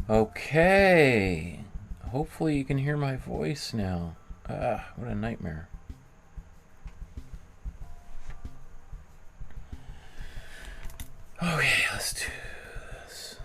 Okay. Hopefully you can hear my voice now. What a nightmare. Okay, let's do this.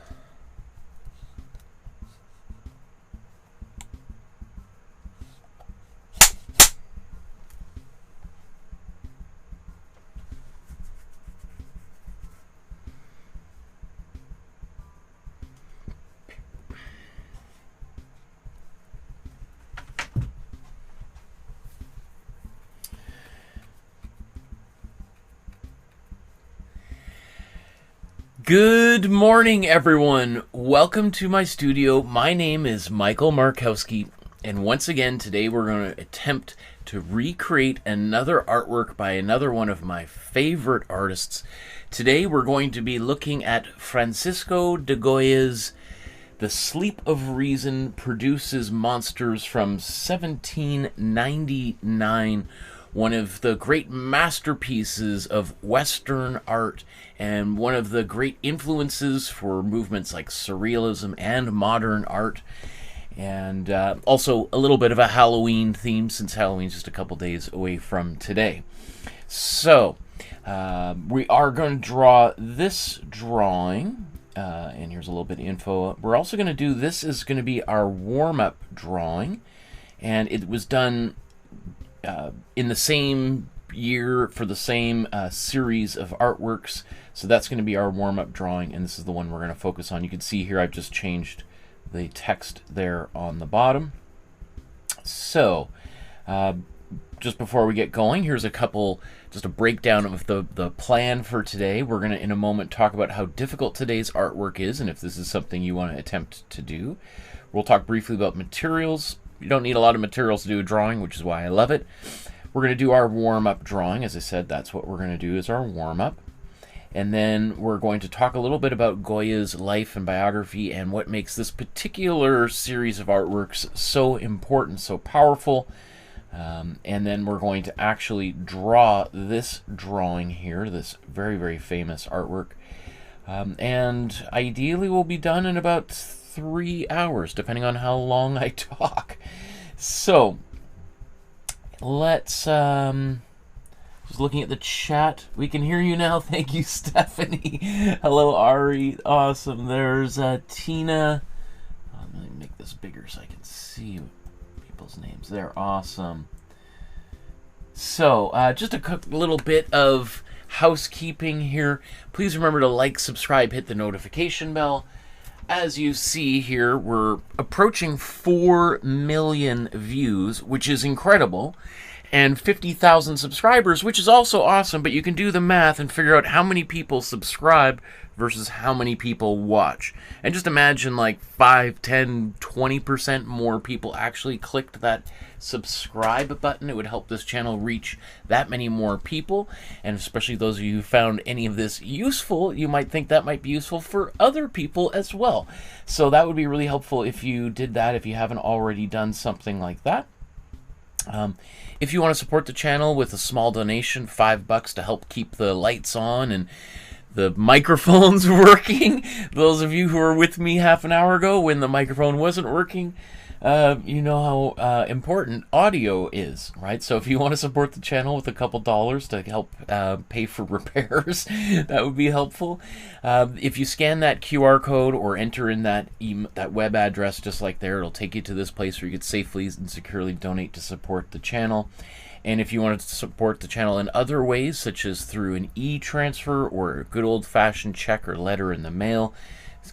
Good morning, everyone. Welcome to my studio. My name is Michael Markowsky, and once again, today we're going to attempt to recreate another artwork by another one of my favorite artists. Today we're going to be looking at Francisco de Goya's The Sleep of Reason Produces Monsters from 1799, one of the great masterpieces of Western art and one of the great influences for movements like surrealism and modern art. And also a little bit of a Halloween theme, since Halloween's just a couple days away from today. So we are going to draw this drawing. And here's a little bit of info. We're also going to do, this is going to be our warm-up drawing. And it was done in the same year for the same series of artworks. So that's going to be our warm-up drawing, and this is the one we're going to focus on. You can see here I've just changed the text there on the bottom. So just before we get going, here's just a breakdown of the plan for today. We're going to in a moment talk about how difficult today's artwork is and if this is something you want to attempt to do. We'll talk briefly about materials. You don't need a lot of materials to do a drawing, which is why I love it. We're going to do our warm-up drawing. As I said, that's what we're going to do is our warm-up. And then we're going to talk a little bit about Goya's life and biography and what makes this particular series of artworks so important, so powerful. And then we're going to actually draw this drawing here, this very, very famous artwork. And ideally we'll be done in about 3 hours, depending on how long I talk. So let's just looking at the chat. We can hear you now. Thank you, Stephanie. Hello, Ari. Awesome. There's Tina. Let me make this bigger so I can see people's names. They're awesome. So just a little bit of housekeeping here. Please remember to like, subscribe, hit the notification bell. As you see here, we're approaching 4 million views, which is incredible, and 50,000 subscribers, which is also awesome, but you can do the math and figure out how many people subscribe versus how many people watch. And just imagine like 5, 10, 20% more people actually clicked that subscribe button. It would help this channel reach that many more people, and especially those of you who found any of this useful, you might think that might be useful for other people as well. So that would be really helpful if you did that, if you haven't already done something like that. If you want to support the channel with a small donation, $5 to help keep the lights on and the microphones working. Those of you who were with me half an hour ago when the microphone wasn't working, you know how important audio is, right? So if you want to support the channel with a couple dollars to help pay for repairs, that would be helpful. If you scan that QR code or enter in that web address just like there, it'll take you to this place where you could safely and securely donate to support the channel. And if you want to support the channel in other ways, such as through an e-transfer or a good old-fashioned check or letter in the mail,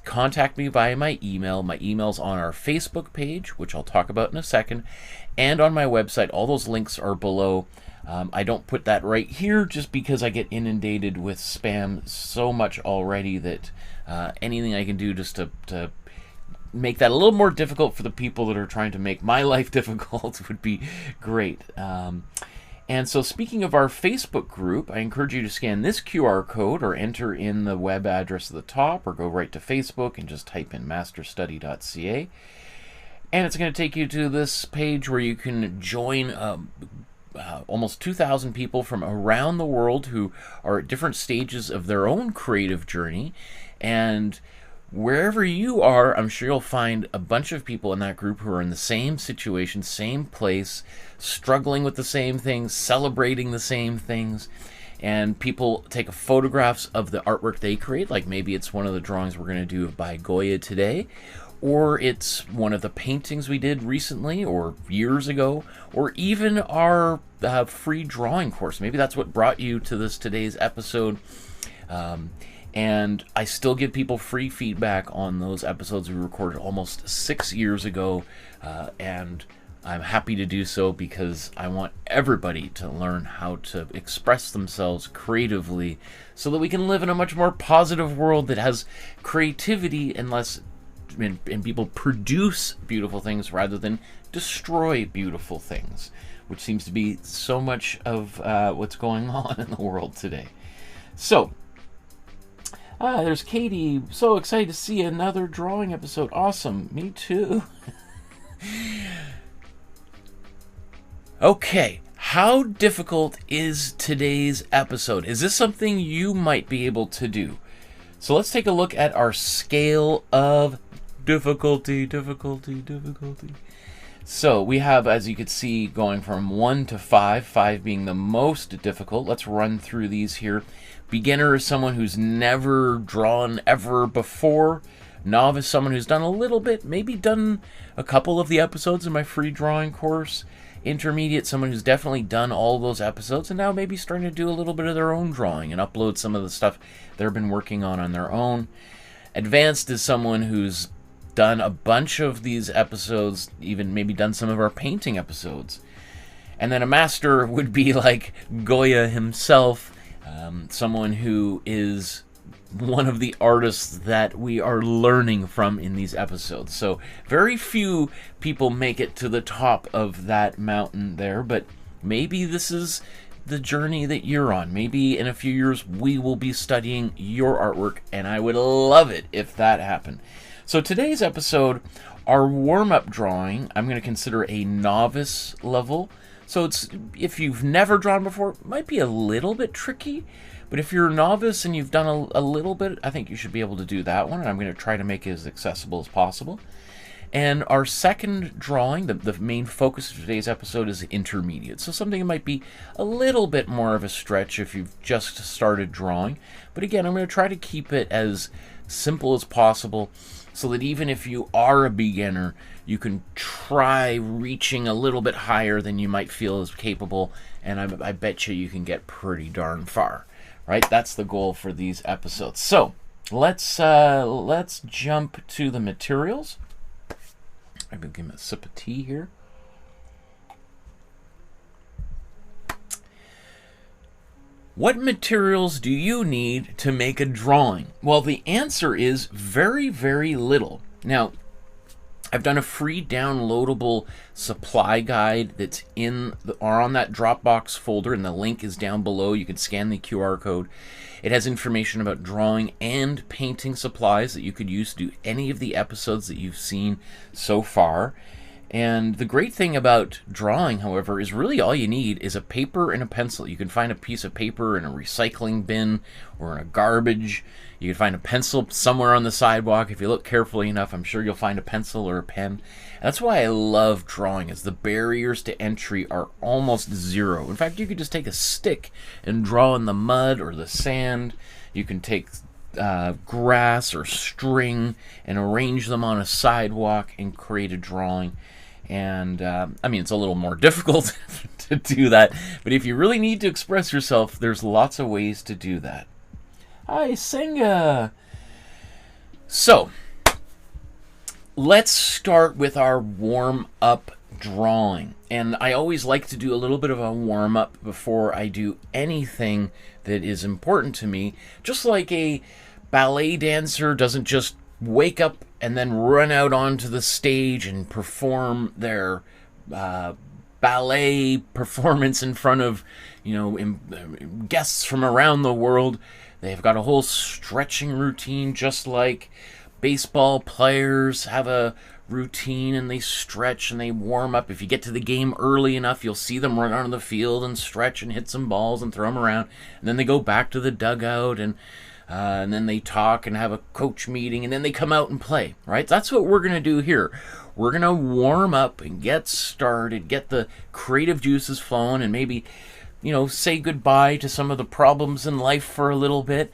contact me via my email. My email's on our Facebook page, which I'll talk about in a second, and on my website. All those links are below. I don't put that right here just because I get inundated with spam so much already that anything I can do just to make that a little more difficult for the people that are trying to make my life difficult would be great. And so speaking of our Facebook group, I encourage you to scan this QR code or enter in the web address at the top, or go right to Facebook and just type in masterstudy.ca. And it's going to take you to this page where you can join almost 2,000 people from around the world who are at different stages of their own creative journey. And wherever you are, I'm sure you'll find a bunch of people in that group who are in the same situation, same place, struggling with the same things, celebrating the same things. And people take photographs of the artwork they create, like maybe it's one of the drawings we're going to do by Goya today, or it's one of the paintings we did recently or years ago, or even our free drawing course. Maybe that's what brought you to today's episode. And I still give people free feedback on those episodes we recorded almost 6 years ago, and I'm happy to do so because I want everybody to learn how to express themselves creatively so that we can live in a much more positive world that has creativity and people produce beautiful things rather than destroy beautiful things, which seems to be so much of what's going on in the world today. So, there's Katie. So excited to see another drawing episode. Awesome. Me too. Okay, how difficult is today's episode? Is this something you might be able to do? So let's take a look at our scale of difficulty. So we have, as you can see, going from 1 to 5, 5 being the most difficult. Let's run through these here. Beginner is someone who's never drawn ever before. Novice, someone who's done a little bit, maybe done a couple of the episodes in my free drawing course. Intermediate, someone who's definitely done all those episodes and now maybe starting to do a little bit of their own drawing and upload some of the stuff they've been working on their own. Advanced is someone who's done a bunch of these episodes, even maybe done some of our painting episodes. And then a master would be like Goya himself, someone who is one of the artists that we are learning from in these episodes. So very few people make it to the top of that mountain there, but maybe this is the journey that you're on. Maybe in a few years we will be studying your artwork, and I would love it if that happened. So today's episode, our warm-up drawing, I'm going to consider a novice level. So it's, if you've never drawn before, it might be a little bit tricky. But if you're a novice and you've done a little bit, I think you should be able to do that one. And I'm going to try to make it as accessible as possible. And our second drawing, the main focus of today's episode, is intermediate. So something that might be a little bit more of a stretch if you've just started drawing. But again, I'm going to try to keep it as simple as possible so that even if you are a beginner, you can try reaching a little bit higher than you might feel is capable. And I bet you can get pretty darn far. Right, that's the goal for these episodes. So let's jump to the materials. I'm gonna give him a sip of tea here. What materials do you need to make a drawing? Well, the answer is very, very little. Now, I've done a free downloadable supply guide that's on that Dropbox folder, and the link is down below. You can scan the QR code. It has information about drawing and painting supplies that you could use to do any of the episodes that you've seen so far. And the great thing about drawing, however, is really all you need is a paper and a pencil. You can find a piece of paper in a recycling bin or in a garbage. You can find a pencil somewhere on the sidewalk. If you look carefully enough, I'm sure you'll find a pencil or a pen. And that's why I love drawing, is the barriers to entry are almost zero. In fact, you could just take a stick and draw in the mud or the sand. You can take grass or string and arrange them on a sidewalk and create a drawing. And I mean, it's a little more difficult to do that, but if you really need to express yourself, there's lots of ways to do that. Hi, Senga! So, let's start with our warm-up drawing. And I always like to do a little bit of a warm-up before I do anything that is important to me. Just like a ballet dancer doesn't just wake up and then run out onto the stage and perform their ballet performance in front of, guests from around the world. They've got a whole stretching routine, just like baseball players have a routine and they stretch and they warm up. If you get to the game early enough, you'll see them run onto the field and stretch and hit some balls and throw them around. And then they go back to the dugout and and then they talk and have a coach meeting, and then they come out and play, right? That's what we're going to do here. We're going to warm up and get started, get the creative juices flowing, and maybe, you know, say goodbye to some of the problems in life for a little bit,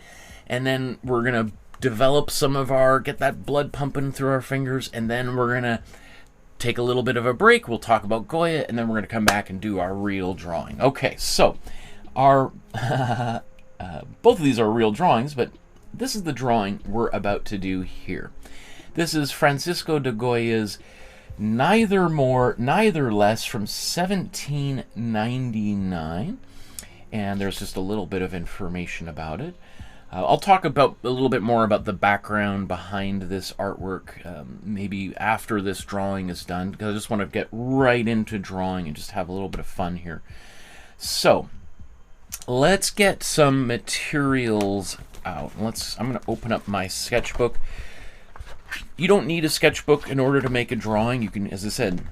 and then we're going to develop some of our, get that blood pumping through our fingers, and then we're going to take a little bit of a break. We'll talk about Goya, and then we're going to come back and do our real drawing. Okay, so our both of these are real drawings, but this is the drawing we're about to do here. This is Francisco de Goya's Neither More, Neither Less from 1799, and there's just a little bit of information about it. I'll talk about a little bit more about the background behind this artwork maybe after this drawing is done, because I just want to get right into drawing and just have a little bit of fun here. So let's get some materials out. I'm going to open up my sketchbook. You don't need a sketchbook in order to make a drawing. You can, as I said,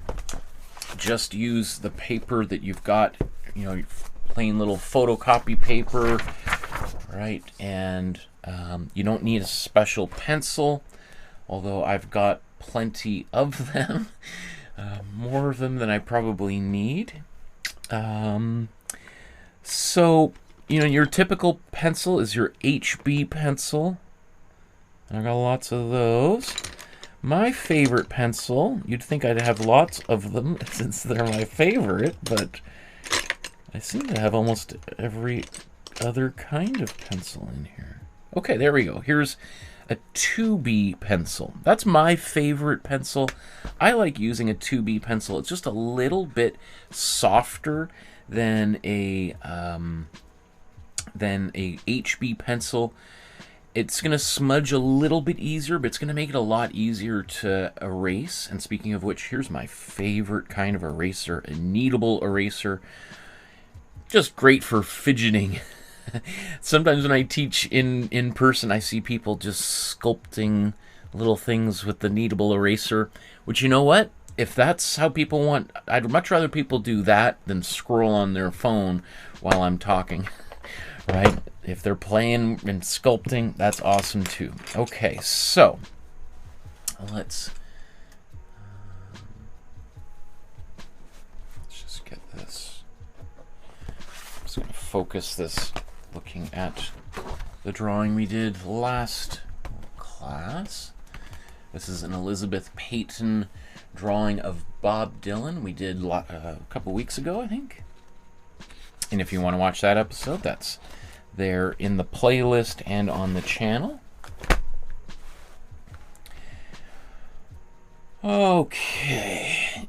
just use the paper that you've got, you know, your plain little photocopy paper, right? And you don't need a special pencil, although I've got plenty of them, more of them than I probably need. So, you know, your typical pencil is your HB pencil. I got lots of those. My favorite pencil, you'd think I'd have lots of them since they're my favorite, but I seem to have almost every other kind of pencil in here. Okay, there we go. Here's a 2B pencil. That's my favorite pencil. I like using a 2B pencil. It's just a little bit softer than a HB pencil. It's going to smudge a little bit easier, but it's going to make it a lot easier to erase. And speaking of which, here's my favorite kind of eraser, a kneadable eraser. Just great for fidgeting. Sometimes when I teach in person, I see people just sculpting little things with the kneadable eraser, which, you know what? If that's how people want, I'd much rather people do that than scroll on their phone while I'm talking, right? If they're playing and sculpting, that's awesome too. Okay, so let's just get this. I'm just going to focus this looking at the drawing we did last class. This is an Elizabeth Peyton drawing of Bob Dylan we did a couple weeks ago, I think. And if you want to watch that episode, that's there in the playlist and on the channel. Okay.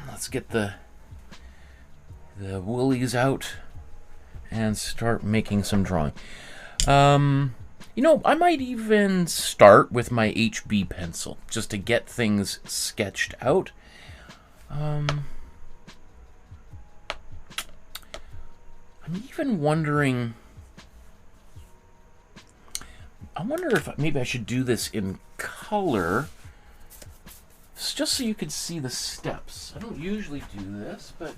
Let's get the woolies out and start making some drawing. You know, I might even start with my HB pencil just to get things sketched out. I'm even wondering, I wonder if maybe I should do this in color, just so you could see the steps. I don't usually do this, but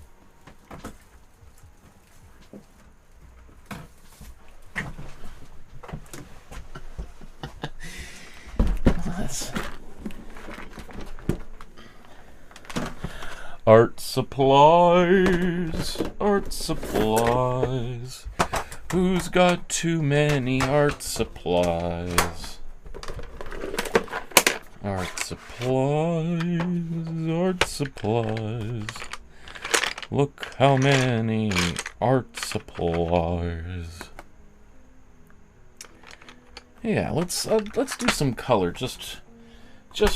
art supplies, art supplies. Who's got too many art supplies? Art supplies, art supplies. Look how many art supplies. Yeah, let's do some color just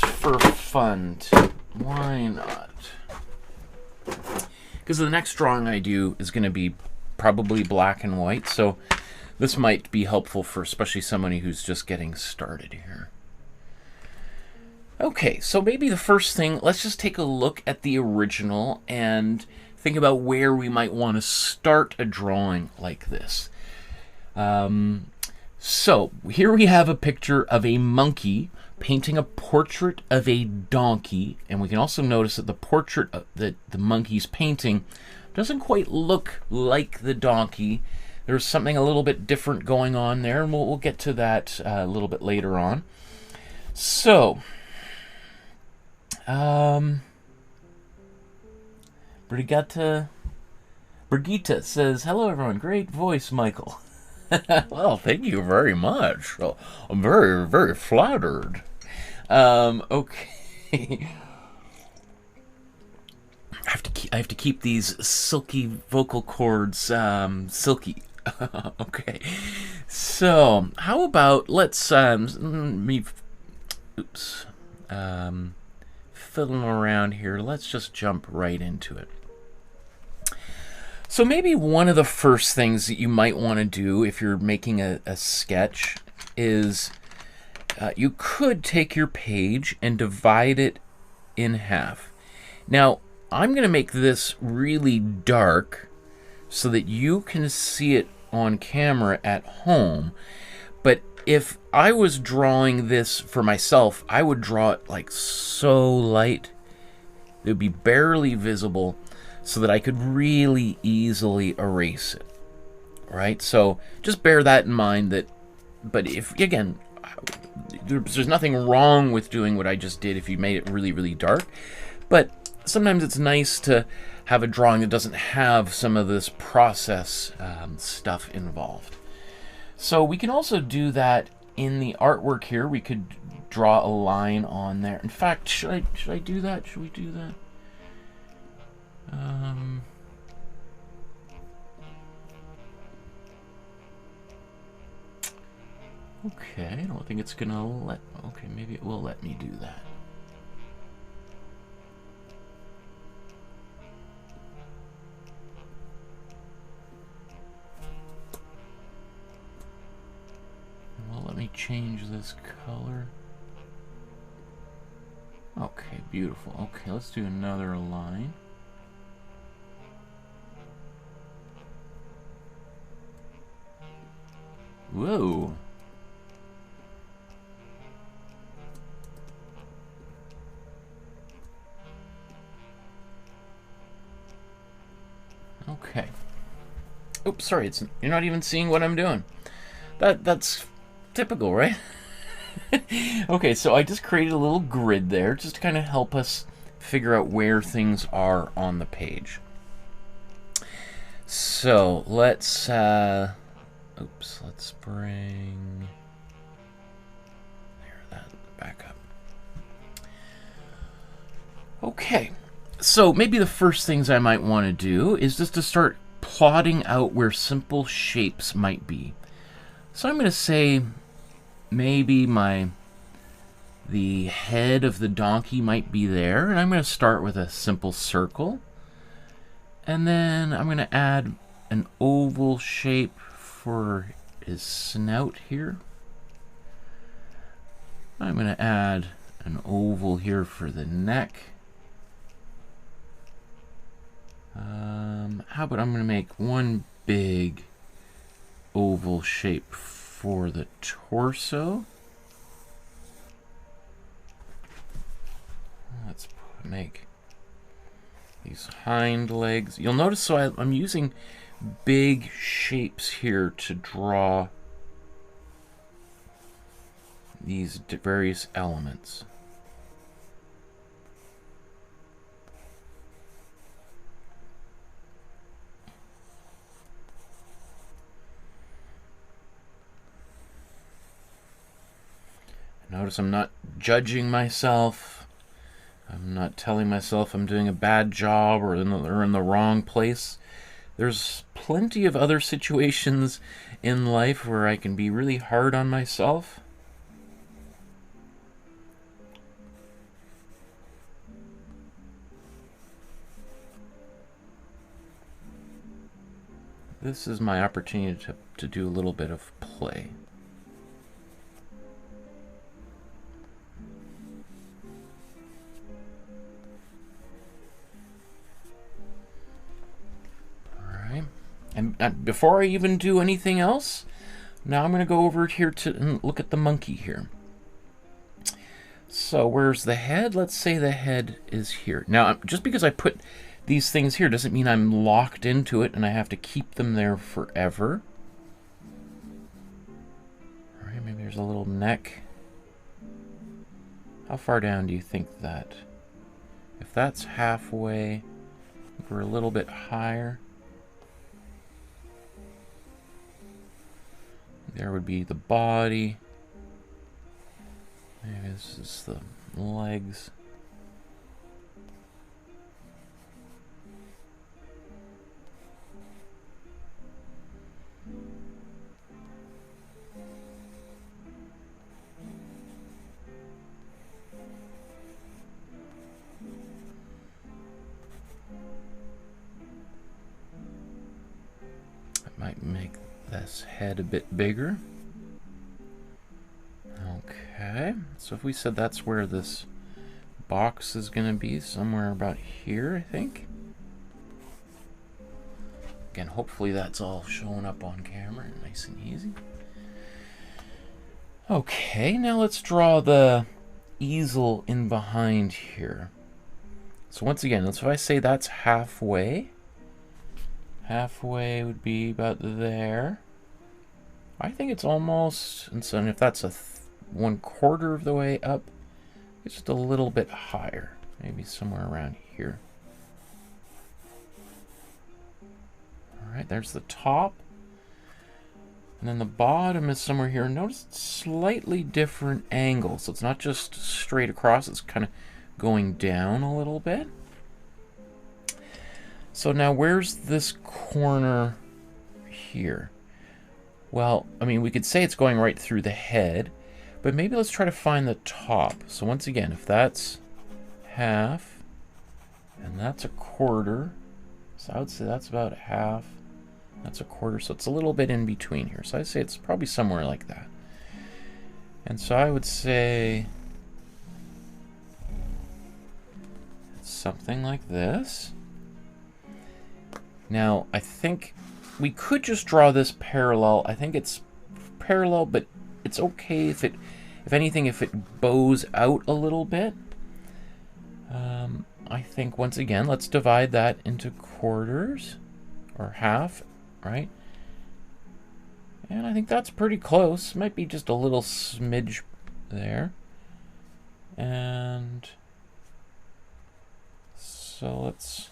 for fun. Why not? Because the next drawing I do is going to be probably black and white, so this might be helpful for especially somebody who's just getting started here. Okay, so maybe the first thing, let's just take a look at the original and think about where we might want to start a drawing like this. So here we have a picture of a monkey painting a portrait of a donkey, and we can also notice that the portrait that the monkey's painting doesn't quite look like the donkey. there's something a little bit different going on there, and we'll get to that a little bit later on. So, Brigitte says, "Hello everyone, great voice, Michael." Well, thank you very much. Well, I'm very, very flattered. Okay. I have to keep these silky vocal cords silky. Okay. So, how about let's fiddling around here. Let's just jump right into it. So maybe one of the first things that you might want to do if you're making a sketch is you could take your page and divide it in half. Now, I'm going to make this really dark so that you can see it on camera at home. But if I was drawing this for myself, I would draw it like so light. It would be barely visible, so that I could really easily erase it, right? So just bear that in mind. But if, again, there's nothing wrong with doing what I just did if you made it really, really dark. But sometimes it's nice to have a drawing that doesn't have some of this process stuff involved. So we can also do that in the artwork here. We could draw a line on there. In fact, should I do that? Should we do that? Okay, I don't think it's gonna let... Okay, maybe it will let me do that. Well, let me change this color. Okay, beautiful. Okay, let's do another line. Whoa. Okay. Oops, sorry, you're not even seeing what I'm doing. That's typical, right? Okay, so I just created a little grid there just to kind of help us figure out where things are on the page. So let's let's bring that back up. Okay, so maybe the first things I might want to do is just to start plotting out where simple shapes might be. So I'm going to say maybe the head of the donkey might be there, and I'm going to start with a simple circle, and then I'm going to add an oval shape for his snout here. I'm going to add an oval here for the neck. How about I'm going to make one big oval shape for the torso. Let's make these hind legs. You'll notice, so I'm using big shapes here to draw these various elements. Notice I'm not judging myself. I'm not telling myself I'm doing a bad job or in the wrong place. There's plenty of other situations in life where I can be really hard on myself. This is my opportunity to do a little bit of play. And before I even do anything else, now I'm going to go over here to look at the monkey here. So where's the head? Let's say the head is here. Now, just because I put these things here doesn't mean I'm locked into it and I have to keep them there forever. There's a little neck. How far down do you think that? If that's halfway, we're a little bit higher. There would be the body. Maybe this is the legs. I might make this head a bit bigger. Okay, so if we said that's where this box is going to be, somewhere about here, I think. Again, hopefully that's all showing up on camera, nice and easy. Okay, now let's draw the easel in behind here. So once again, so if I say that's halfway, halfway would be about there. I think it's almost, and so if that's a 1/4 of the way up, it's just a little bit higher, maybe somewhere around here. All right, there's the top. And then the bottom is somewhere here. Notice it's slightly different angle. So it's not just straight across, it's kind of going down a little bit. So now where's this corner here? Well, I mean, we could say it's going right through the head, but maybe let's try to find the top. So once again, if that's half and that's a 1/4, so I would say that's about half. That's a 1/4, so it's a little bit in between here. So I'd say it's probably somewhere like that. And so I would say it's something like this. Now, I think we could just draw this parallel. I think it's parallel, but it's okay if it, if anything, if it bows out a little bit. I think, once again, let's divide that into 1/4 or half. Right? And I think that's pretty close. Might be just a little smidge there. And so let's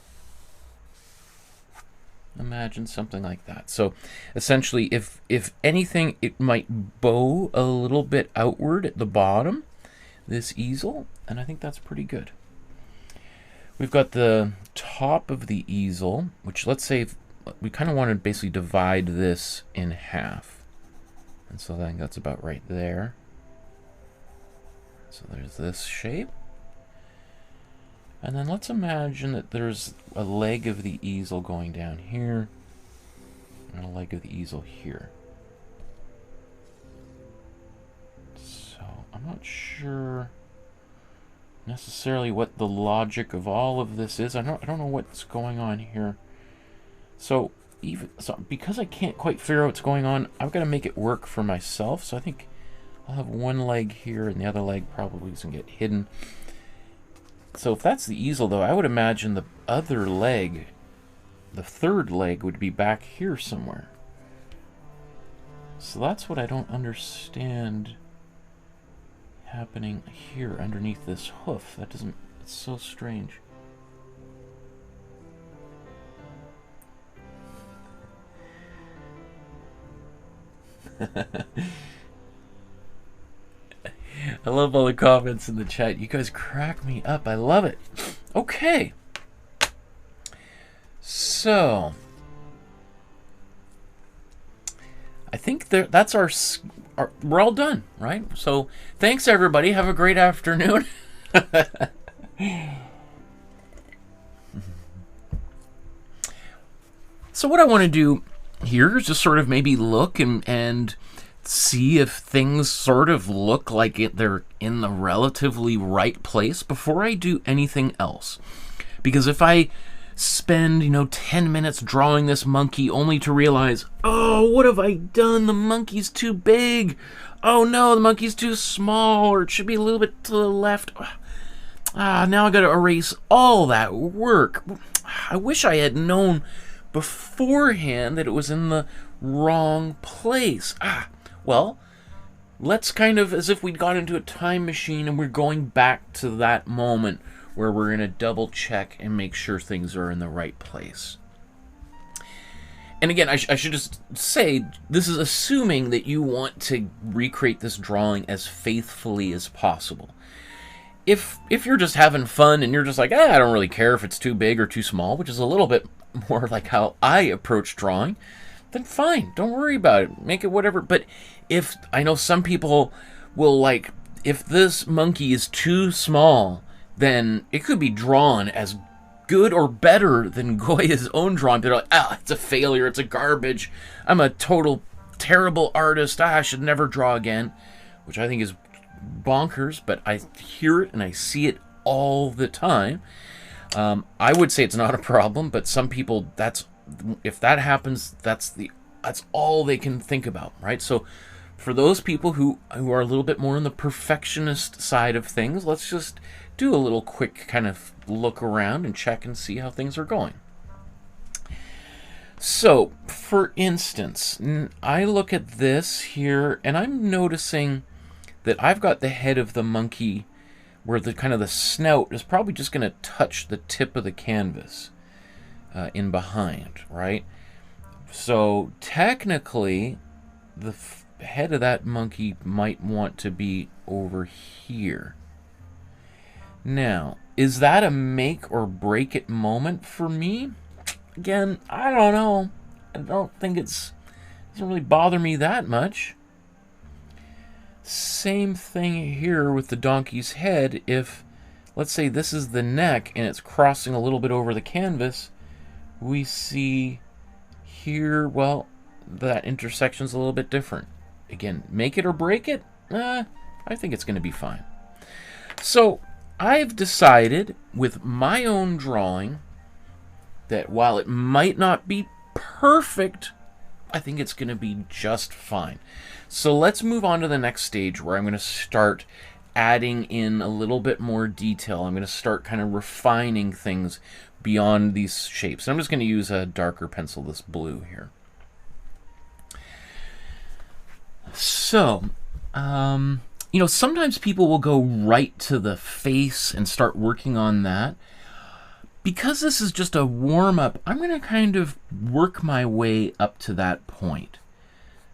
imagine something like that. So essentially, if anything, it might bow a little bit outward at the bottom, this easel, and I think that's pretty good. We've got the top of the easel, which, let's say, we kind of want to basically divide this in half. And so I think that's about right there. So there's this shape. And then let's imagine that there's a leg of the easel going down here and a leg of the easel here. So I'm not sure necessarily what the logic of all of this is. I don't know what's going on here. So because I can't quite figure out what's going on, I've got to make it work for myself. So I think I'll have one leg here and the other leg probably is going to get hidden. So if that's the easel, though, I would imagine the other leg, the third leg, would be back here somewhere. So that's what I don't understand happening here underneath this hoof. That doesn't, it's so strange. I love all the comments in the chat. You guys crack me up. I love it. Okay. So I think that's our we're all done, right? So thanks, everybody. Have a great afternoon. So what I want to do here is just sort of maybe look and see if things sort of look like they're in the relatively right place before I do anything else. Because if I spend, 10 minutes drawing this monkey only to realize, oh, what have I done? The monkey's too big. Oh no, the monkey's too small, or it should be a little bit to the left. Now I got to erase all that work. I wish I had known beforehand that it was in the wrong place. Well, let's kind of, as if we'd got into a time machine and we're going back to that moment where we're going to double check and make sure things are in the right place. And again, I should just say, this is assuming that you want to recreate this drawing as faithfully as possible. If you're just having fun and you're just like, I don't really care if it's too big or too small, which is a little bit more like how I approach drawing, then fine, don't worry about it. Make it whatever. But if, I know some people will like, if this monkey is too small, then it could be drawn as good or better than Goya's own drawing. They're like, it's a failure, it's a garbage, I'm a total terrible artist, I should never draw again, which I think is bonkers, but I hear it and I see it all the time. I would say it's not a problem, but some people, if that happens, that's all they can think about, right? So for those people who are a little bit more on the perfectionist side of things, let's just do a little quick kind of look around and check and see how things are going. So, for instance, I look at this here, and I'm noticing that I've got the head of the monkey where the kind of the snout is probably just going to touch the tip of the canvas in behind, right? So, technically, the head of that monkey might want to be over here. Now, is that a make or break it moment for me? Again, I don't know. I don't think it doesn't really bother me that much. Same thing here with the donkey's head. If, let's say this is the neck and it's crossing a little bit over the canvas, we see here, well, that intersection's a little bit different. Again, make it or break it? I think it's going to be fine. So, I've decided with my own drawing that while it might not be perfect, I think it's going to be just fine. So let's move on to the next stage where I'm going to start adding in a little bit more detail. I'm going to start kind of refining things beyond these shapes. And I'm just going to use a darker pencil, this blue here. So, you know, sometimes people will go right to the face and start working on that. Because this is just a warm-up, I'm going to kind of work my way up to that point.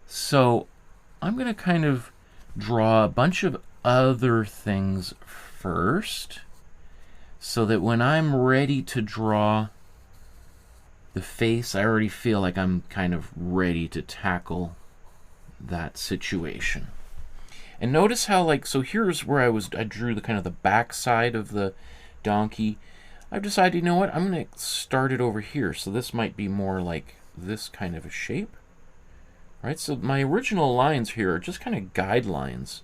So I'm going to kind of draw a bunch of other things first, so that when I'm ready to draw the face, I already feel like I'm kind of ready to tackle that situation. And notice how, like, so here's where I drew the kind of the back side of the donkey. I've decided, you know what, I'm going to start it over here. So this might be more like this kind of a shape. Right, so my original lines here are just kind of guidelines.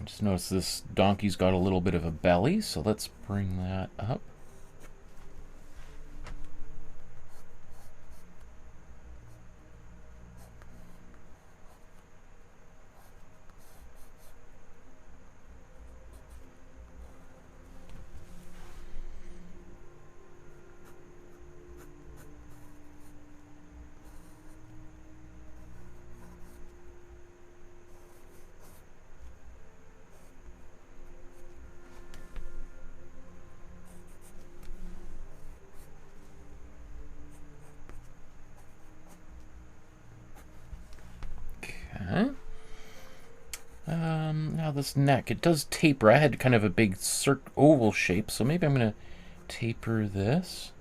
Just notice this donkey's got a little bit of a belly, so let's bring that up. Now this neck, it does taper. I had kind of a big oval shape, so maybe I'm going to taper this.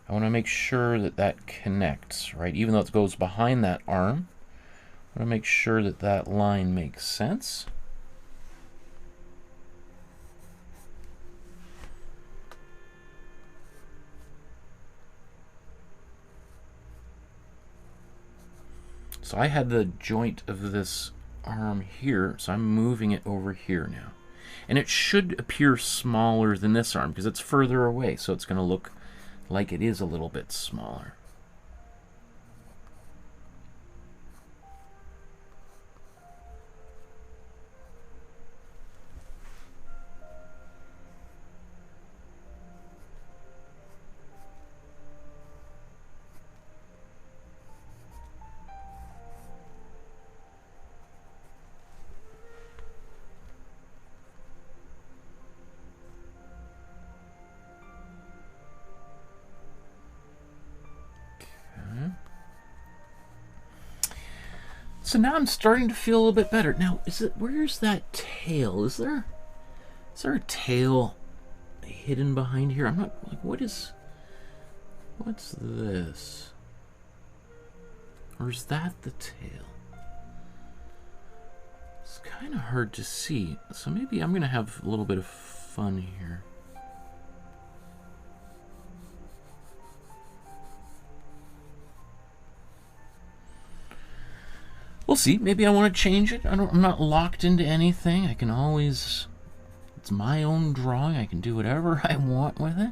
I want to make sure that that connects, right? Even though it goes behind that arm, I want to make sure that that line makes sense. So I had the joint of this arm here, so I'm moving it over here now. And it should appear smaller than this arm because it's further away, so it's going to look like it is a little bit smaller. So now I'm starting to feel a little bit better. Now, where's that tail? Is there a tail hidden behind here? I'm not, like, what's this? Or is that the tail? It's kind of hard to see. So maybe I'm going to have a little bit of fun here. We'll see. Maybe I want to change it. I'm not locked into anything. I can always... It's my own drawing. I can do whatever I want with it.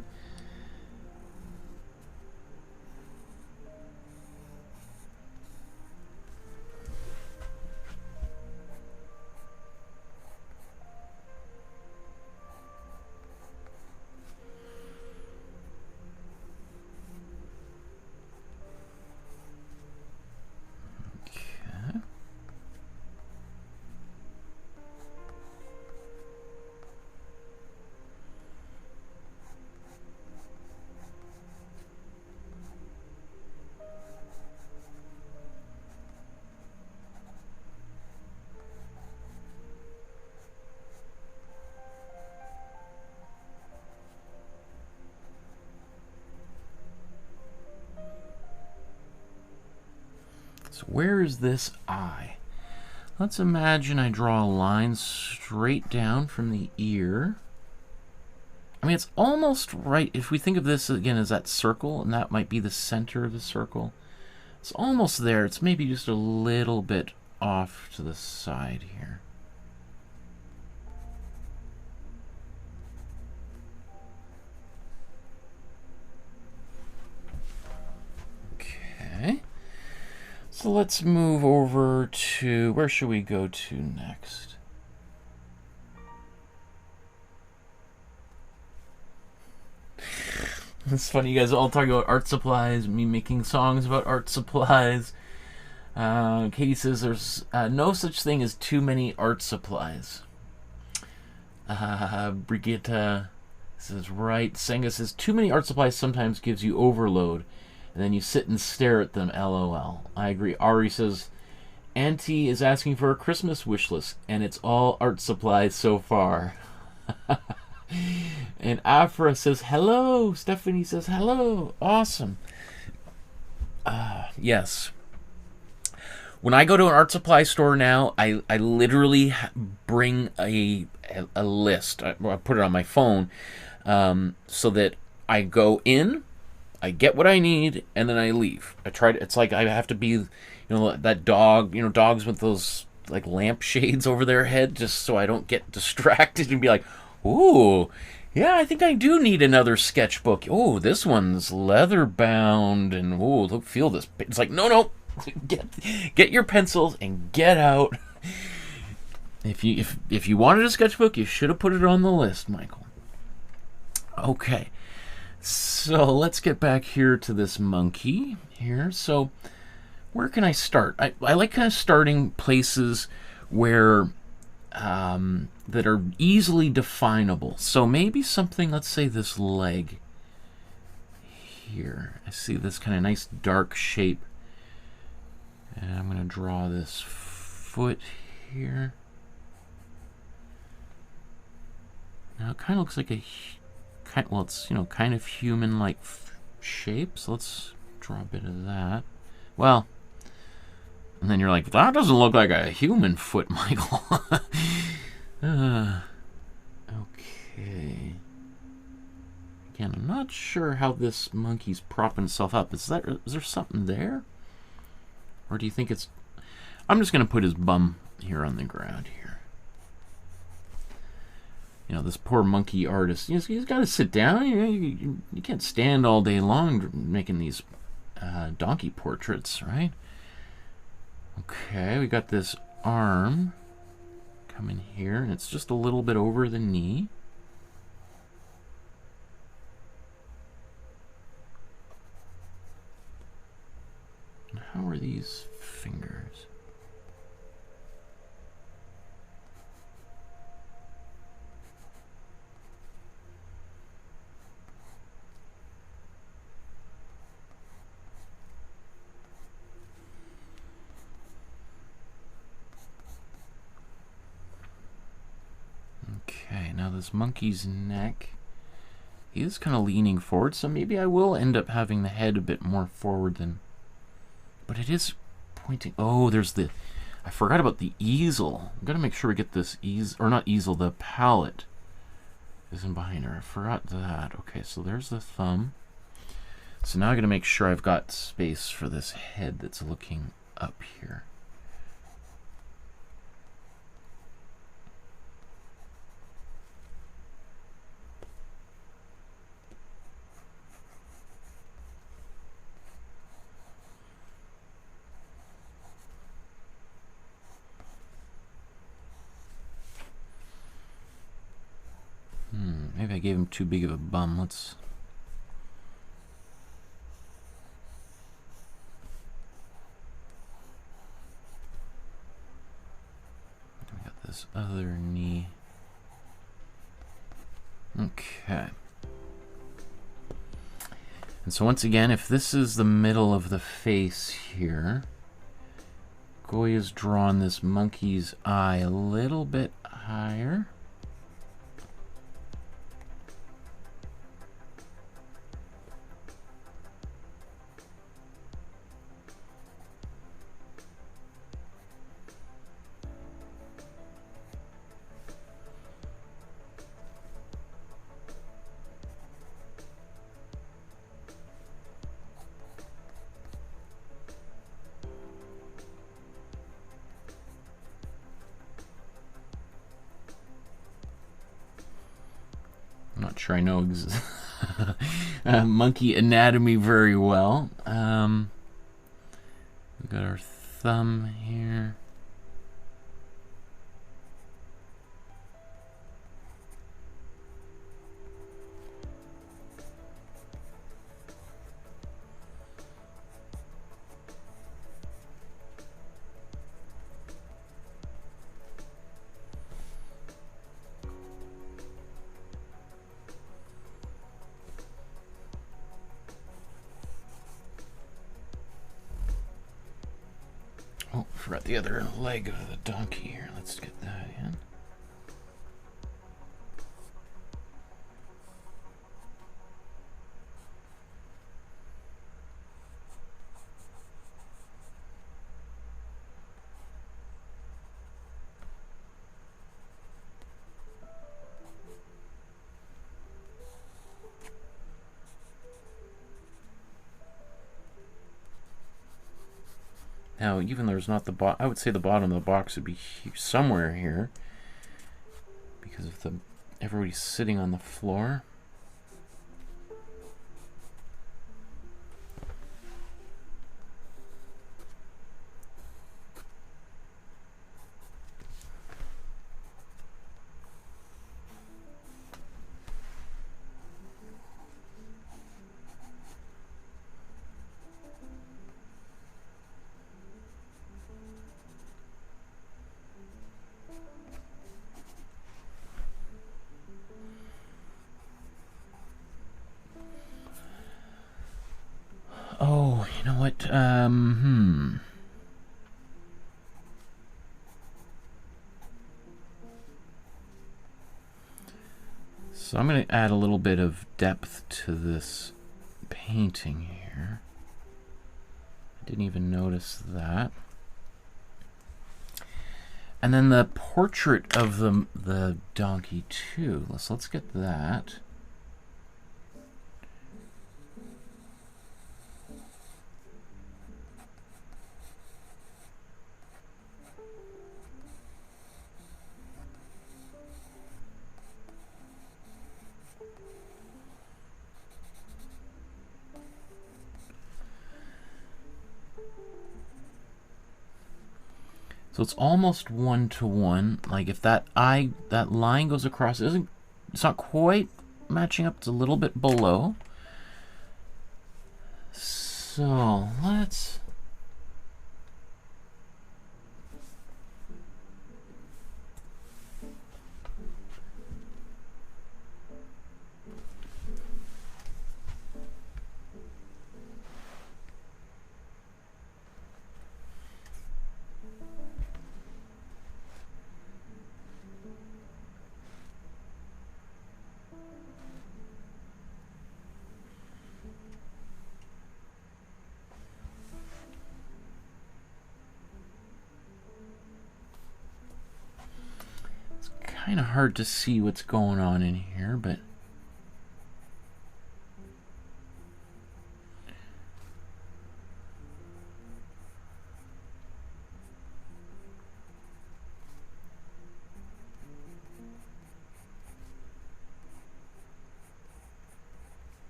So where is this eye? Let's imagine I draw a line straight down from the ear. I mean, it's almost right. If we think of this again as that circle, and that might be the center of the circle, it's almost there. It's maybe just a little bit off to the side here. Okay. So let's move over to, where should we go to next? It's funny, you guys all talking about art supplies, me making songs about art supplies. Katie says there's no such thing as too many art supplies. Brigitte says, right. Senga says, too many art supplies sometimes gives you overload. And then you sit and stare at them, LOL. I agree. Ari says, Auntie is asking for a Christmas wish list, and it's all art supplies so far. And Afra says, hello. Stephanie says, hello. Awesome. Yes. When I go to an art supply store now, I literally bring a list. I put it on my phone so that I go in, I get what I need, and then I leave. It's like I have to be, you know, that dog, you know, dogs with those like lampshades over their head, just so I don't get distracted and be like, ooh, yeah, I think I do need another sketchbook. Oh, this one's leather bound, and oh, look, feel this. It's like, no, get your pencils and get out. If you wanted a sketchbook, you should have put it on the list, Michael. Okay. So let's get back here to this monkey here. So where can I start? I like kind of starting places where that are easily definable. So maybe something, let's say this leg here. I see this kind of nice dark shape. And I'm going to draw this foot here. Now it kind of looks like well, it's, you know, kind of human-like shape. So let's draw a bit of that. Well, and then you're like, that doesn't look like a human foot, Michael. Okay. Again, I'm not sure how this monkey's propping itself up. Is there something there? Or do you think it's... I'm just going to put his bum here on the ground here. You know, this poor monkey artist, he's got to sit down. You can't stand all day long making these donkey portraits, right? Okay, we got this arm coming here, and it's just a little bit over the knee. And how are these fingers? Okay, now this monkey's neck, he is kind of leaning forward, so maybe I will end up having the head a bit more forward than, but it is pointing. Oh, there's the, I forgot about the easel. I'm gonna make sure we get this or not easel, the palette isn't behind her. I forgot that. Okay, so there's the thumb. So now I'm gonna make sure I've got space for this head that's looking up here. Maybe I gave him too big of a bum. Let's... We got this other knee. Okay. And so once again, if this is the middle of the face here, Goya's drawn this monkey's eye a little bit higher. I'm not sure I know monkey anatomy very well. We've got our thumb here. Oh, forgot the other leg of the donkey here. Let's get that in. Now, even though there's not the I would say the bottom of the box would be somewhere here, because of everybody's sitting on the floor. Oh, you know what? So I'm going to add a little bit of depth to this painting here. I didn't even notice that. And then the portrait of the donkey too. Let's get that. So it's almost 1-to-1. Like if that line goes across, it's not quite matching up. It's a little bit below. So let's kind of hard to see what's going on in here, but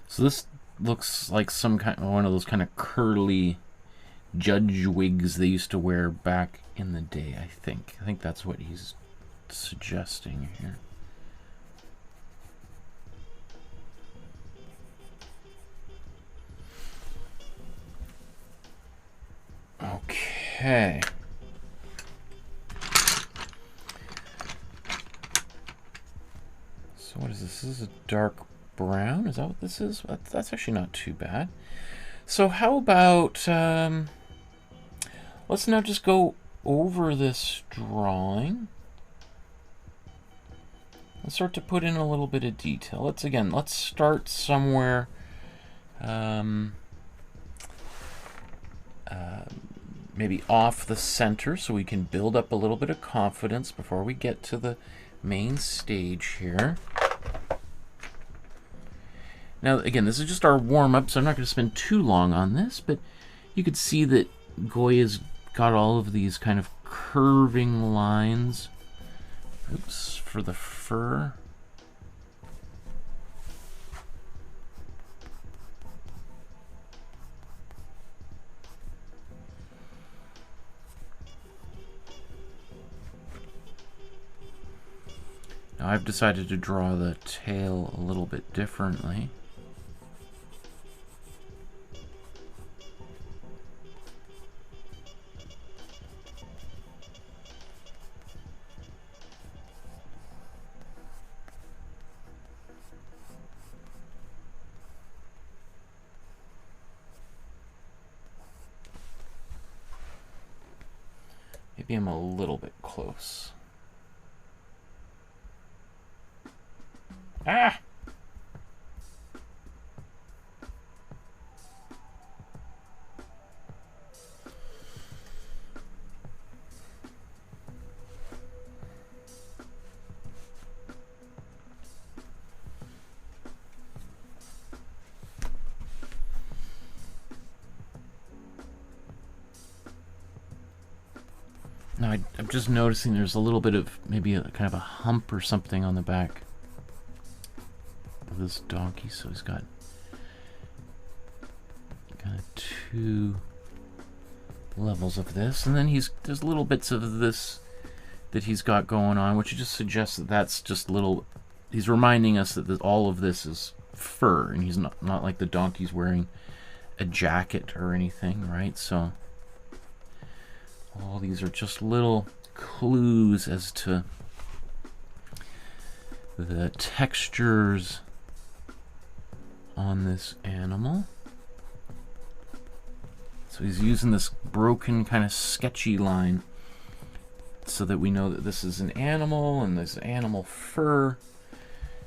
so this looks like one of those kind of curly judge wigs they used to wear back in the day, I think. I think that's what he's suggesting here. Okay. So what is this? This is a dark brown. Is that what this is? That's actually not too bad. So how about let's now just go over this drawing and start to put in a little bit of detail. Let's start somewhere maybe off the center, so we can build up a little bit of confidence before we get to the main stage here. Now, again, this is just our warm-up, so I'm not going to spend too long on this, but you could see that Goya's got all of these kind of curving lines. Oops, for the fur. Now I've decided to draw the tail a little bit differently. Maybe I'm a little bit close. Ah! Now I'm just noticing there's a little bit of maybe a kind of a hump or something on the back of this donkey, so he's got kind of two levels of this, and then there's little bits of this that he's got going on, which just suggests that that's just little. He's reminding us that all of this is fur, and he's not like the donkey's wearing a jacket or anything, right? So all these are just little clues as to the textures on this animal. So he's using this broken kind of sketchy line so that we know that this is an animal and this animal fur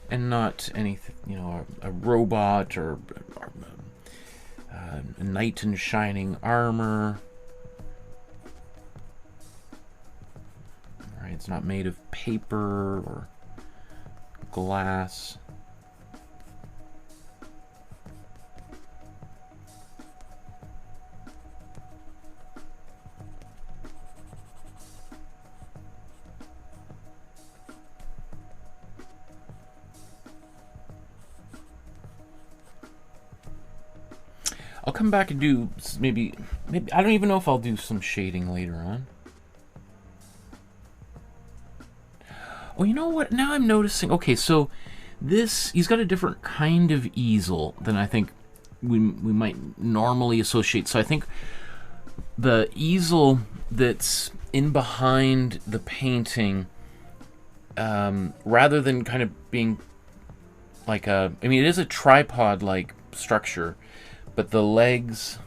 and not anything, you know, a robot or a knight in shining armor. Right, it's not made of paper or glass. I'll come back and do maybe I don't even know if I'll do some shading later on. Oh, you know what? Now I'm noticing. Okay, so he's got a different kind of easel than I think we might normally associate. So I think the easel that's in behind the painting, rather than kind of being like a, I mean, it is a tripod-like structure, but the legs,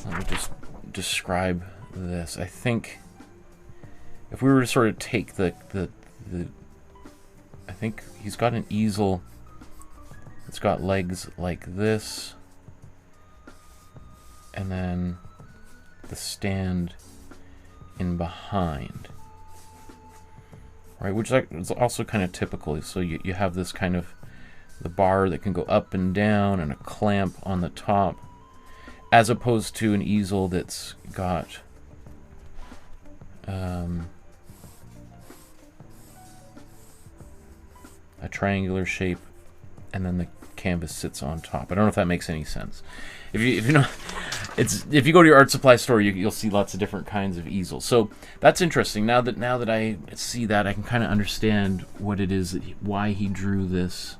let me just describe this. I think if we were to sort of take the I think he's got an easel that's got legs like this, and then the stand in behind, right? Which is also kind of typical. So you have this kind of the bar that can go up and down and a clamp on the top, as opposed to an easel that's got a triangular shape, and then the canvas sits on top. I don't know if that makes any sense. If you know, if you go to your art supply store, you'll see lots of different kinds of easels. So that's interesting. Now that I see that, I can kind of understand what it is why he drew this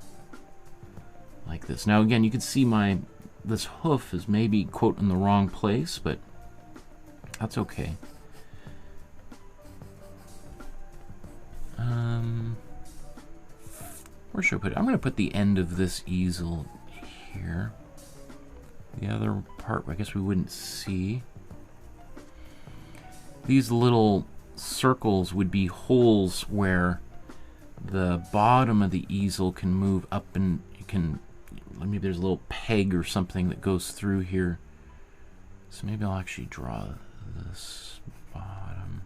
like this. Now again, you can see this hoof is maybe quote in the wrong place, but that's okay. Where should I put it? I'm going to put the end of this easel here. The other part, I guess we wouldn't see. These little circles would be holes where the bottom of the easel can move up, and you can, maybe there's a little peg or something that goes through here. So maybe I'll actually draw this bottom.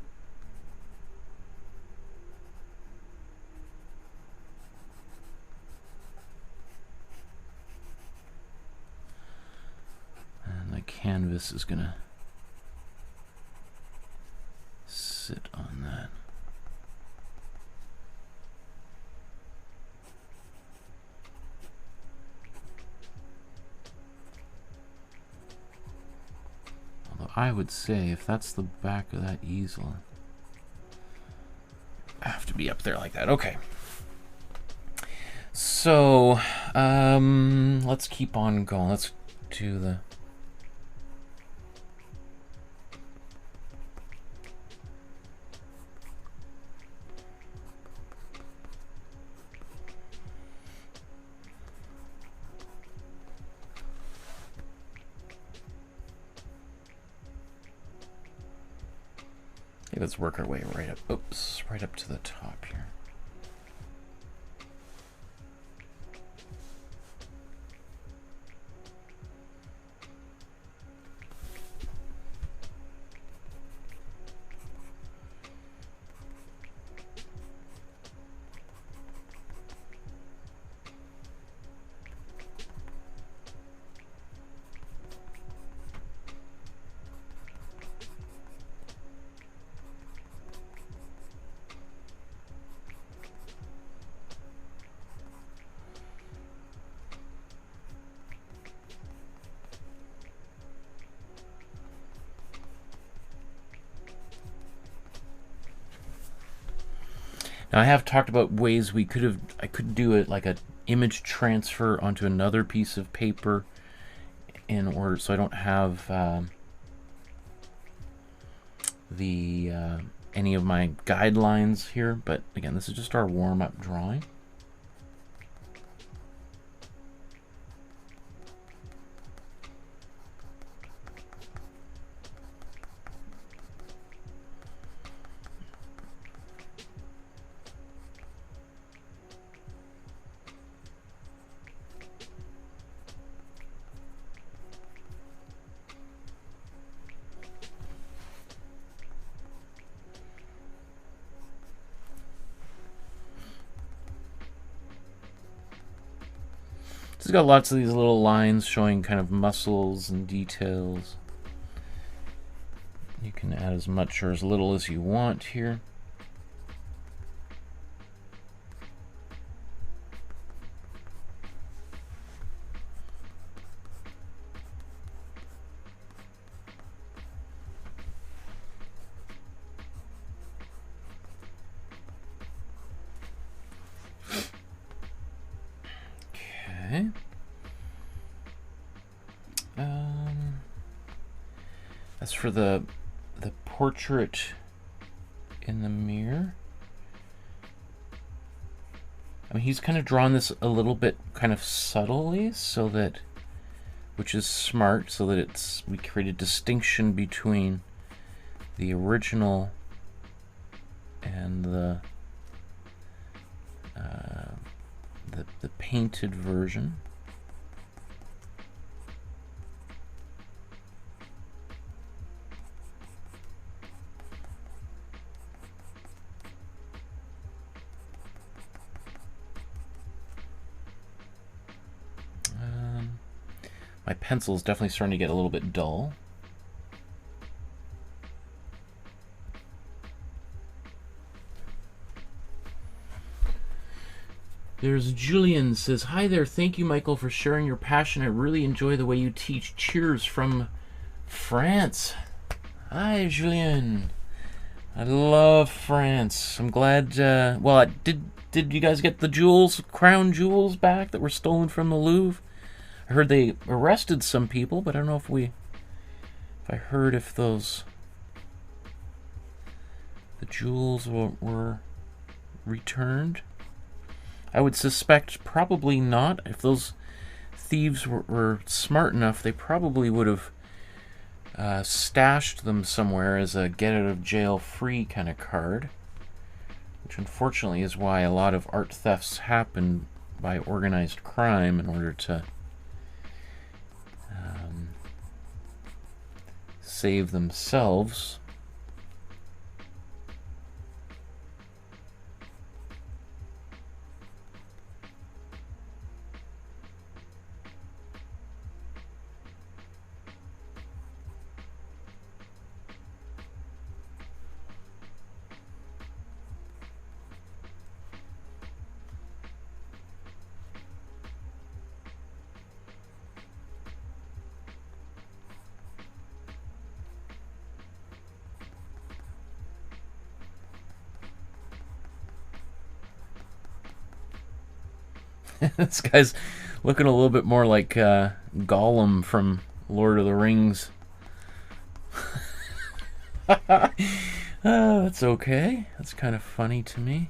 And the canvas is gonna sit on that. Although I would say if that's the back of that easel, I have to be up there like that. Okay. So let's keep on going. Let's do the let's work our way right up. Oops, right up to the top here. Now I have talked about ways I could do it like an image transfer onto another piece of paper in order so I don't have any of my guidelines here. But again, this is just our warm-up drawing. It's got lots of these little lines showing kind of muscles and details. You can add as much or as little as you want here. As for the portrait in the mirror, I mean, he's kind of drawn this a little bit kind of subtly, so that, which is smart, so that we create a distinction between the original and the painted version. My pencil's definitely starting to get a little bit dull. There's Julian says, "Hi there, thank you, Michael, for sharing your passion. I really enjoy the way you teach. Cheers from France." Hi, Julian. I love France. I'm glad, well, did you guys get the jewels, crown jewels back that were stolen from the Louvre? I heard they arrested some people, but I don't know if I heard if the jewels were returned. I would suspect probably not. If those thieves were smart enough, they probably would have stashed them somewhere as a get-out-of-jail-free kind of card, which unfortunately is why a lot of art thefts happen by organized crime in order to save themselves. This guy's looking a little bit more like Gollum from Lord of the Rings. That's okay. That's kind of funny to me.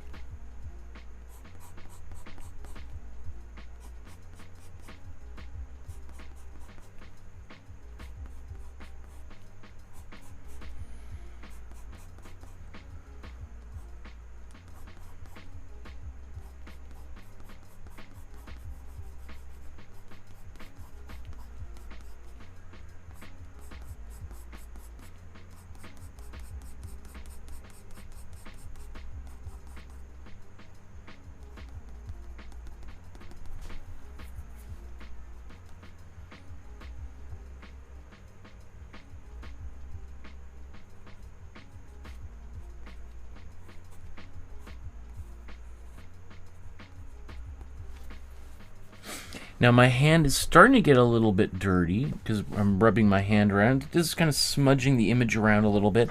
Now my hand is starting to get a little bit dirty because I'm rubbing my hand around. This is kind of smudging the image around a little bit.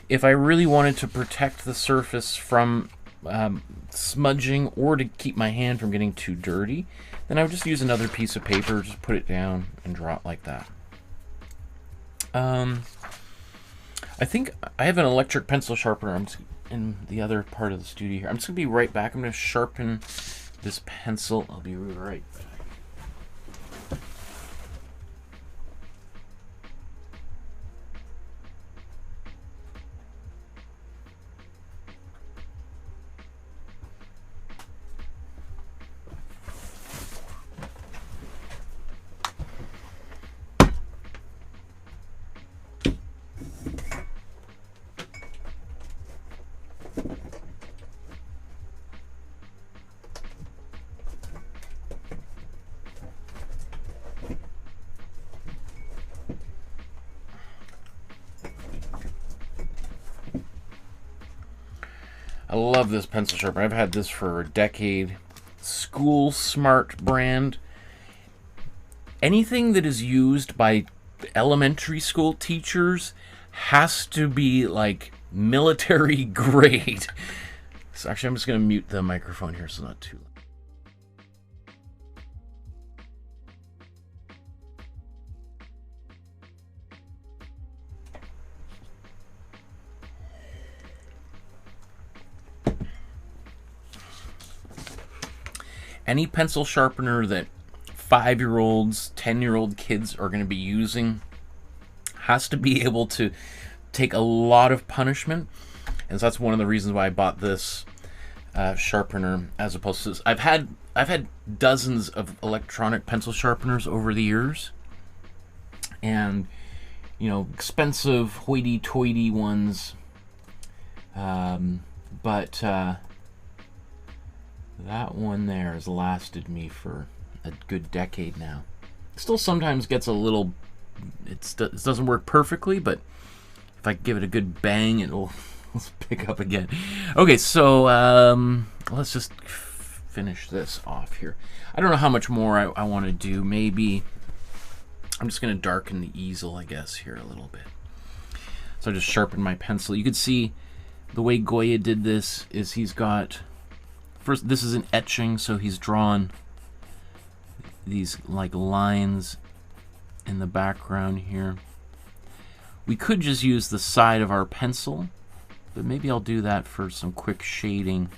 If I really wanted to protect the surface from smudging or to keep my hand from getting too dirty, then I would just use another piece of paper, just put it down and draw it like that. I think I have an electric pencil sharpener. I'm just in the other part of the studio here. I'm just going to be right back. I'm going to sharpen this pencil. I'll be right back. I love this pencil sharpener. I've had this for a decade. School Smart brand. Anything that is used by elementary school teachers has to be like military grade. So actually, I'm just going to mute the microphone here so not too loud. any pencil sharpener that 5-year-olds, 10-year-old kids are going to be using has to be able to take a lot of punishment. And so that's one of the reasons why I bought this sharpener, as opposed to... I've had dozens of electronic pencil sharpeners over the years, and you know, expensive hoity-toity ones, but that one there has lasted me for a good decade now. Still sometimes gets a little... it doesn't work perfectly, but if I give it a good bang, it'll pick up again. Okay, so let's just finish this off here. I don't know how much more I want to do. Maybe I'm just going to darken the easel, I guess, here a little bit. So I just sharpen my pencil. You can see the way Goya did this is he's got... First, this is an etching, so he's drawn these like lines in the background here. We could just use the side of our pencil, but maybe I'll do that for some quick shading.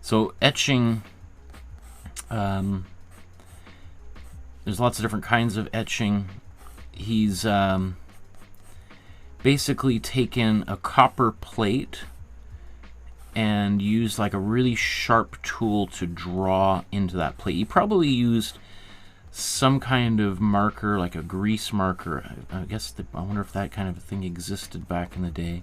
So etching, there's lots of different kinds of etching. He's basically taken a copper plate and used like a really sharp tool to draw into that plate. He probably used some kind of marker, like a grease marker. I guess I wonder if that kind of thing existed back in the day,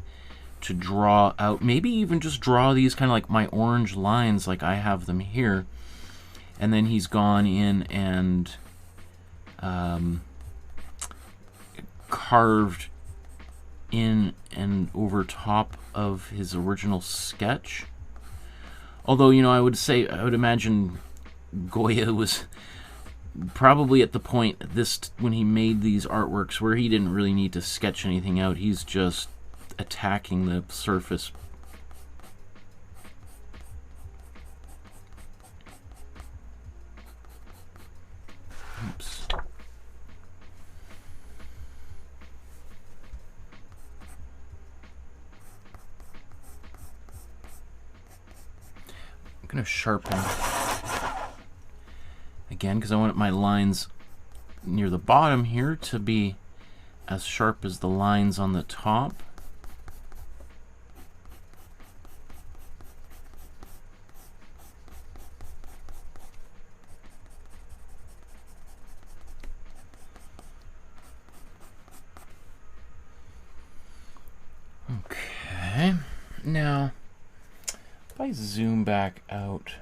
to draw out, maybe even just draw these kind of like my orange lines like I have them here. And then he's gone in and carved in and over top of his original sketch. Although, you know, I would imagine Goya was probably at the point when he made these artworks where he didn't really need to sketch anything out. He's just attacking the surface. Oops. I'm going to sharpen again because I want my lines near the bottom here to be as sharp as the lines on the top. Okay, now if I zoom back out,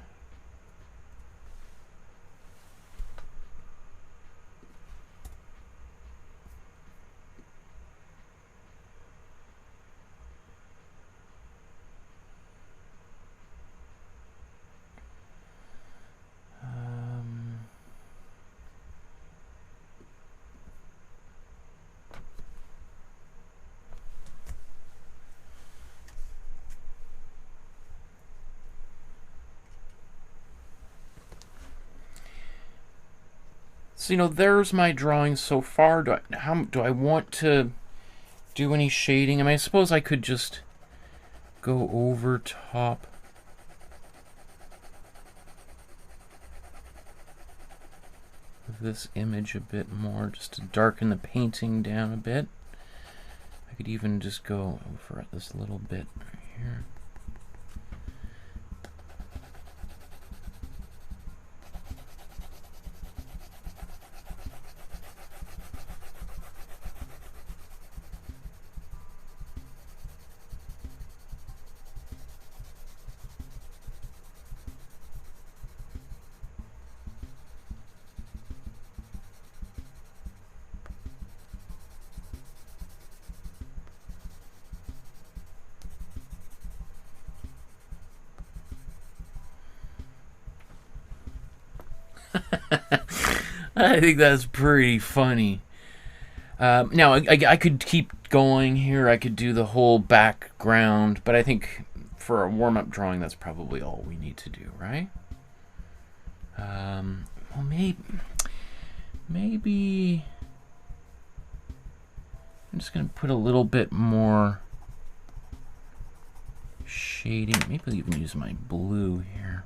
so, you know, there's my drawing so far. Do I want to do any shading? I mean, I suppose I could just go over top of this image a bit more, just to darken the painting down a bit. I could even just go over this little bit right here. I think that's pretty funny. Now, I could keep going here. I could do the whole background, but I think for a warm-up drawing, that's probably all we need to do, right? Well, maybe I'm just going to put a little bit more shading. Maybe I'll even use my blue here.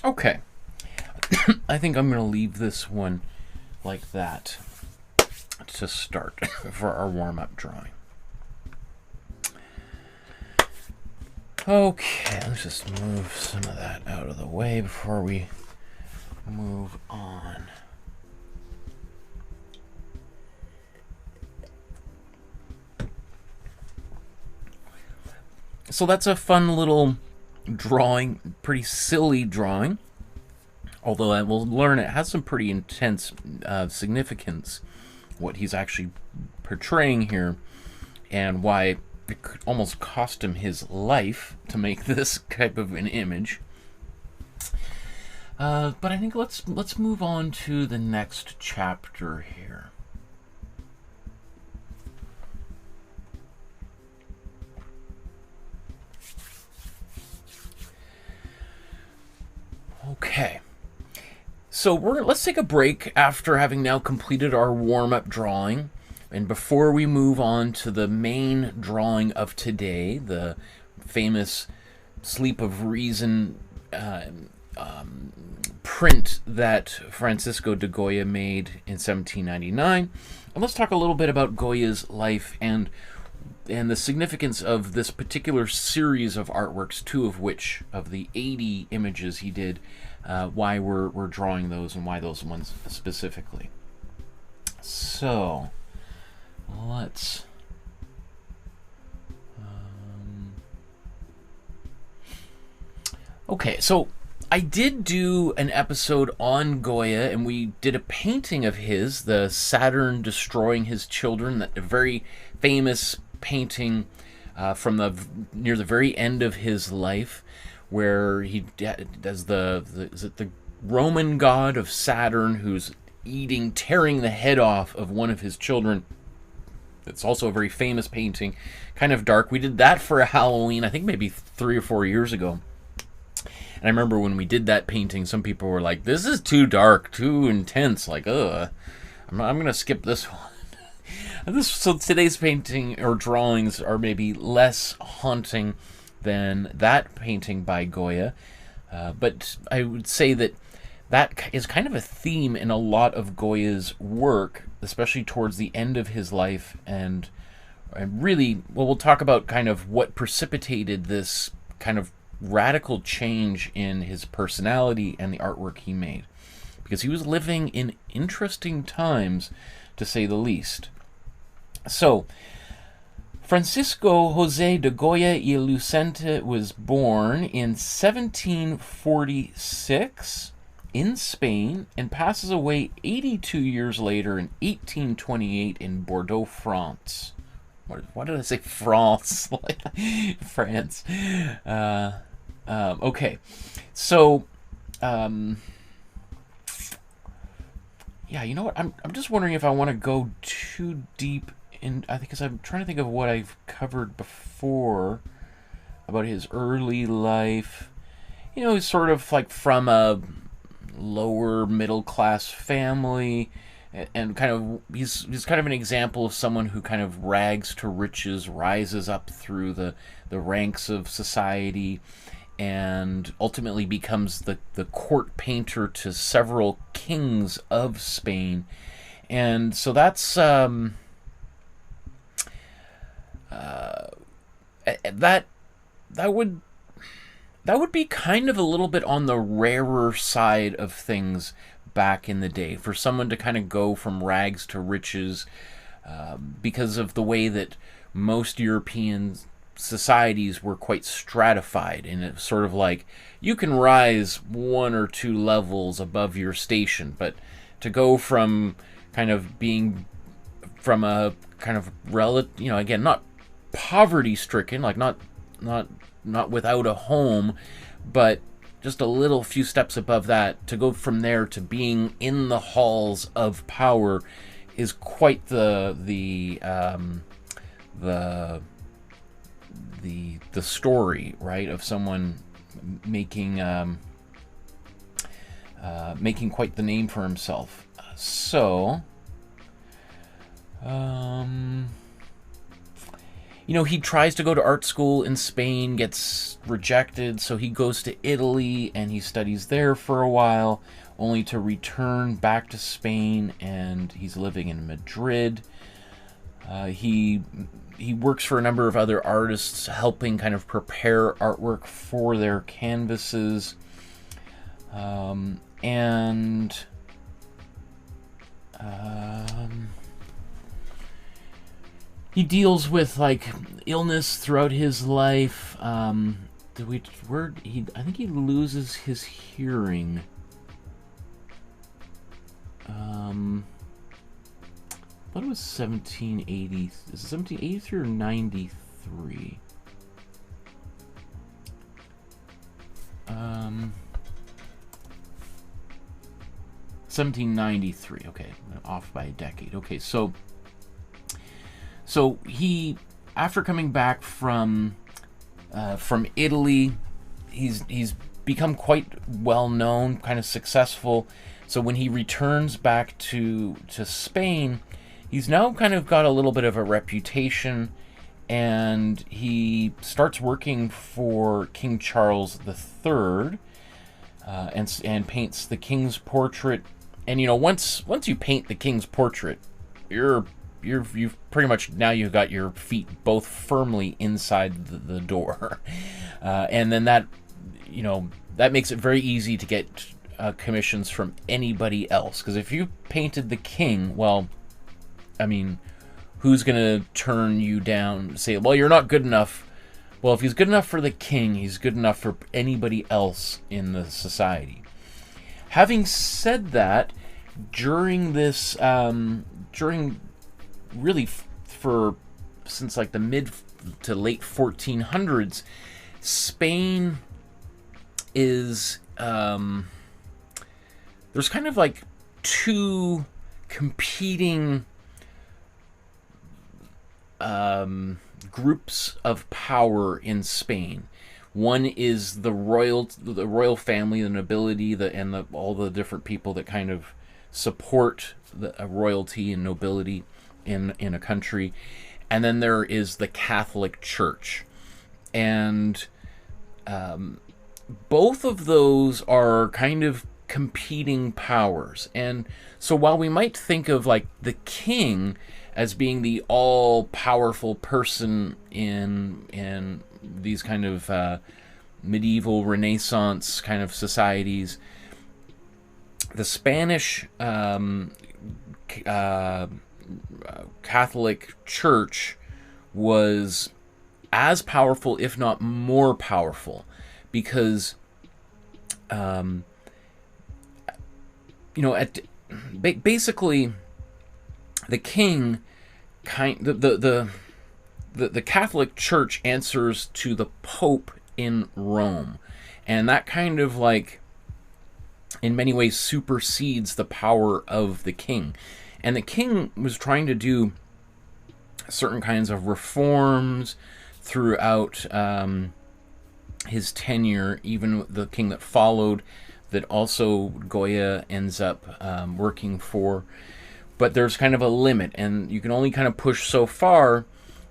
Okay, I think I'm going to leave this one like that to start for our warm-up drawing. Okay, let's just move some of that out of the way before we move on. So that's a fun little drawing, pretty silly drawing, although I will learn it has some pretty intense significance, what he's actually portraying here, and why it could almost cost him his life to make this type of an image. But I think let's move on to the next chapter here. Okay, so let's take a break after having now completed our warm-up drawing, and before we move on to the main drawing of today, the famous Sleep of Reason print that Francisco de Goya made in 1799, and let's talk a little bit about Goya's life and the significance of this particular series of artworks, two of which, of the 80 images he did, why we're drawing those and why those ones specifically. So, let's... okay, so I did do an episode on Goya, and we did a painting of his, the Saturn Destroying His Children, that a very famous painting from near the very end of his life, where he does is it the Roman god of Saturn who's tearing the head off of one of his children. It's also a very famous painting, kind of dark. We did that for a Halloween, I think maybe 3 or 4 years ago. And I remember when we did that painting, some people were like, "This is too dark, too intense." Like, I'm gonna skip this one. So today's painting or drawings are maybe less haunting than that painting by Goya, but I would say that is kind of a theme in a lot of Goya's work, especially towards the end of his life, and really, well, we'll talk about kind of what precipitated this kind of radical change in his personality and the artwork he made, because he was living in interesting times, to say the least. So, Francisco José de Goya y Lucente was born in 1746 in Spain and passes away 82 years later in 1828 in Bordeaux, France. Why did I say France? France. Okay, so, yeah, you know what? I'm just wondering if I want to go too deep in, I think, because I'm trying to think of what I've covered before about his early life. You know, he's sort of like from a lower middle class family, and kind of he's kind of an example of someone who kind of rags to riches, rises up through the ranks of society, and ultimately becomes the court painter to several kings of Spain. And so that's that would be kind of a little bit on the rarer side of things back in the day, for someone to kind of go from rags to riches, because of the way that most European societies were quite stratified, and it's sort of like you can rise 1 or 2 levels above your station, but to go from kind of being from a kind of again, not poverty stricken, like not without a home, but just a little few steps above that, to go from there to being in the halls of power is quite the story, right, of someone making quite the name for himself. So, he tries to go to art school in Spain, gets rejected, so he goes to Italy and he studies there for a while, only to return back to Spain, and he's living in Madrid. He works for a number of other artists, helping kind of prepare artwork for their canvases. He deals with like illness throughout his life. I think he loses his hearing. I thought it was 1780. Is it 1783 or 93? 1793. Okay, off by a decade. Okay, so he, after coming back from Italy, he's become quite well known, kind of successful. So when he returns back to Spain, he's now kind of got a little bit of a reputation, and he starts working for King Charles III, and paints the king's portrait. And once you paint the king's portrait, you've pretty much, now you've got your feet both firmly inside the door, and then that makes it very easy to get commissions from anybody else, because if you painted the king, well, I mean, who's gonna turn you down, say, well, you're not good enough? Well, if he's good enough for the king, he's good enough for anybody else in the society. Having said that, during this since like the mid to late 1400s, Spain is there's kind of like two competing groups of power in Spain. One is the royal family, the nobility, all the different people that kind of support the royalty and nobility in a country, and then there is the Catholic Church, and both of those are kind of competing powers. And so while we might think of like the king as being the all-powerful person in these kind of medieval Renaissance kind of societies, the Spanish Catholic Church was as powerful, if not more powerful, because basically the king the Catholic Church answers to the Pope in Rome, and that kind of like in many ways supersedes the power of the king. And the king was trying to do certain kinds of reforms throughout his tenure, even the king that followed, that also Goya ends up working for. But there's kind of a limit, and you can only kind of push so far,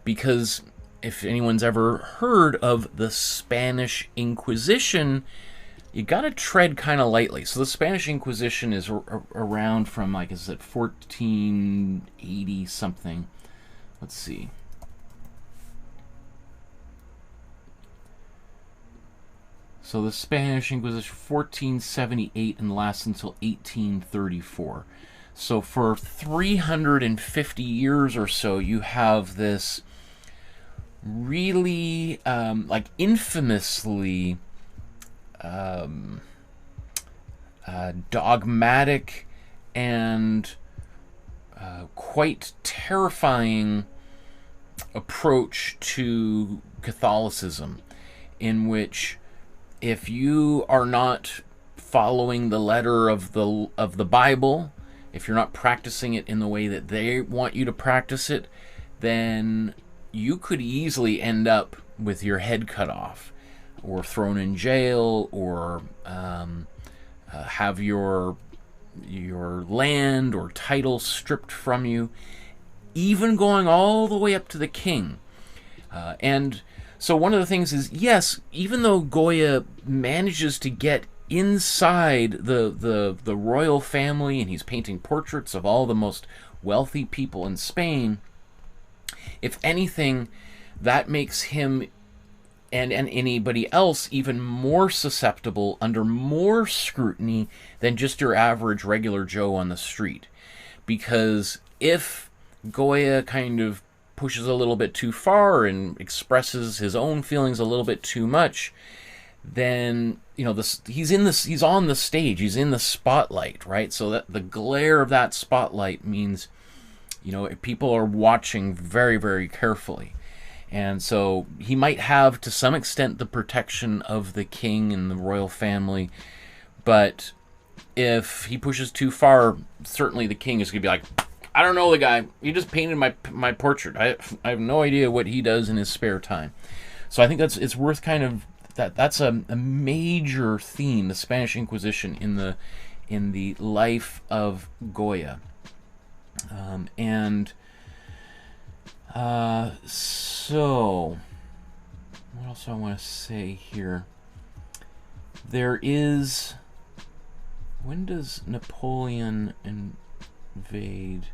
because if anyone's ever heard of the Spanish Inquisition, you gotta tread kind of lightly. So the Spanish Inquisition is around from, like, is it 1480 something? Let's see. So the Spanish Inquisition, 1478, and lasts until 1834. So for 350 years or so, you have this really, like, infamously dogmatic and quite terrifying approach to Catholicism, in which if you are not following the letter of the Bible, if you're not practicing it in the way that they want you to practice it, then you could easily end up with your head cut off, or thrown in jail, or have your land or title stripped from you, even going all the way up to the king. And so one of the things is, yes, even though Goya manages to get inside the royal family, and he's painting portraits of all the most wealthy people in Spain, if anything, that makes him and anybody else even more susceptible, under more scrutiny than just your average regular Joe on the street. Because if Goya kind of pushes a little bit too far and expresses his own feelings a little bit too much, then, you know, he's on the stage, he's in the spotlight, right? So that the glare of that spotlight means, you know, people are watching very, very carefully. And so he might have, to some extent, the protection of the king and the royal family, but if he pushes too far, certainly the king is going to be like, I don't know the guy. He just painted my portrait. I have no idea what he does in his spare time. So I think it's worth kind of that's a major theme, the Spanish Inquisition in the life of Goya, so what else do I want to say here? There is, when does Napoleon invade?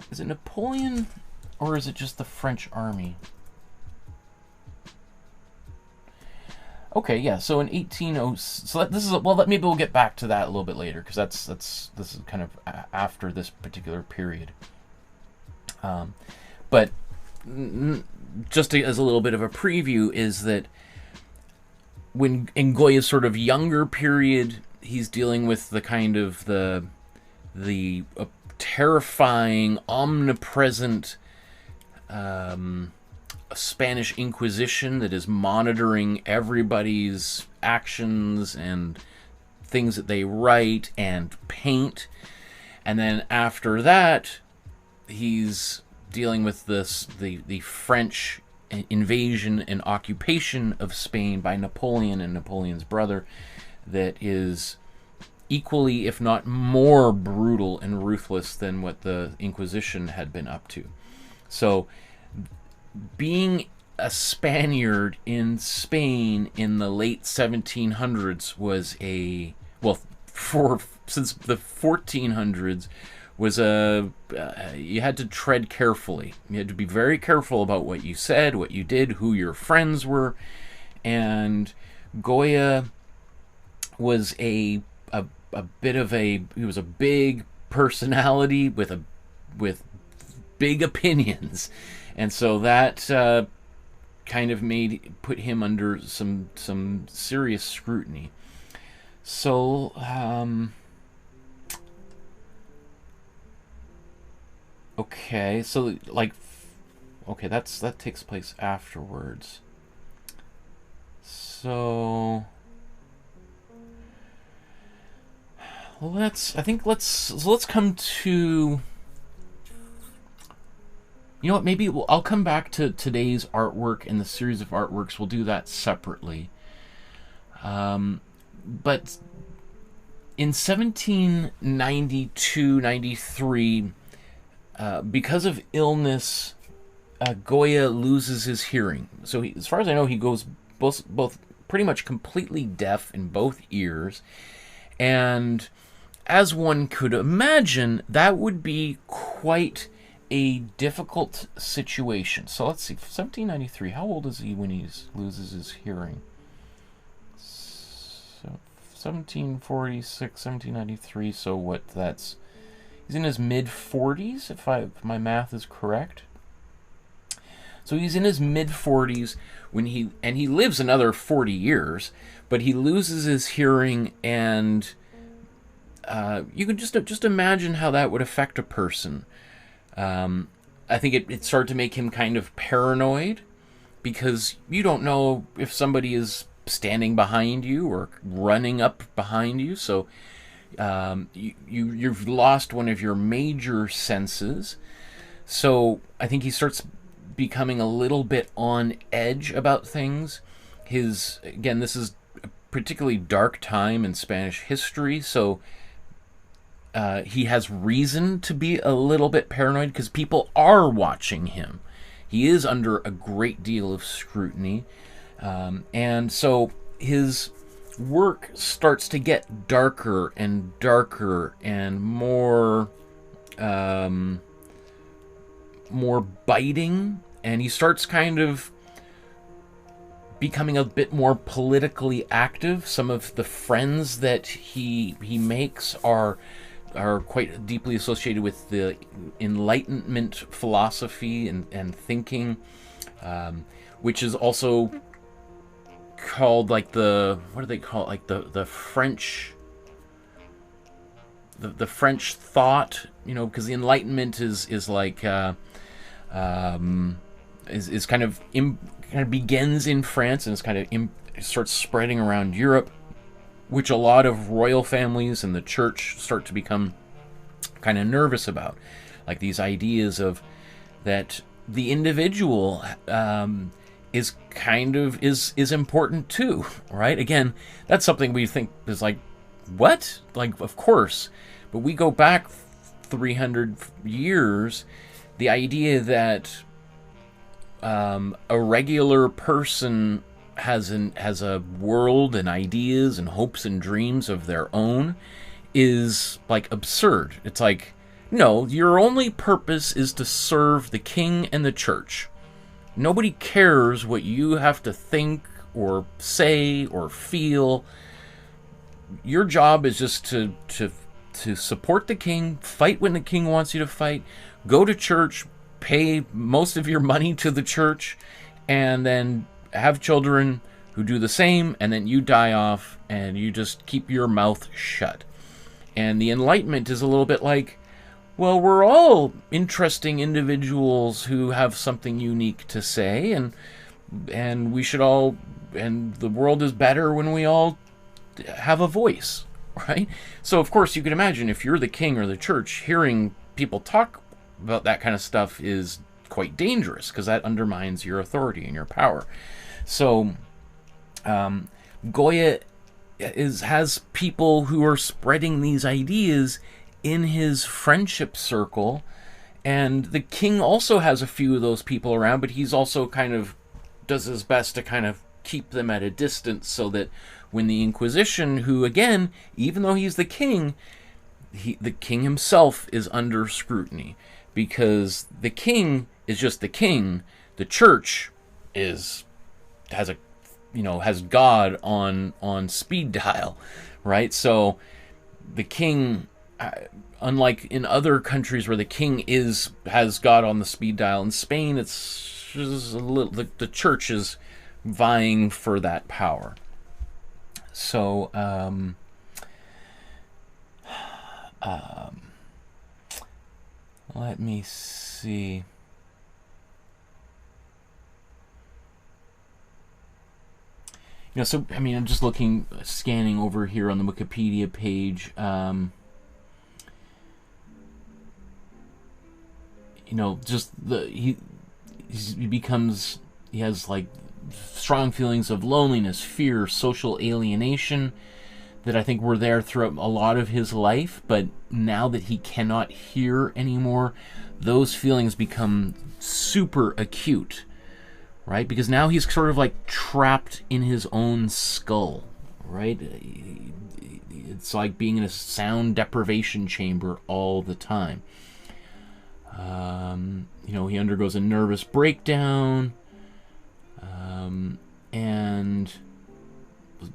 Is it Napoleon, or is it just the French army? Okay, yeah. So in 1806, so this is maybe we'll get back to that a little bit later, because this is kind of after this particular period. But just as a little bit of a preview, is that when in Goya's sort of younger period, he's dealing with the kind of the terrifying, omnipresent Spanish Inquisition that is monitoring everybody's actions and things that they write and paint. And then after that, he's dealing with the French invasion and occupation of Spain by Napoleon and Napoleon's brother, that is equally, if not more, brutal and ruthless than what the Inquisition had been up to. So being a Spaniard in Spain in the late 1700s was since the 1400s was you had to tread carefully. You had to be very careful about what you said, what you did, who your friends were. And Goya was he was a big personality with big opinions. And so that kind of put him under some serious scrutiny. So okay, so that takes place afterwards. So let's come to, you know what, maybe I'll come back to today's artwork and the series of artworks. We'll do that separately. But in 1792-93, because of illness, Goya loses his hearing. So as far as I know, he goes both pretty much completely deaf in both ears. And as one could imagine, that would be quite a difficult situation. So let's see, 1793. How old is he when he loses his hearing? So 1746, 1793. So what? He's in his mid-40s, if my math is correct. So he's in his mid-40s when he lives another 40 years, but he loses his hearing, and you can just imagine how that would affect a person. I think it started to make him kind of paranoid, because you don't know if somebody is standing behind you or running up behind you. So you've lost one of your major senses. So I think he starts becoming a little bit on edge about things. Again, this is a particularly dark time in Spanish history, so he has reason to be a little bit paranoid because people are watching him. He is under a great deal of scrutiny, and so his work starts to get darker and darker and more biting, and he starts kind of becoming a bit more politically active. Some of the friends that he makes are quite deeply associated with the Enlightenment philosophy and thinking, which is also called like what do they call it? Like the French thought, because the Enlightenment is like is kind of begins in France and starts spreading around Europe, which a lot of royal families and the church start to become kind of nervous about, like these ideas of that the individual is important too, right? Again, that's something we think is like, what? Like, of course, but we go back 300 years, the idea that a regular person has a world and ideas and hopes and dreams of their own is like absurd. It's like, no, your only purpose is to serve the king and the church. Nobody cares what you have to think or say or feel. Your job is just to support the king, fight when the king wants you to fight, go to church, pay most of your money to the church, and then have children who do the same, and then you die off and you just keep your mouth shut. And the Enlightenment is a little bit like, well, we're all interesting individuals who have something unique to say, and we should all, and the world is better when we all have a voice, right? So of course you can imagine, if you're the king or the church, hearing people talk about that kind of stuff is quite dangerous, because that undermines your authority and your power. So Goya has people who are spreading these ideas in his friendship circle, and the king also has a few of those people around, but he's also kind of does his best to kind of keep them at a distance, so that when the Inquisition, who again, even though he's the king himself is under scrutiny, because the king is just the king. The church has God on speed dial, right? So the king, unlike in other countries where the king has God on the speed dial, in Spain it's just the church is vying for that power. So let me see. So I mean, I'm just scanning over here on the Wikipedia page. He has like strong feelings of loneliness, fear, social alienation that I think were there throughout a lot of his life, but now that he cannot hear anymore, those feelings become super acute, right? Because now he's sort of like trapped in his own skull, right? It's like being in a sound deprivation chamber all the time. You know, he undergoes a nervous breakdown, and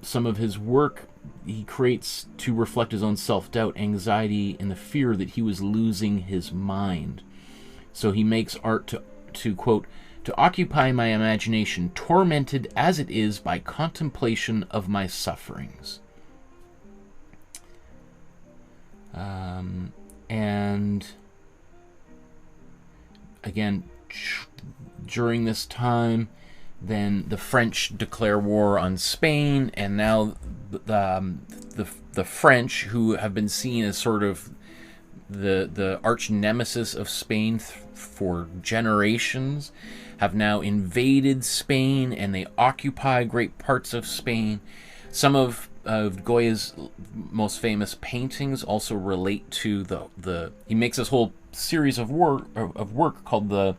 some of his work he creates to reflect his own self-doubt, anxiety, and the fear that he was losing his mind. So he makes art to quote, to occupy my imagination, tormented as it is by contemplation of my sufferings. And again, during this time, then the French declare war on Spain, and now the French, who have been seen as sort of the arch nemesis of Spain for generations, have now invaded Spain, and they occupy great parts of Spain. Some of Goya's most famous paintings also relate to the he makes this whole series of work called the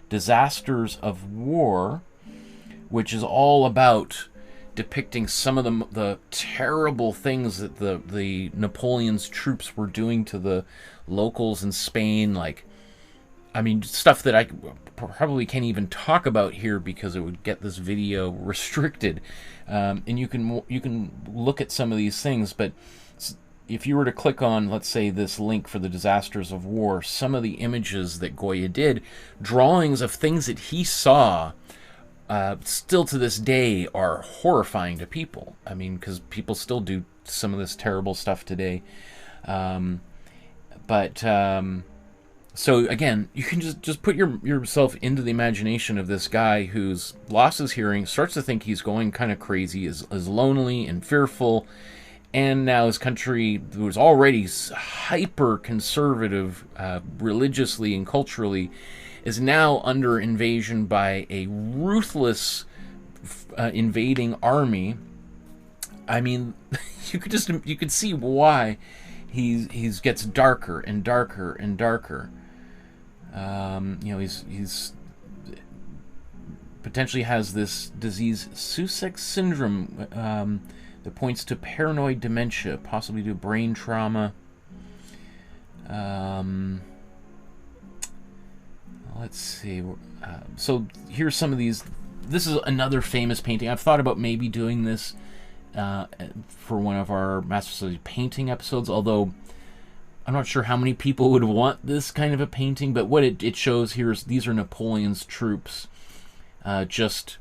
Disasters of War, which is all about depicting some of the terrible things that the Napoleon's troops were doing to the locals in Spain. Like, I mean, stuff that I probably can't even talk about here because it would get this video restricted. And you can look at some of these things, but if you were to click on, let's say, this link for the Disasters of War, some of the images that Goya did, drawings of things that he saw, still to this day are horrifying to people. I mean, because people still do some of this terrible stuff today. So again, you can just put yourself into the imagination of this guy who's lost his hearing, starts to think he's going kind of crazy, is lonely and fearful, and now his country, who was already hyper conservative religiously and culturally, is now under invasion by a ruthless invading army. I mean, you could see why he gets darker and darker and darker. You know, he's potentially has this disease, Sussex syndrome, that points to paranoid dementia, possibly due to brain trauma. Let's see. So here's some of these. This is another famous painting. I've thought about maybe doing this for one of our Masters of Painting episodes, although I'm not sure how many people would want this kind of a painting. But what it shows here is these are Napoleon's troops just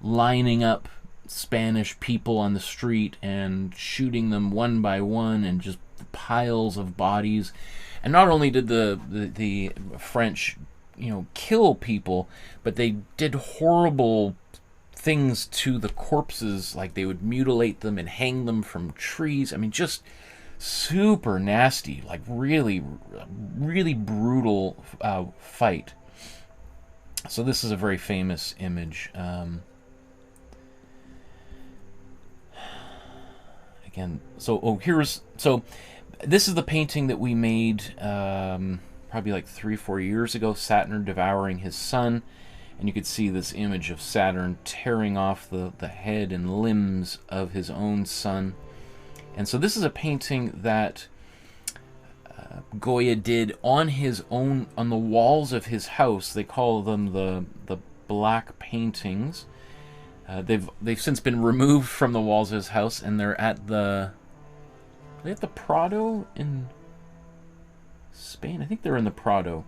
lining up Spanish people on the street and shooting them one by one, and just piles of bodies. And not only did the French, you know, kill people, but they did horrible things to the corpses, like they would mutilate them and hang them from trees. I mean, just super nasty, like really, really brutal fight. So this is a very famous image. Again, so this is the painting that we made probably like 3-4 years ago, Saturn devouring his son. And you could see this image of Saturn tearing off the head and limbs of his own son. And so this is a painting that Goya did on his own, on the walls of his house. They call them the black paintings. They've since been removed from the walls of his house, and they're at the Prado in Spain. I think they're in the Prado.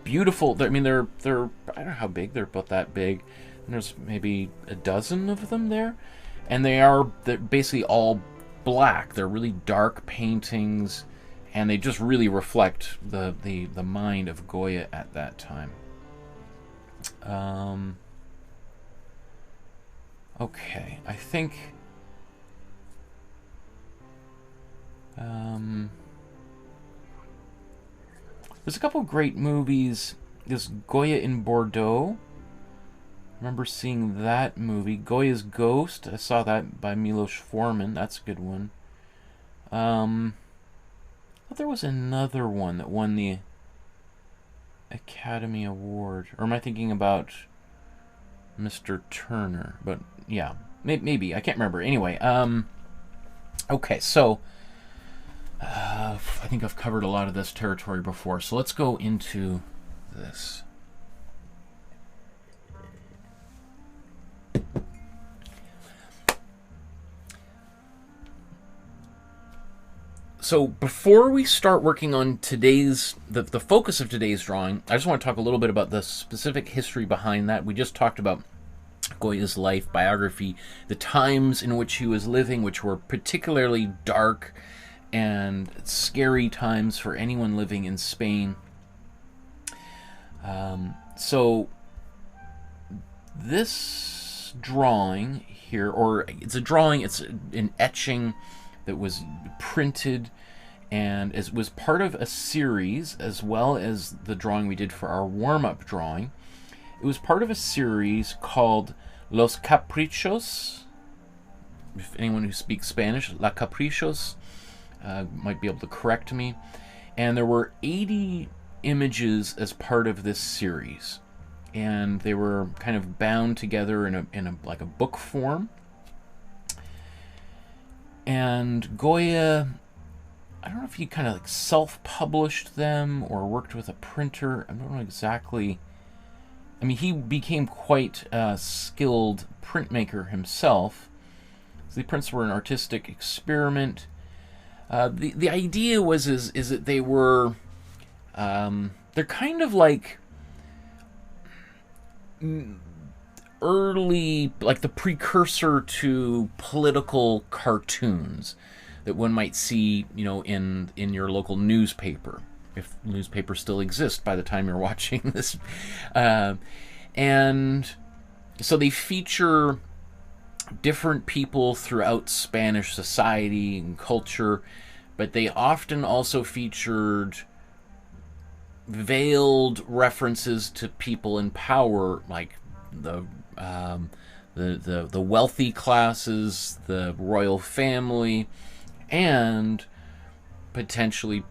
Beautiful. I mean, they're I don't know how big. They're about that big. And there's maybe a dozen of them there, and they're basically all black. They're really dark paintings, and they just really reflect the mind of Goya at that time. Okay, I think there's a couple great movies. There's Goya in Bordeaux. I remember seeing that movie. Goya's Ghost. I saw that by Milos Forman. That's a good one. I thought there was another one that won the Academy Award. Or am I thinking about Mr. Turner? But yeah, maybe. I can't remember. Anyway, Okay, so I think I've covered a lot of this territory before, so let's go into this. So before we start working on today's, the focus of today's drawing, I just want to talk a little bit about the specific history behind that. We just talked about Goya's life, biography, the times in which he was living, which were particularly dark and scary times for anyone living in Spain. So this drawing here, or it's a drawing, it's an etching that was printed, and it was part of a series, as well as the drawing we did for our warm-up drawing. It was part of a series called Los Caprichos. If anyone who speaks Spanish, La Caprichos, might be able to correct me. And there were 80 images as part of this series, and they were kind of bound together in a like a book form. And Goya, I don't know if he kind of like self-published them or worked with a printer. I don't know exactly. I mean, he became quite a skilled printmaker himself. The prints were an artistic experiment. The idea was is that they were they're kind of like early, like the precursor to political cartoons that one might see, you know, in your local newspaper, if newspapers still exist by the time you're watching this. And so they feature different people throughout Spanish society and culture, but they often also featured veiled references to people in power, like the wealthy classes, the royal family, and potentially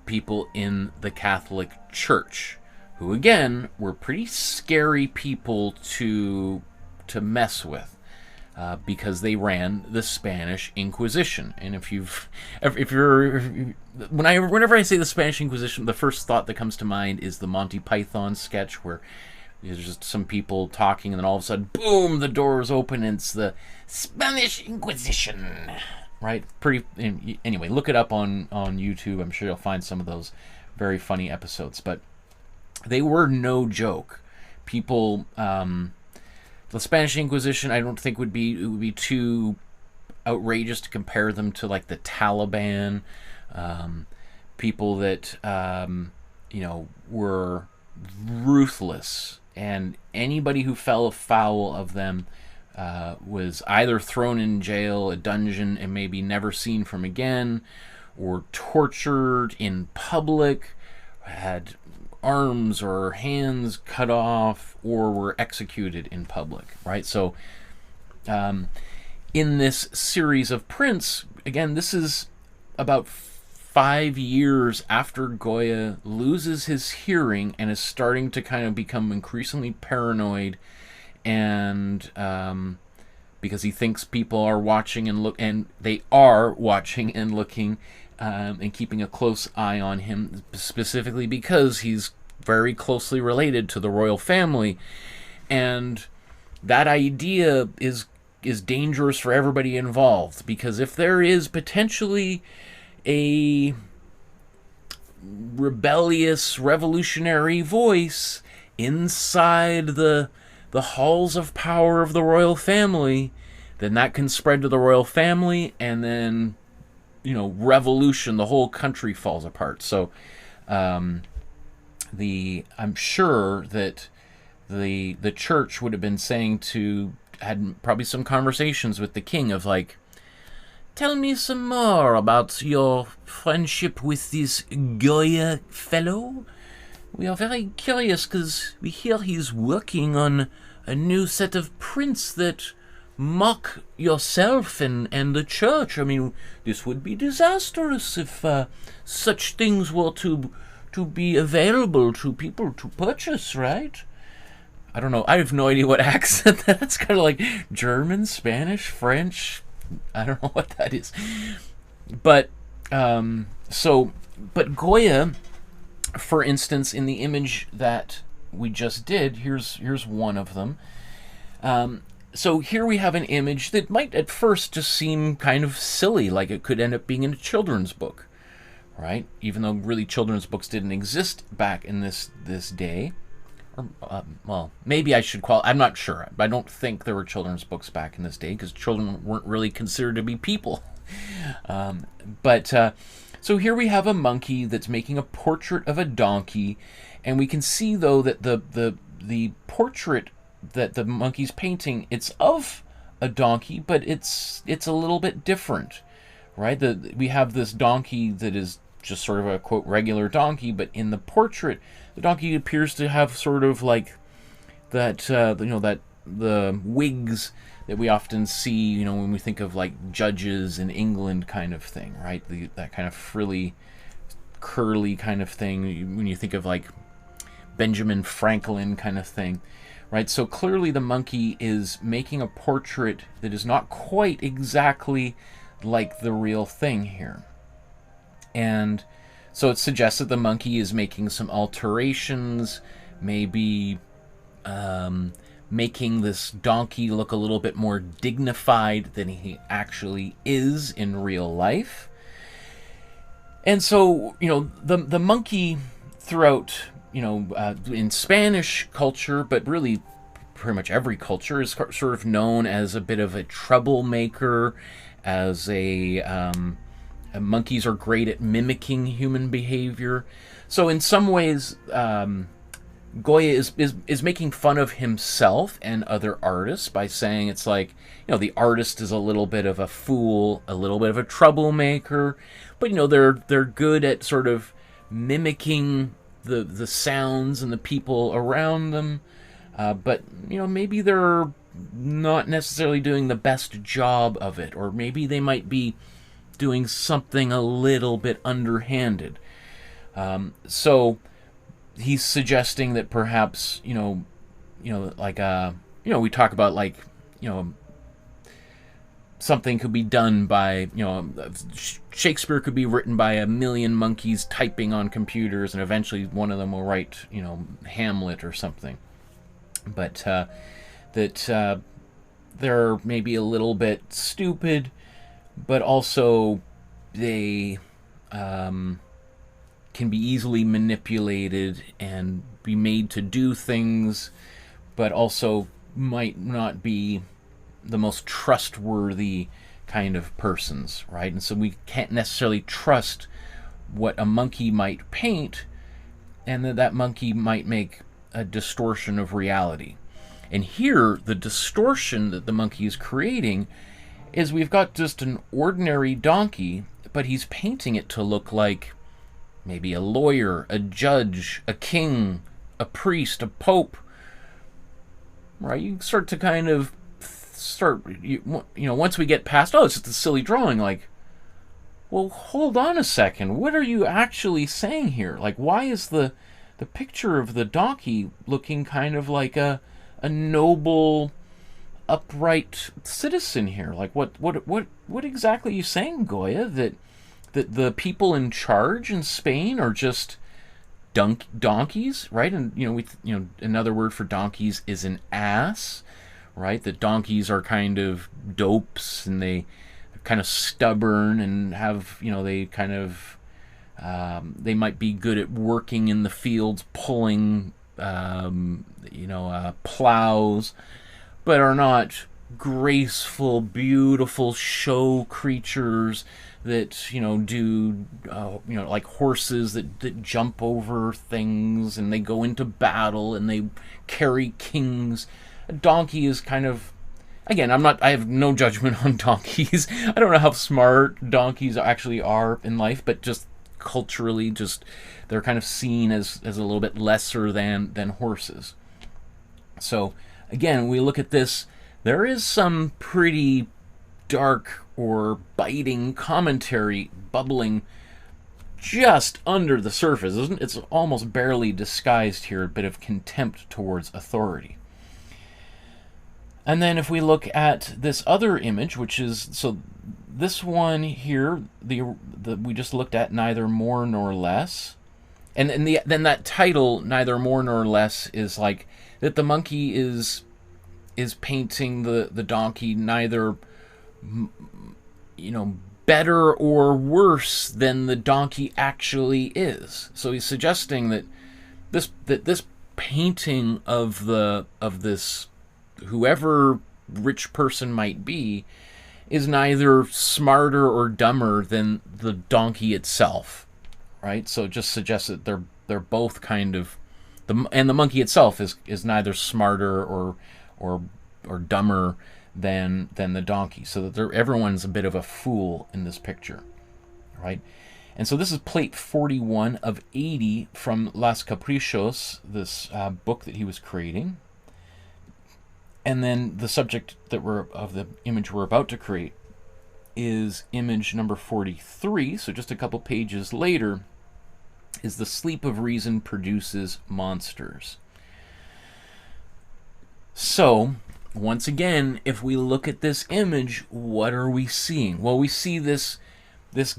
people in the Catholic Church, who again were pretty scary people to mess with, because they ran the Spanish Inquisition. And whenever I say the Spanish Inquisition, the first thought that comes to mind is the Monty Python sketch where there's just some people talking, and then all of a sudden, boom, the doors open, and it's the Spanish Inquisition, right? Anyway, look it up on YouTube. I'm sure you'll find some of those very funny episodes. But they were no joke. People, the Spanish Inquisition, I don't think would be too outrageous to compare them to like the Taliban, people that were ruthless. And anybody who fell afoul of them was either thrown in jail, a dungeon, and maybe never seen from again, or tortured in public, had arms or hands cut off, or were executed in public, right? So in this series of prints, again, this is about 5 years after Goya loses his hearing and is starting to kind of become increasingly paranoid, and because he thinks people are watching and they are watching and looking, and keeping a close eye on him, specifically because he's very closely related to the royal family, and that idea is dangerous for everybody involved, because if there is potentially a rebellious, revolutionary voice inside the halls of power of the royal family, then that can spread to the royal family, and then, revolution, the whole country falls apart. So I'm sure that the church would have been had probably some conversations with the king of like, tell me some more about your friendship with this Goya fellow. We are very curious because we hear he's working on a new set of prints that mock yourself and the church. I mean, this would be disastrous if such things were to be available to people to purchase, right? I don't know. I have no idea what accent that's kind of like German, Spanish, French, I don't know what that is. But but Goya, for instance, in the image that we just did, here's one of them. So here we have an image that might at first just seem kind of silly, like it could end up being in a children's book, right? Even though really children's books didn't exist back in this day. Or, well, maybe I should I'm not sure. I don't think there were children's books back in this day because children weren't really considered to be people. So here we have a monkey that's making a portrait of a donkey, and we can see though that the portrait that the monkey's painting, it's of a donkey, but it's a little bit different, right? We have this donkey that is just sort of a quote regular donkey, but in the portrait, the donkey appears to have sort of like that that the wigs that we often see, when we think of like judges in England kind of thing, right? That kind of frilly, curly kind of thing when you think of like Benjamin Franklin kind of thing, right? So clearly the monkey is making a portrait that is not quite exactly like the real thing here. And so it suggests that the monkey is making some alterations, maybe making this donkey look a little bit more dignified than he actually is in real life. And so, the monkey throughout, in Spanish culture, but really pretty much every culture, is sort of known as a bit of a troublemaker, as monkeys are great at mimicking human behavior. So in some ways, Goya is making fun of himself and other artists by saying it's like, the artist is a little bit of a fool, a little bit of a troublemaker, but they're good at sort of mimicking the sounds and the people around them, but maybe they're not necessarily doing the best job of it, or maybe they might be doing something a little bit underhanded. So he's suggesting that perhaps we talk about like something could be done by Shakespeare could be written by a million monkeys typing on computers, and eventually one of them will write Hamlet or something. But that they're maybe a little bit stupid, but also they can be easily manipulated and be made to do things, but also might not be the most trustworthy kind of persons, right? And so we can't necessarily trust what a monkey might paint, and that monkey might make a distortion of reality. And here, the distortion that the monkey is creating is we've got just an ordinary donkey, but he's painting it to look like maybe a lawyer, a judge, a king, a priest, a pope, right? You start to kind of once we get past, it's just a silly drawing, like, well, hold on a second, what are you actually saying here? Like, why is the picture of the donkey looking kind of like a noble, upright citizen here? Like, what exactly are you saying, Goya? That the people in charge in Spain are just donkeys, right? And another word for donkeys is an ass, right? That donkeys are kind of dopes, and they are kind of stubborn, and have they kind of they might be good at working in the fields, pulling plows, but are not graceful, beautiful show creatures that do like horses that jump over things, and they go into battle and they carry kings. A donkey is kind of, again, I have no judgment on donkeys. I don't know how smart donkeys actually are in life, but just culturally, they're kind of seen as a little bit lesser than horses. So again, when we look at this, there is some pretty dark or biting commentary bubbling just under the surface, isn't it? It's almost barely disguised here, a bit of contempt towards authority. And then if we look at this other image, which is, so this one here, the we just looked at, neither more nor less. And then that title, neither more nor less, is like that the monkey is painting the donkey neither, you know, better or worse than the donkey actually is. So he's suggesting that this painting of this whoever rich person might be is neither smarter or dumber than the donkey itself, right? So it just suggests that they're both kind of and the monkey itself is neither smarter or dumber than the donkey, so that everyone's a bit of a fool in this picture, right? And so this is plate 41 of 80 from Las Caprichos, this book that he was creating. And then the subject of the image we're about to create is image number 43. So just a couple pages later is the sleep of reason produces monsters. So once again, if we look at this image, what are we seeing? Well, we see this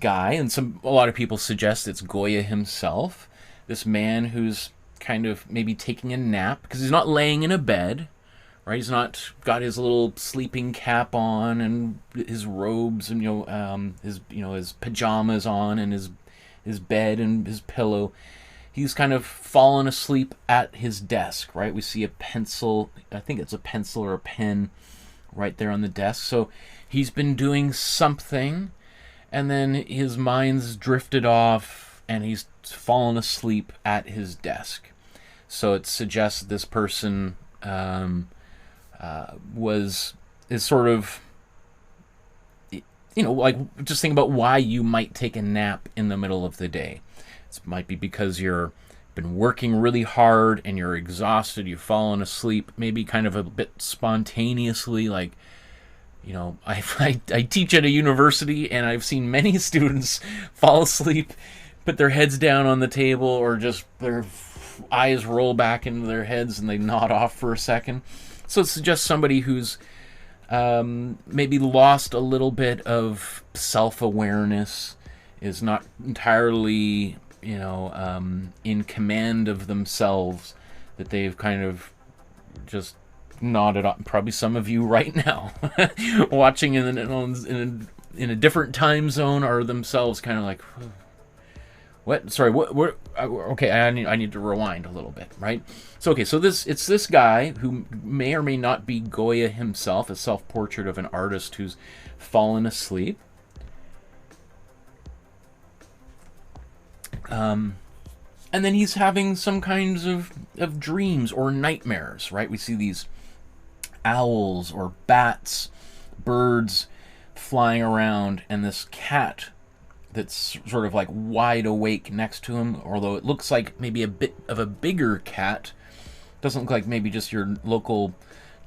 guy, and a lot of people suggest it's Goya himself, this man who's kind of maybe taking a nap, because he's not laying in a bed, right? He's not got his little sleeping cap on and his robes and his pajamas on and his bed and his pillow. He's kind of fallen asleep at his desk, right? We see a pencil, I think it's a pencil or a pen right there on the desk. So he's been doing something, and then his mind's drifted off and he's fallen asleep at his desk. So it suggests this person is sort of, like, just think about why you might take a nap in the middle of the day. It might be because you've been working really hard and you're exhausted, you've fallen asleep, maybe kind of a bit spontaneously, like, I teach at a university, and I've seen many students fall asleep, put their heads down on the table, or just their eyes roll back into their heads and they nod off for a second. So it suggests somebody who's maybe lost a little bit of self-awareness, is not entirely, in command of themselves, that they've kind of just nodded off. Probably some of you right now watching in a different time zone are themselves kind of like, what? Sorry, what? Okay, I need to rewind a little bit, right? So, okay, so it's this guy who may or may not be Goya himself, a self-portrait of an artist who's fallen asleep. And then he's having some kinds of dreams or nightmares, right? We see these owls or bats, birds flying around, and this cat that's sort of like wide awake next to him, although it looks like maybe a bit of a bigger cat. Doesn't look like maybe just your local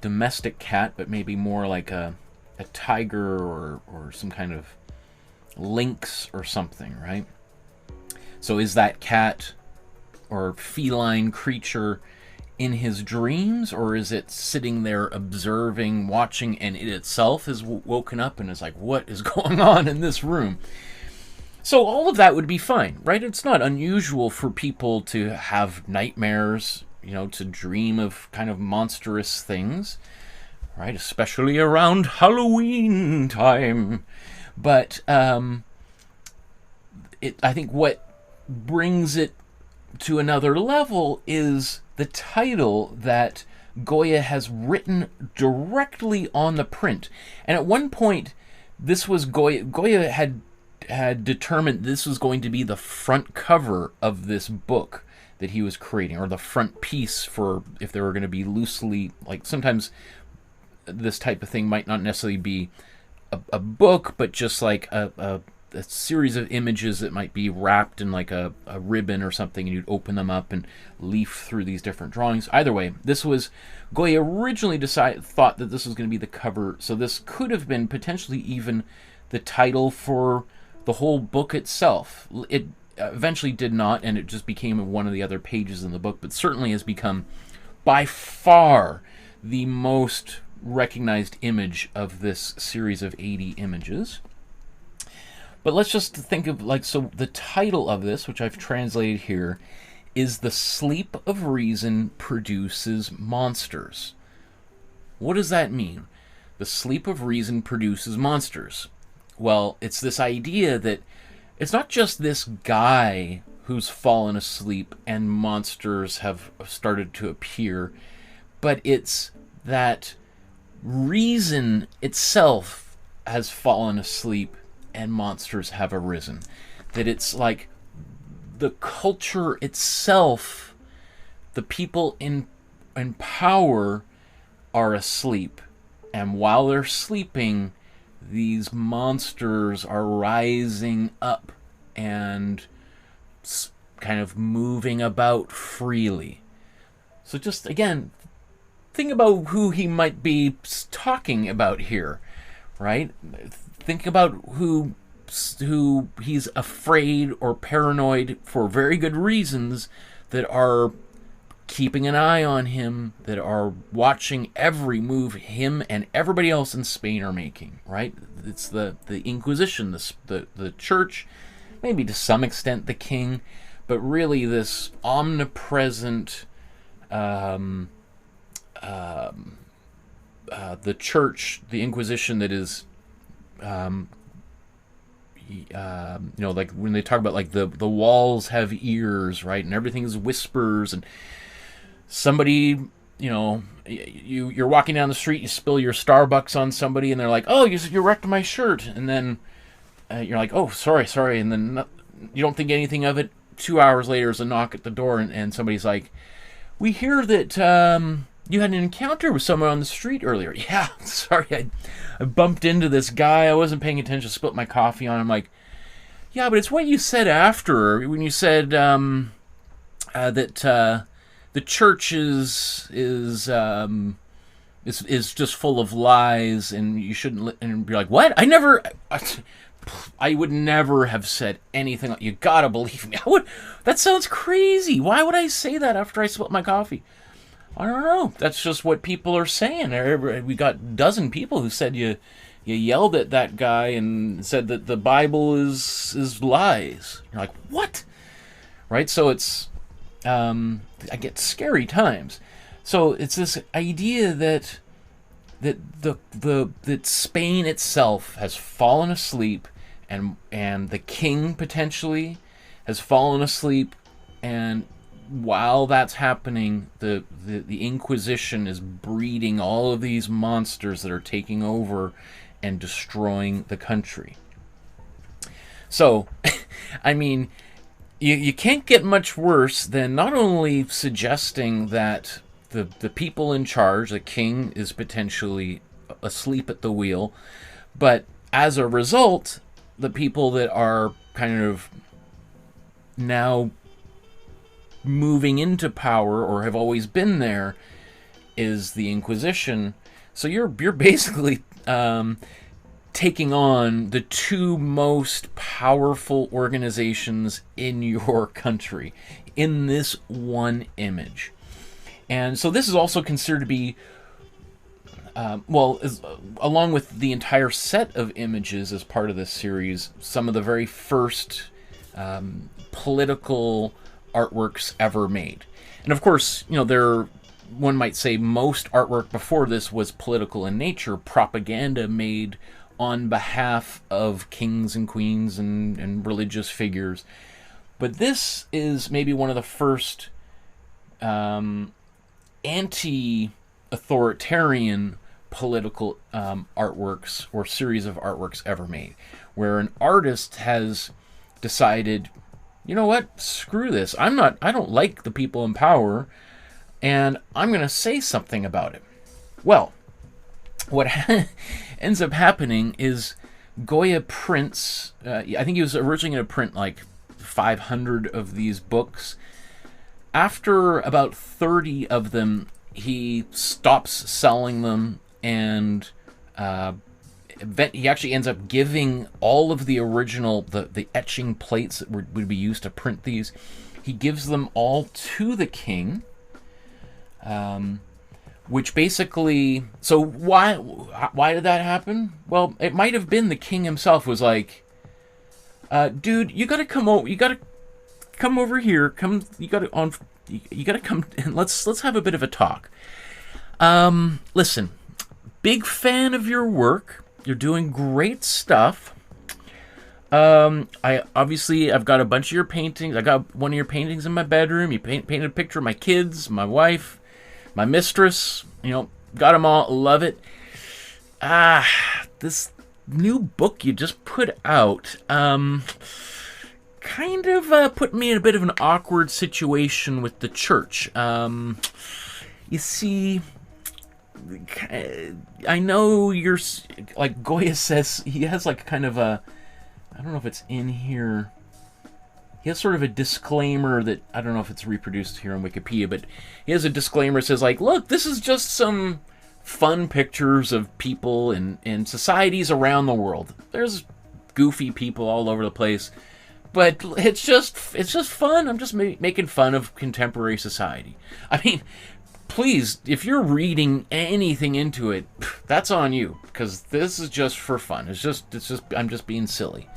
domestic cat, but maybe more like a tiger or some kind of lynx or something, right? So is that cat or feline creature in his dreams, or is it sitting there observing, watching, and it itself is woken up and is like, what is going on in this room? So all of that would be fine, right? It's not unusual for people to have nightmares, to dream of kind of monstrous things, right? Especially around Halloween time. But I think what brings it to another level is the title that Goya has written directly on the print. And at one point, this was Goya had determined this was going to be the front cover of this book that he was creating, or the front piece, for if there were going to be loosely, like, sometimes this type of thing might not necessarily be a book, but just like a series of images that might be wrapped in like a ribbon or something, and you'd open them up and leaf through these different drawings. Either way, this was, Goya originally thought that this was going to be the cover, so this could have been potentially even the title for the whole book itself. It eventually did not, and it just became one of the other pages in the book, but certainly has become by far the most recognized image of this series of 80 images. But let's just think of, like, so the title of this, which I've translated here, is "The Sleep of Reason Produces Monsters." What does that mean? The sleep of reason produces monsters. Well, it's this idea that it's not just this guy who's fallen asleep and monsters have started to appear, but it's that reason itself has fallen asleep and monsters have arisen. That it's like the culture itself, the people in power are asleep, and while they're sleeping, these monsters are rising up and kind of moving about freely. So just, again, think about who he might be talking about here, right? Think about who he's afraid or paranoid for very good reasons, that are keeping an eye on him, that are watching every move him and everybody else in Spain are making, right? It's the Inquisition, the church, maybe to some extent the king, but really this omnipresent, the church, the Inquisition, that is, like when they talk about, like, the walls have ears, right, and everything is whispers, and somebody, you're walking down the street, you spill your Starbucks on somebody, and they're like, "Oh, you wrecked my shirt," and then you're like, "Oh, sorry," and then you don't think anything of it. 2 hours later, there's a knock at the door, and somebody's like, "We hear that you had an encounter with someone on the street earlier." "Yeah, sorry, I bumped into this guy. I wasn't paying attention, spilt my coffee on him." I'm like, "Yeah, but it's what you said after, when you said that the church is just full of lies, and you shouldn't." And you're like, "What? I would never have said anything. You gotta believe me. That sounds crazy. Why would I say that after I spilt my coffee?" "I don't know. That's just what people are saying. We got a dozen people who said you yelled at that guy and said that the Bible is lies." You're like, "What?" Right? So it's, I get scary times. So it's this idea that Spain itself has fallen asleep, and the king potentially has fallen asleep, and while that's happening, the Inquisition is breeding all of these monsters that are taking over and destroying the country. So, I mean, you can't get much worse than not only suggesting that the people in charge, the king, is potentially asleep at the wheel, but as a result, the people that are kind of now moving into power or have always been there is the Inquisition. So you're basically taking on the two most powerful organizations in your country in this one image. And so this is also considered to be, along with the entire set of images as part of this series, some of the very first political artworks ever made. And of course, one might say most artwork before this was political in nature, propaganda made on behalf of kings and queens and religious figures. But this is maybe one of the first anti-authoritarian political artworks or series of artworks ever made, where an artist has decided, you know what, screw this. I don't like the people in power, and I'm going to say something about it. Well, what ends up happening is Goya prints, I think he was originally going to print like 500 of these books. After about 30 of them, he stops selling them, and he actually ends up giving all of the original, the etching plates that would be used to print these, he gives them all to the king, which basically, so why did that happen? Well, it might have been the king himself was like, dude, you gotta come over, here, you gotta come and let's have a bit of a talk. Listen, big fan of your work, you're doing great stuff. I've got a bunch of your paintings. I got one of your paintings in my bedroom. You painted a picture of my kids, my wife, my mistress, got them all. Love it. This new book you just put out, kind of put me in a bit of an awkward situation with the church. You see, I know you're, like Goya says, he has like kind of a, I don't know if it's in here. He has sort of a disclaimer that, I don't know if it's reproduced here on Wikipedia, but he has a disclaimer that says, like, look, this is just some fun pictures of people in societies around the world. There's goofy people all over the place, but it's just fun. I'm just making fun of contemporary society. I mean, please, if you're reading anything into it, that's on you, because this is just for fun. It's just I'm just being silly.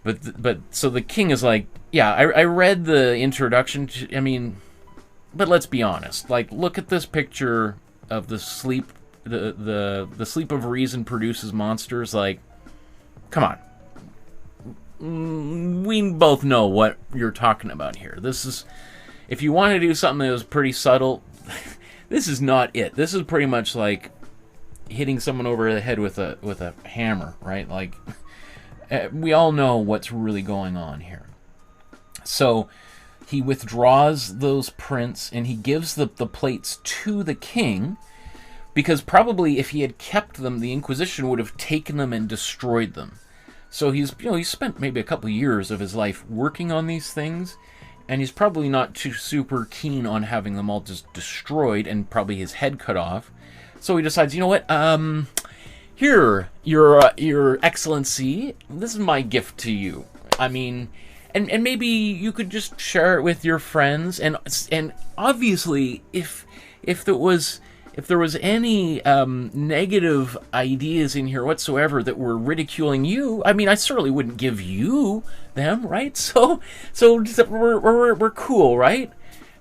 But so the king is like, yeah, I read the introduction to, I mean, but let's be honest. Like, look at this picture of the sleep, the sleep of reason produces monsters. Like, come on. We both know what you're talking about here. This is, if you want to do something that was pretty subtle, this is not it. This is pretty much like hitting someone over the head with a hammer, right? Like, we all know what's really going on here. So he withdraws those prints and he gives the plates to the king, because probably if he had kept them, the Inquisition would have taken them and destroyed them. So he's spent maybe a couple of years of his life working on these things, and he's probably not too super keen on having them all just destroyed and probably his head cut off. So he decides, you know what, here, your Excellency, this is my gift to you. I mean, and maybe you could just share it with your friends. And obviously, if there was any negative ideas in here whatsoever that were ridiculing you, I mean, I certainly wouldn't give you them, right? So we're cool, right?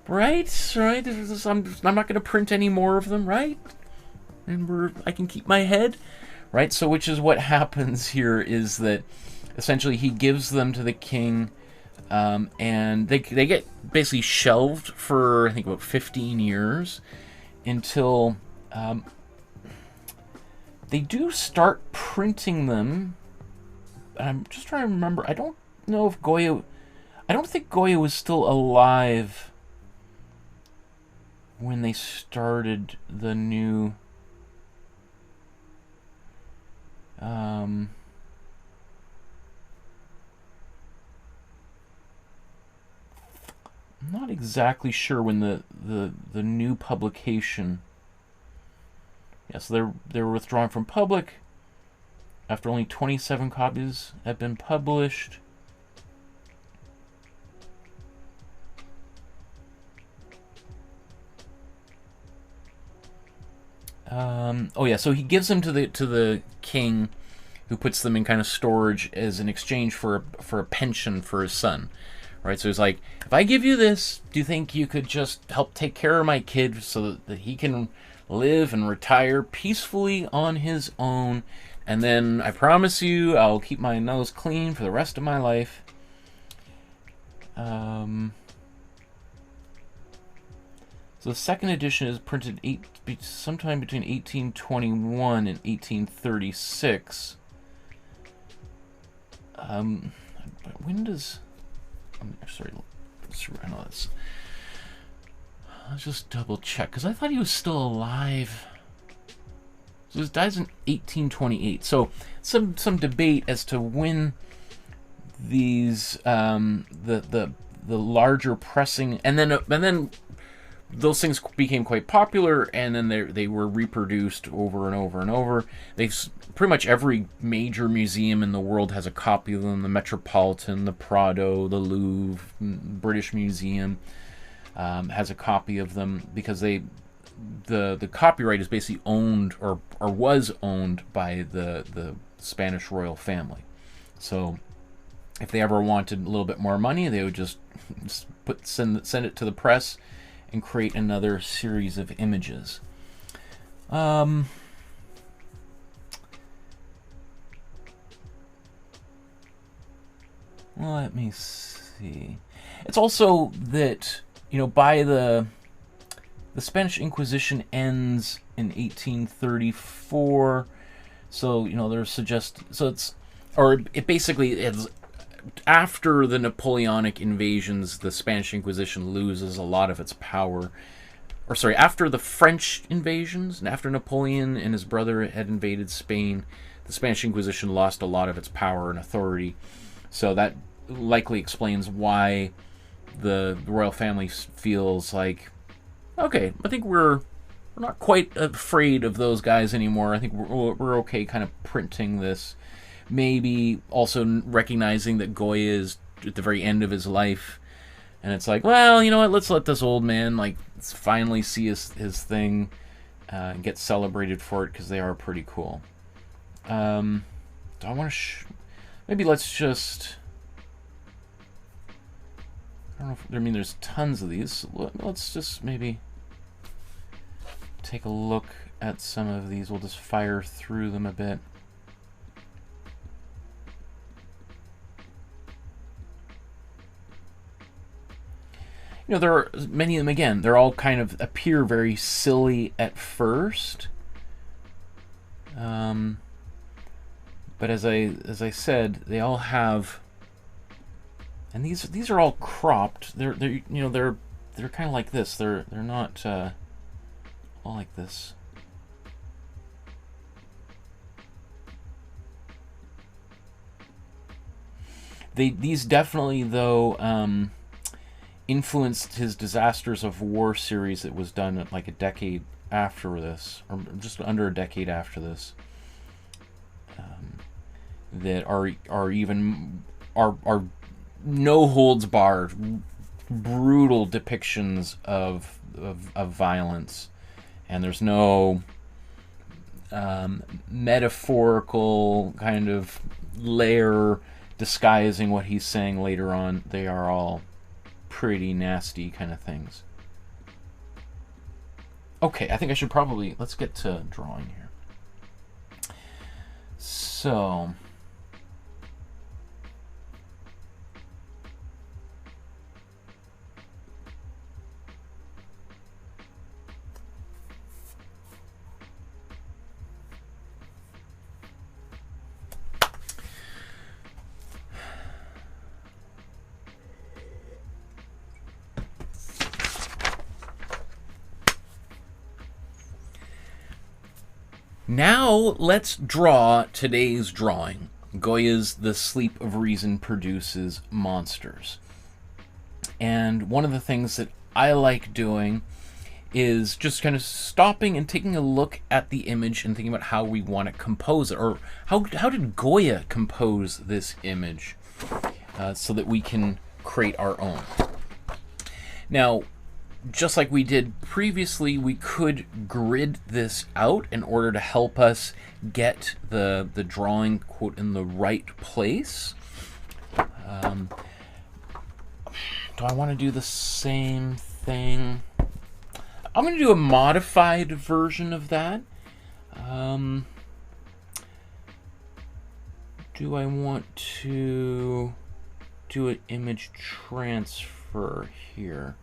Right? I'm not going to print any more of them, right? And I can keep my head. Right, so which is what happens here is that essentially he gives them to the king, and they get basically shelved for, I think, about 15 years until they do start printing them. I'm just trying to remember. I don't think Goya was still alive when they started the new. I'm not exactly sure when the new publication. Yes, they were withdrawn from public after only 27 copies had been published. Oh yeah, so he gives them to the king, who puts them in kind of storage as an exchange for a pension for his son, right? So he's like, if I give you this, do you think you could just help take care of my kid so that he can live and retire peacefully on his own, and then I promise you I'll keep my nose clean for the rest of my life. So the second edition is printed sometime between 1821 and 1836. When does... I'm sorry, I know that's... Let's just double check, because I thought he was still alive. So he dies in 1828. So some debate as to when these the larger pressing, and then those things became quite popular, and then they were reproduced over and over and over. Pretty much every major museum in the world has a copy of them. The Metropolitan, the Prado, the Louvre, British Museum has a copy of them, because the copyright is basically owned or was owned by the Spanish royal family. So if they ever wanted a little bit more money, they would just send it to the press and create another series of images. Let me see. It's also that, you know, by the Spanish Inquisition ends in 1834, so, you know, it basically is after the Napoleonic invasions, the Spanish Inquisition loses a lot of its power. Or sorry, after the French invasions and after Napoleon and his brother had invaded Spain, the Spanish Inquisition lost a lot of its power and authority. So that likely explains why the royal family feels like, okay, I think we're not quite afraid of those guys anymore. I think we're okay kind of printing this. Maybe also recognizing that Goya is at the very end of his life, and it's like, well, you know what, let's let this old man like finally see his thing and get celebrated for it, because they are pretty cool. Do I want to maybe let's just, I don't know if, I mean, there's tons of these. Let's just maybe take a look at some of these. We'll just fire through them a bit. You know, there are many of them, again, they're all kind of appear very silly at first. But as I said, they all have, and these are all cropped. They're you know, they're kind of like this. They're not all like this. These definitely, though, influenced his Disasters of War series that was done like a decade after this, or just under a decade after this, that are even no holds barred, brutal depictions of violence, and there's no metaphorical kind of layer disguising what he's saying later on. They are all pretty nasty kind of things. Okay, I think I should probably, let's get to drawing here. So, now let's draw today's drawing. Goya's The Sleep of Reason Produces Monsters. And one of the things that I like doing is just kind of stopping and taking a look at the image and thinking about how we want to compose it, or how did Goya compose this image so that we can create our own. Now, just like we did previously, we could grid this out in order to help us get the drawing, quote, in the right place. Do I want to do the same thing? I'm going to do a modified version of that. Do I want to do an image transfer here?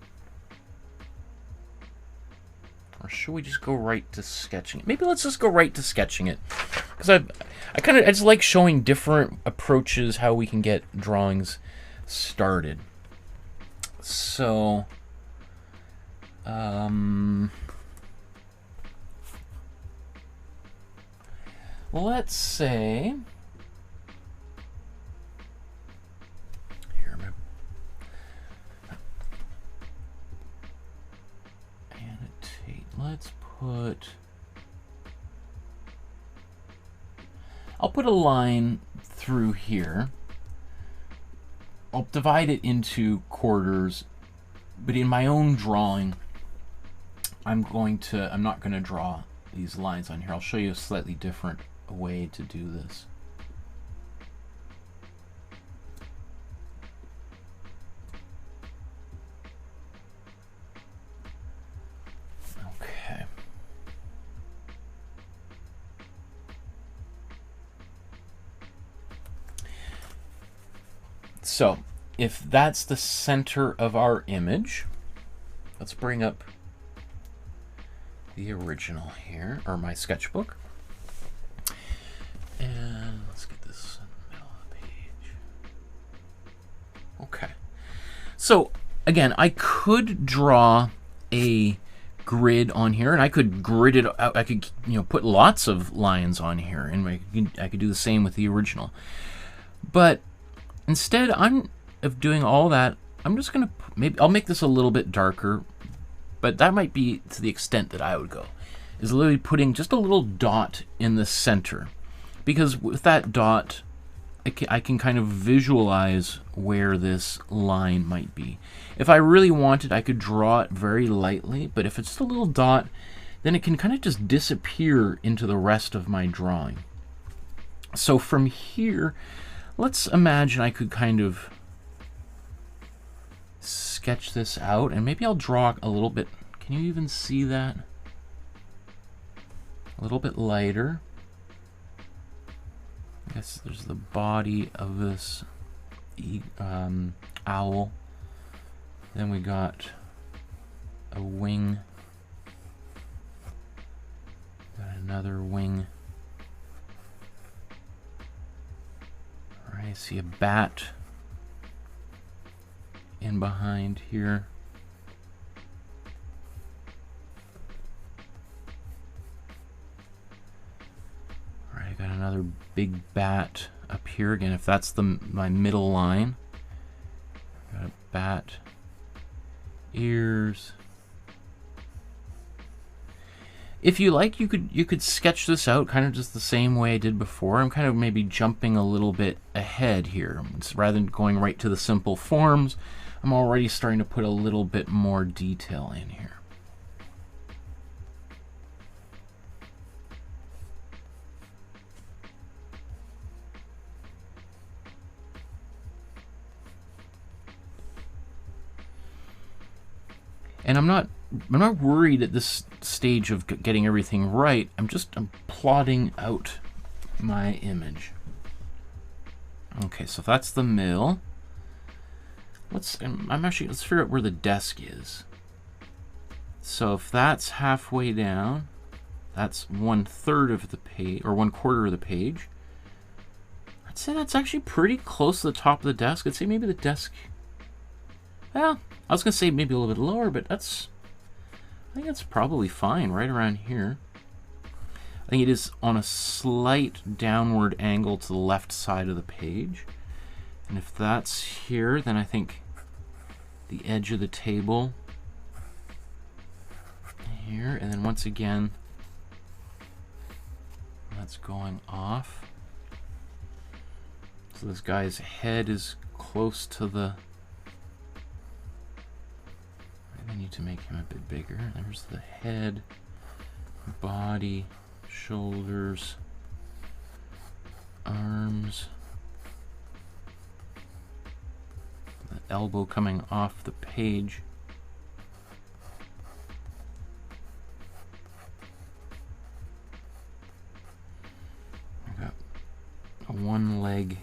Or should we just go right to sketching it? Maybe let's just go right to sketching it, because I just like showing different approaches how we can get drawings started. So, let's say here, annotate. Let's put. I'll put a line through here. I'll divide it into quarters, but in my own drawing, I'm not going to draw these lines on here. I'll show you a slightly different way to do this. Okay. So, if that's the center of our image, let's bring up the original here, or my sketchbook. And let's get this in the middle of the page. Okay. So, again, I could draw a grid on here, and I could grid it out. I could, put lots of lines on here, and I could do the same with the original. But instead, of doing all that, I'm just gonna I'll make this a little bit darker, but that might be to the extent that I would go, is literally putting just a little dot in the center, because with that dot, I can kind of visualize where this line might be. If I really wanted, I could draw it very lightly, but if it's just a little dot, then it can kind of just disappear into the rest of my drawing. So from here, let's imagine I could kind of sketch this out, and maybe I'll draw a little bit. Can you even see that? A little bit lighter. I guess there's the body of this owl. Then we got a wing. Got another wing. All right, I see a bat in behind here. All right, I got another big bat up here again. If that's my middle line, got a bat, ears. If you like, you could sketch this out kind of just the same way I did before. I'm kind of maybe jumping a little bit ahead here. Rather than going right to the simple forms, I'm already starting to put a little bit more detail in here. And I'm not worried at this stage of getting everything right. I'm plotting out my image. Okay, so that's the mill. Let's figure out where the desk is. So if that's halfway down, that's 1/3 of the page, or 1/4 of the page. I'd say that's actually pretty close to the top of the desk. I'd say maybe the desk, well, I was gonna say maybe a little bit lower, but I think that's probably fine, right around here. I think it is on a slight downward angle to the left side of the page. And if that's here, then I think the edge of the table here, and then once again, that's going off. So this guy's head is close to the, I need to make him a bit bigger. There's the head, body, shoulders, arms, the elbow coming off the page. I got one leg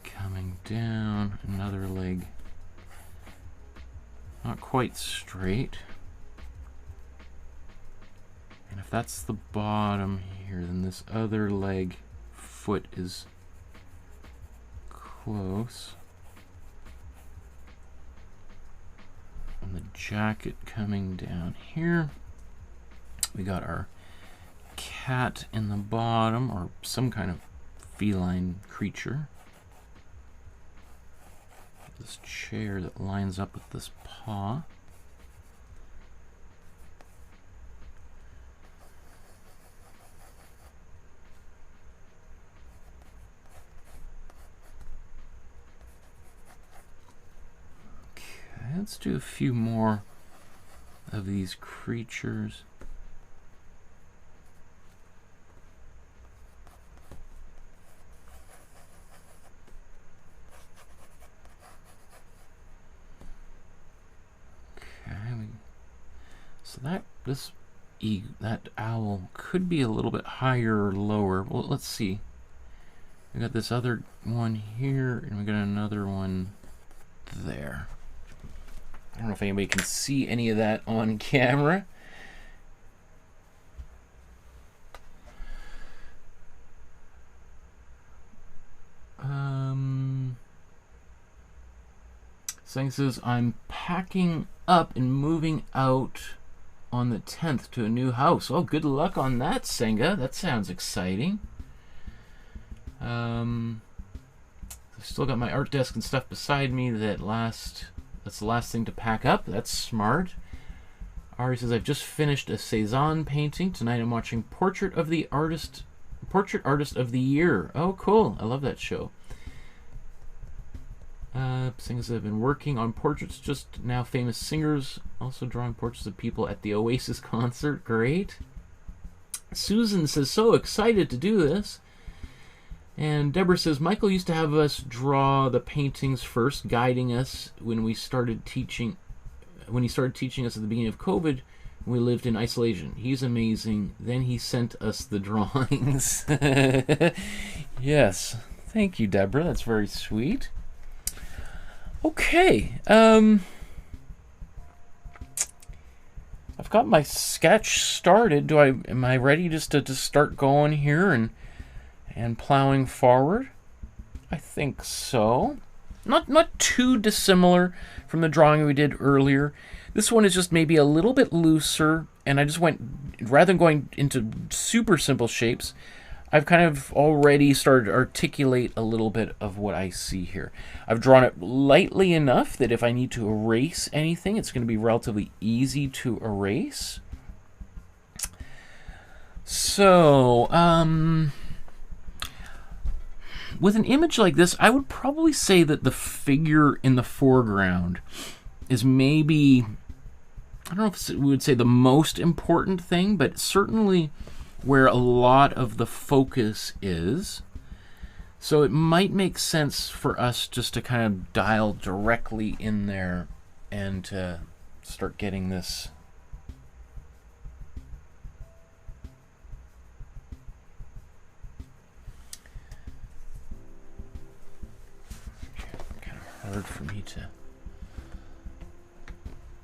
coming down, another leg not quite straight. And if that's the bottom here, then this other leg foot is close. And the jacket coming down here. We got our cat in the bottom, or some kind of feline creature. This chair that lines up with this paw. Okay, let's do a few more of these creatures. So that owl could be a little bit higher or lower. Well, let's see. We got this other one here, and we got another one there. I don't know if anybody can see any of that on camera. Sang says, I'm packing up and moving out on the 10th to a new house. Oh, good luck on that, Senga. That sounds exciting. I've still got my art desk and stuff beside me. That's the last thing to pack up. That's smart. Ari says, I've just finished a Cezanne painting. Tonight I'm watching Portrait Artist of the Year. Oh, cool. I love that show. Singers have been working on portraits, just now famous singers, also drawing portraits of people at the Oasis concert. Great. Susan says, so excited to do this. And Deborah says, Michael used to have us draw the paintings first, guiding us when he started teaching us at the beginning of COVID. We lived in isolation. He's amazing. Then he sent us the drawings. Yes. Thank you, Deborah. That's very sweet. Okay. I've got my sketch started. Am I ready just to start going here and plowing forward? I think so. Not too dissimilar from the drawing we did earlier. This one is just maybe a little bit looser, and I just went, rather than going into super simple shapes, I've kind of already started to articulate a little bit of what I see here. I've drawn it lightly enough that if I need to erase anything, it's going to be relatively easy to erase. So, with an image like this, I would probably say that the figure in the foreground is maybe, I don't know if we would say the most important thing, but certainly where a lot of the focus is. So it might make sense for us just to kind of dial directly in there and to start getting this. Kind of hard for me to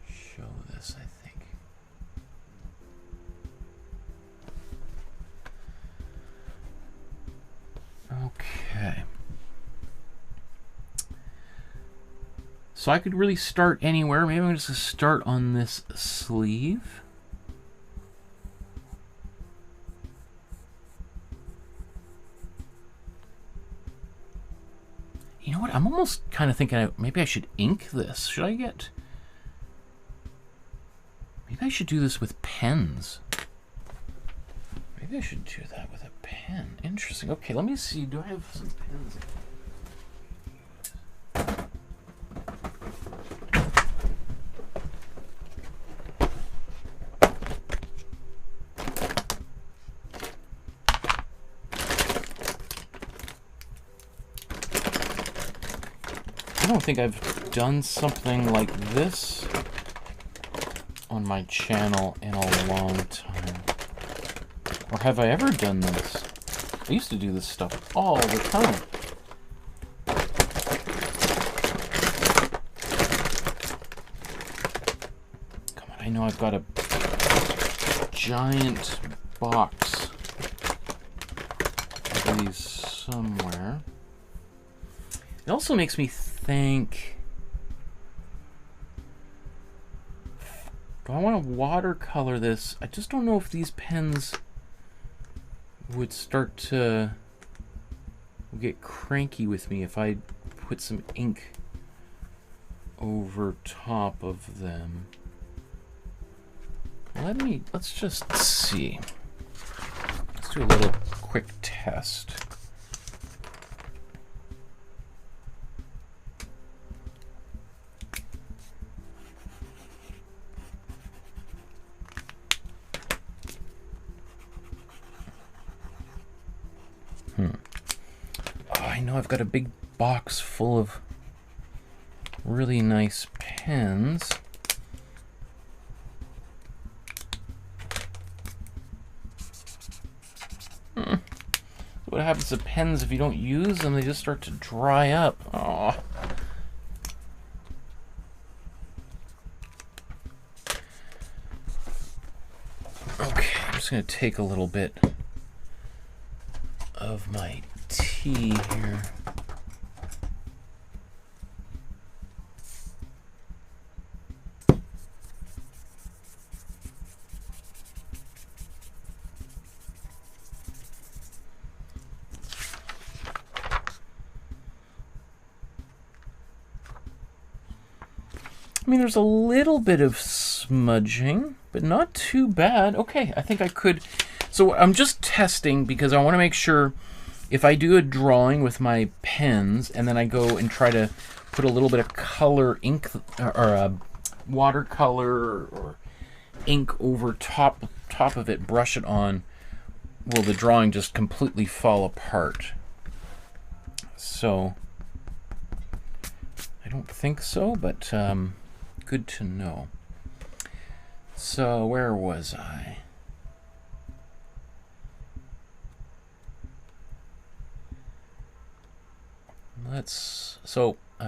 show this, I think. Okay. So I could really start anywhere. Maybe I'm just going to start on this sleeve. You know what? I'm almost kind of thinking maybe I should ink this. Should I get... Maybe I should do this with pens. Maybe I should do that with a pen. Interesting. Okay, let me see. Do I have some pens? I don't think I've done something like this on my channel in a long time. Or have I ever done this? I used to do this stuff all the time. Come on, I know I've got a giant box of these somewhere. It also makes me think, do I want to watercolor this? I just don't know if these pens would start to get cranky with me if I put some ink over top of them. Let's just see. Let's do a little quick test. know I've got a big box full of really nice pens. What happens to pens if you don't use them? They just start to dry up. Oh. Okay, I'm just going to take a little bit of my tea here. I mean, there's a little bit of smudging, but not too bad. Okay, I think I could. So I'm just testing because I want to make sure if I do a drawing with my pens and then I go and try to put a little bit of color ink or watercolor or ink over top of it, brush it on, will the drawing just completely fall apart? So I don't think so, but good to know. So where was I?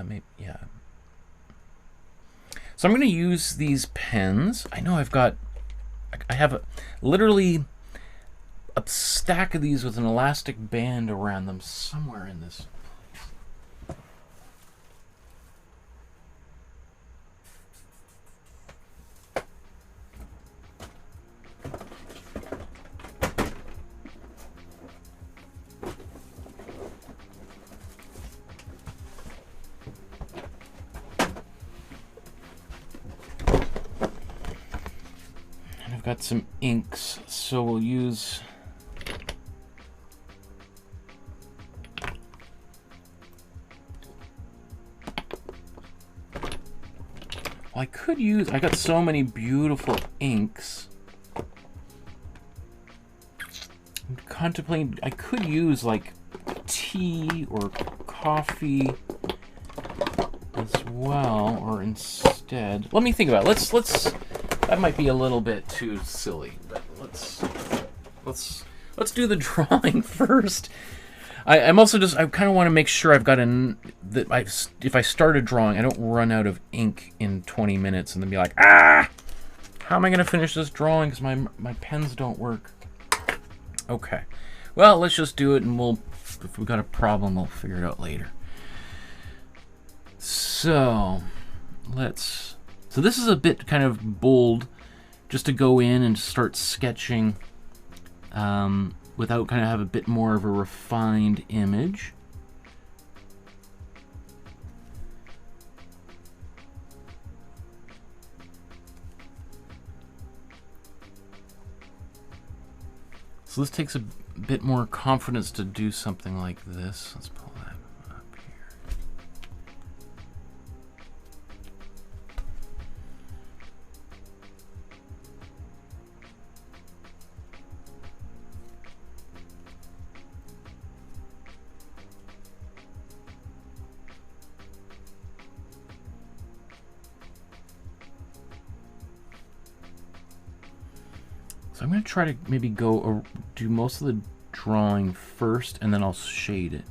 Maybe, yeah. So I'm going to use these pens. I know I have literally a stack of these with an elastic band around them somewhere in this. Got some inks, so we'll use I got so many beautiful inks. I'm contemplating I could use like tea or coffee as well, or instead. Let me think about it. Let's that might be a little bit too silly, but let's do the drawing first. I kind of want to make sure I've got if I start a drawing, I don't run out of ink in 20 minutes and then be like, how am I going to finish this drawing because my pens don't work? Okay, well, let's just do it, and if we've got a problem, we'll figure it out later. So this is a bit kind of bold, just to go in and start sketching without kind of have a bit more of a refined image. So this takes a bit more confidence to do something like this. Let's pull that up here. So I'm going to try to maybe do most of the drawing first, and then I'll shade it.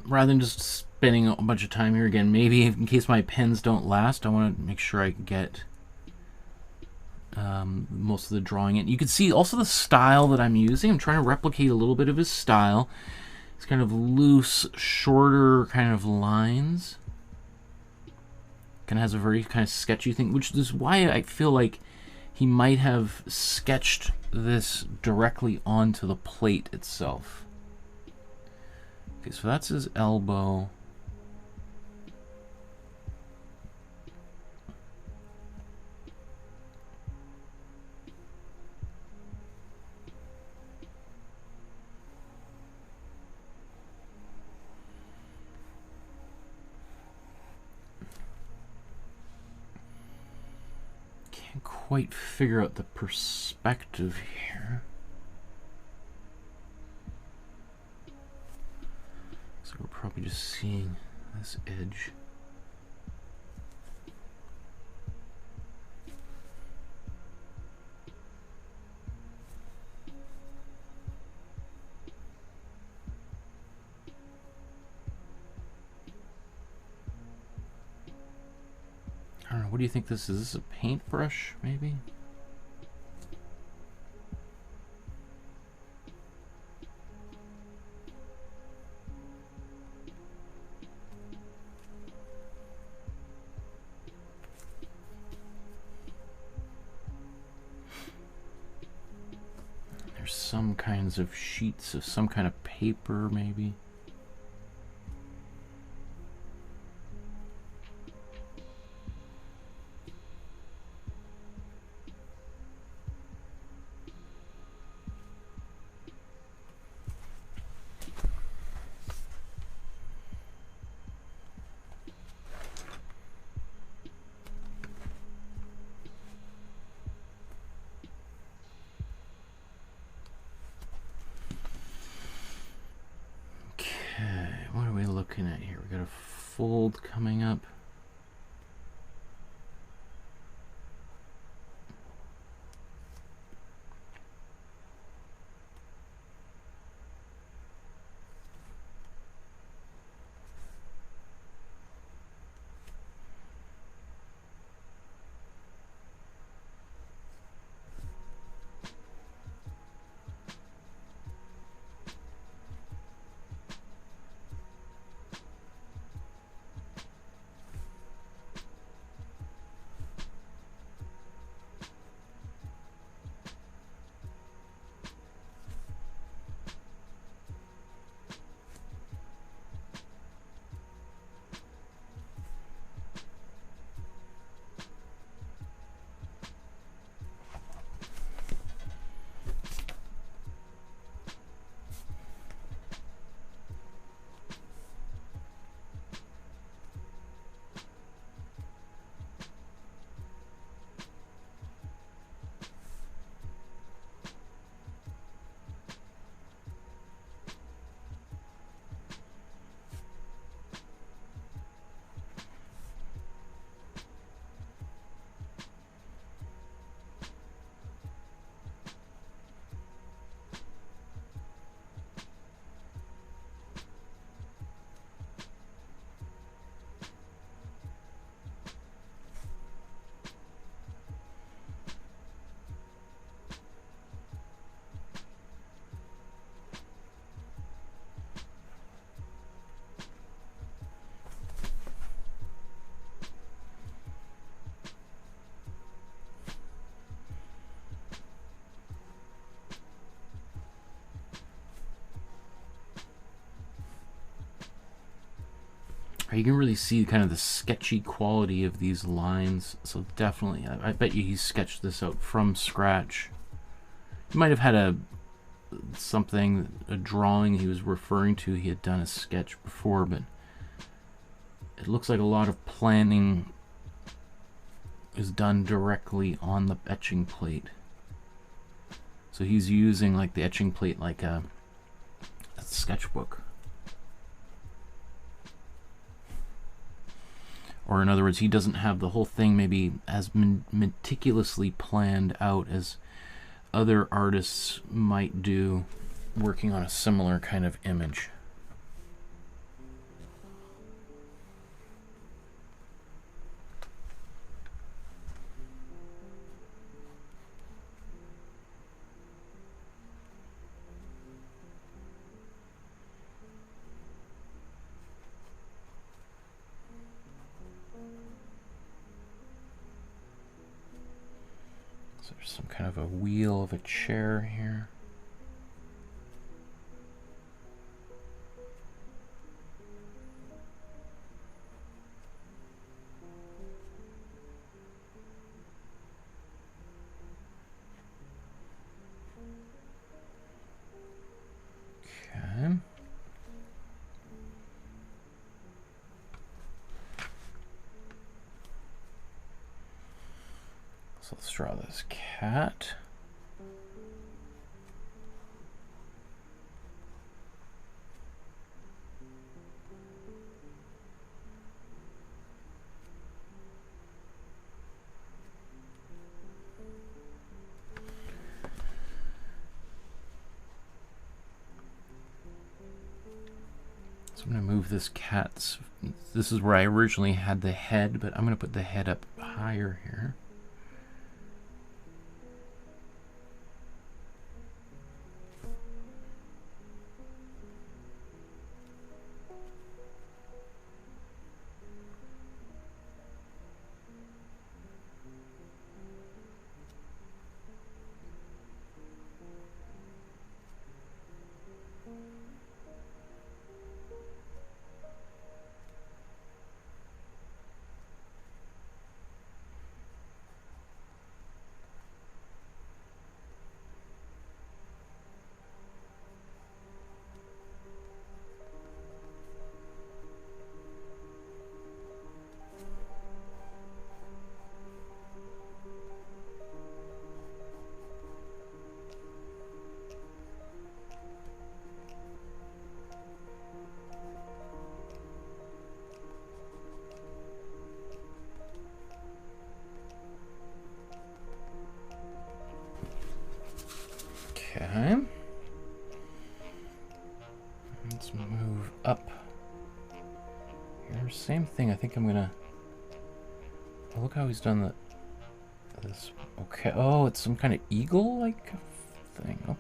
rather than just spending a bunch of time here again, maybe in case my pens don't last, I want to make sure I get most of the drawing in. You can see also the style that I'm using. I'm trying to replicate a little bit of his style. It's kind of loose, shorter kind of lines. Kind of has a very kind of sketchy thing, which is why I feel like he might have sketched this directly onto the plate itself. Okay, so that's his elbow. Quite figure out the perspective here. So we're probably just seeing this edge. I don't know, what do you think this is? Is this a paintbrush, maybe? There's some kinds of sheets of some kind of paper, maybe. Looking at here, we got a fold coming up. You can really see kind of the sketchy quality of these lines. So definitely, I bet you he sketched this out from scratch. He might have had a drawing he was referring to. He had done a sketch before, but it looks like a lot of planning is done directly on the etching plate. So he's using like the etching plate like a sketchbook. Or in other words, he doesn't have the whole thing maybe as meticulously planned out as other artists might do working on a similar kind of image. So there's some kind of a wheel of a chair here. Okay. So let's draw this cat. So I'm going to move this cat's, this is where I originally had the head, but I'm going to put the head up higher here. Okay. Let's move up here. Same thing. I think I'm gonna. Oh, look how he's done this. Okay. Oh, it's some kind of eagle-like thing. Okay.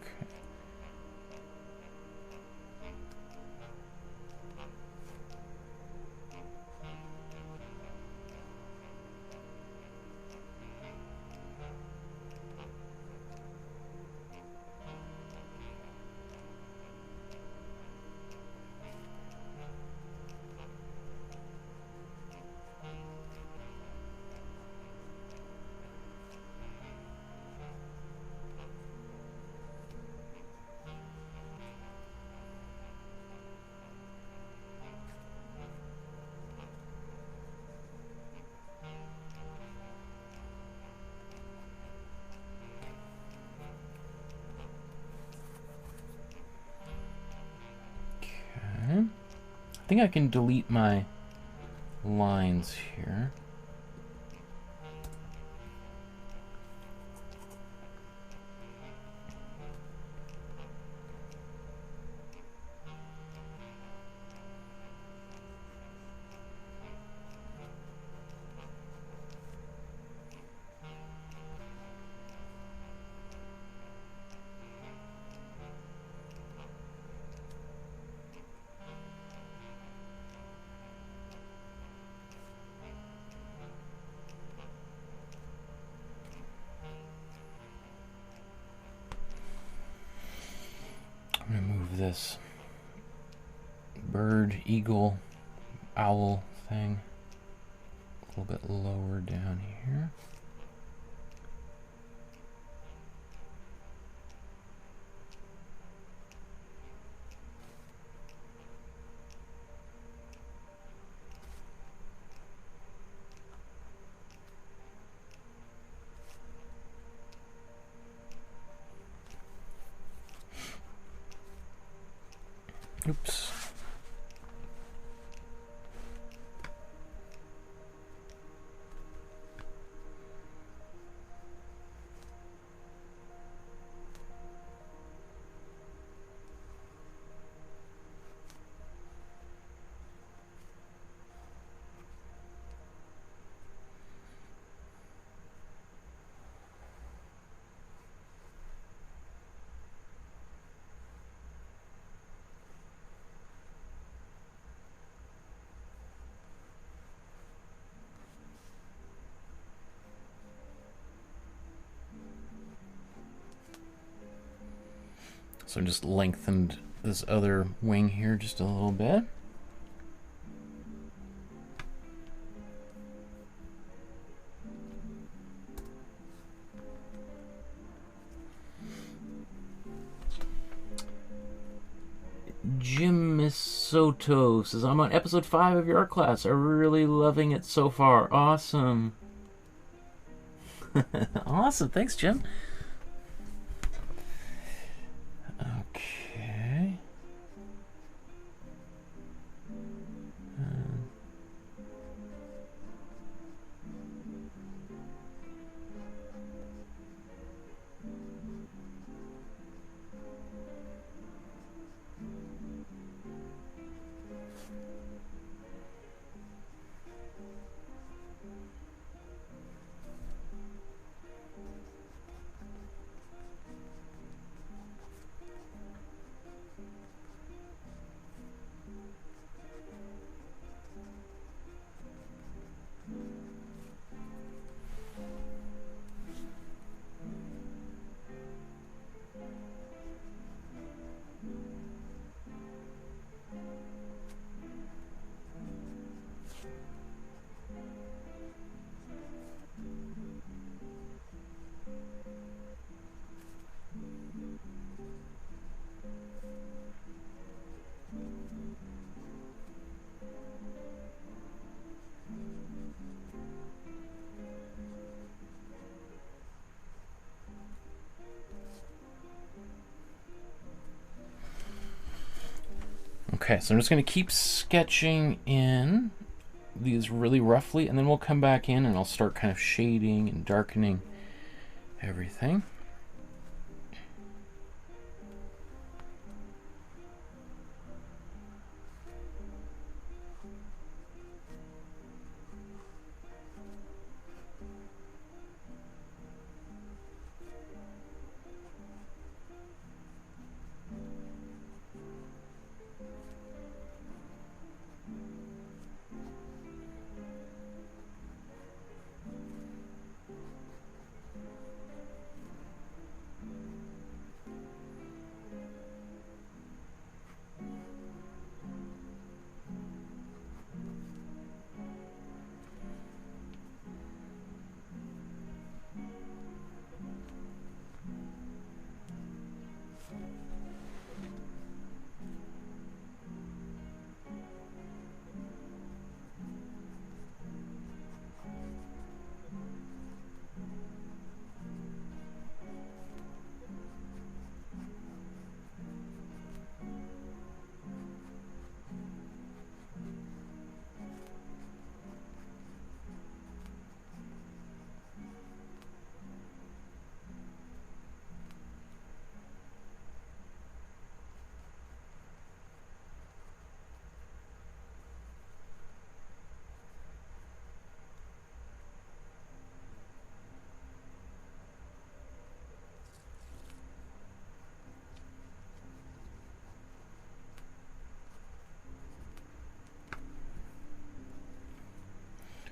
I think I can delete my lines here. I'm going to move this bird, eagle, owl thing a little bit lower down here. Oops. So I just lengthened this other wing here just a little bit. Jim Misoto says, I'm on episode 5 of your art class. I'm really loving it so far. Awesome. Awesome. Thanks, Jim. Okay. Okay, so I'm just going to keep sketching in these really roughly, and then we'll come back in and I'll start kind of shading and darkening everything.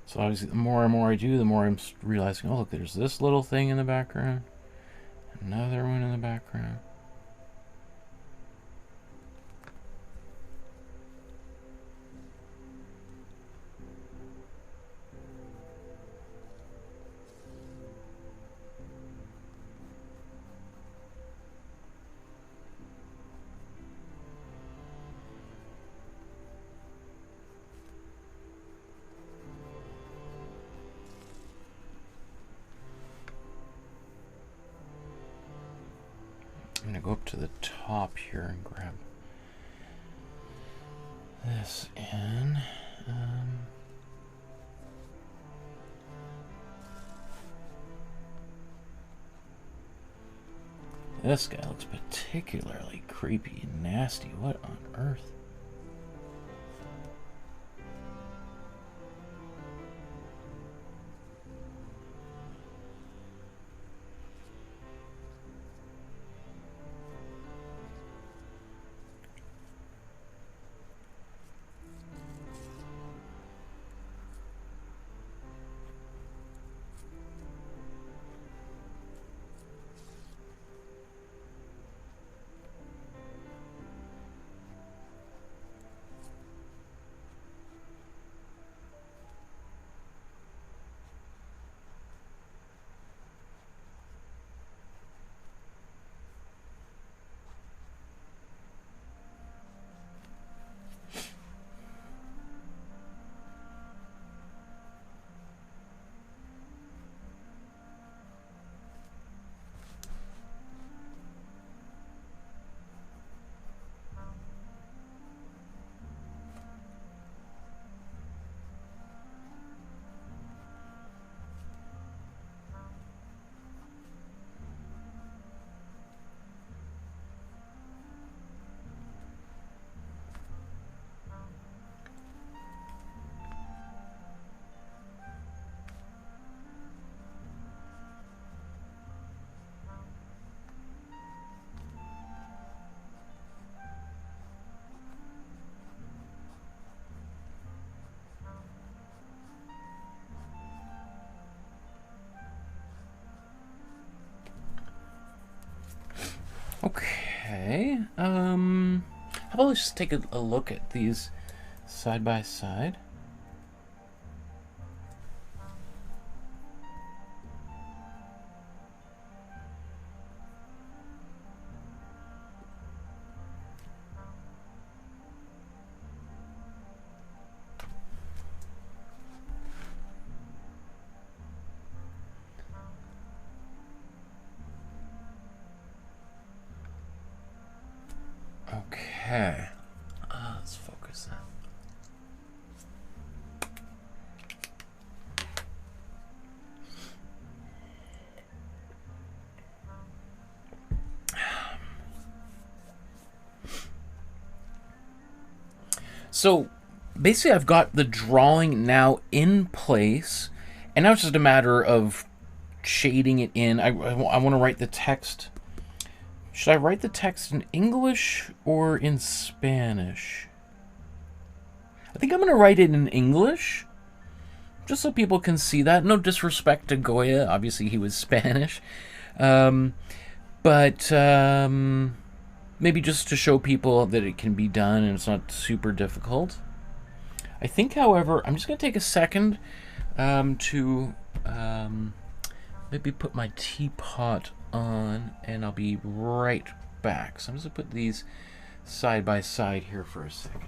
So obviously the more and more I do, the more I'm realizing, oh look, there's this little thing in the background, another one in the background. I'm going to go up to the top here and grab this in. This guy looks particularly creepy and nasty. What on earth? Okay. How about let's just take a look at these side by side. Okay. Let's focus that. So basically I've got the drawing now in place, and now it's just a matter of shading it in. I want to write the text. Should I write the text in English or in Spanish? I think I'm going to write it in English, just so people can see that. No disrespect to Goya. Obviously, he was Spanish. But maybe just to show people that it can be done and it's not super difficult. I think, however, I'm just going to take a second to maybe put my teapot on, and I'll be right back. So I'm just going to put these side by side here for a second.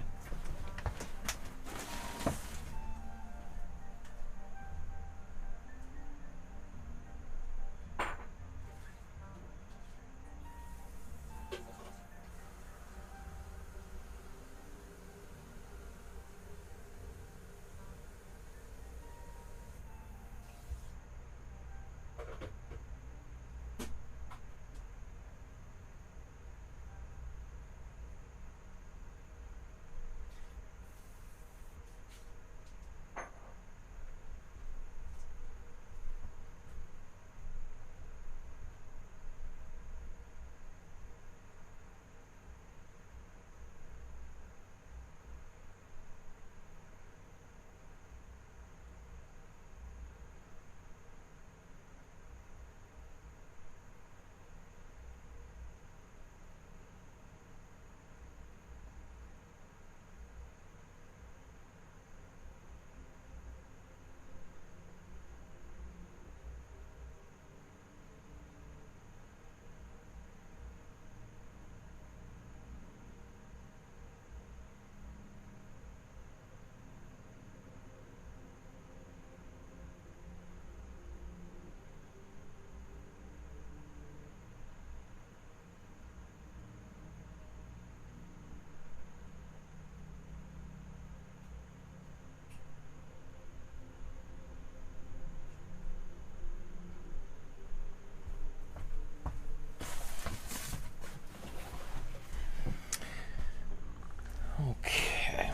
Okay.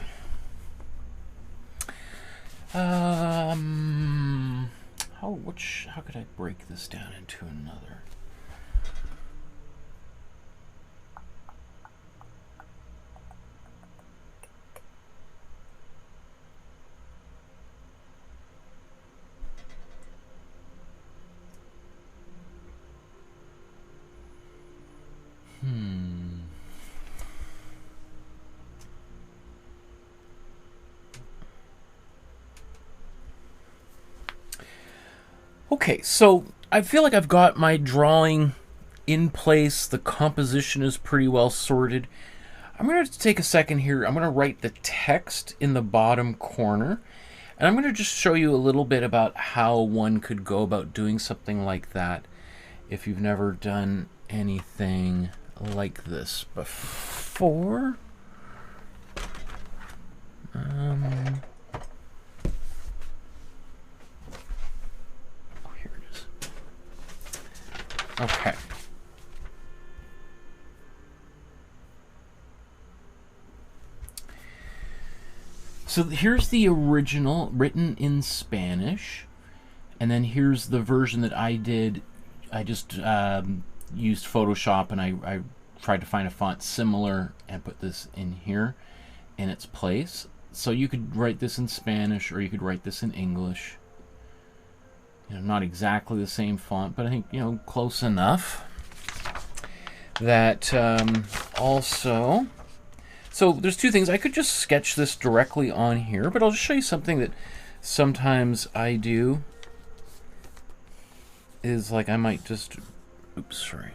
How could I break this down into another? Okay, so I feel like I've got my drawing in place. The composition is pretty well sorted. I'm going to take a second here. I'm going to write the text in the bottom corner. And I'm going to just show you a little bit about how one could go about doing something like that if you've never done anything like this before. Okay. So here's the original written in Spanish, and then here's the version that I did. I just used Photoshop, and I tried to find a font similar and put this in here in its place. So you could write this in Spanish, or you could write this in English. You know, not exactly the same font, but I think, you know, close enough. that also... So there's two things. I could just sketch this directly on here, but I'll just show you something that sometimes I do. Is like I might just... Oops, sorry.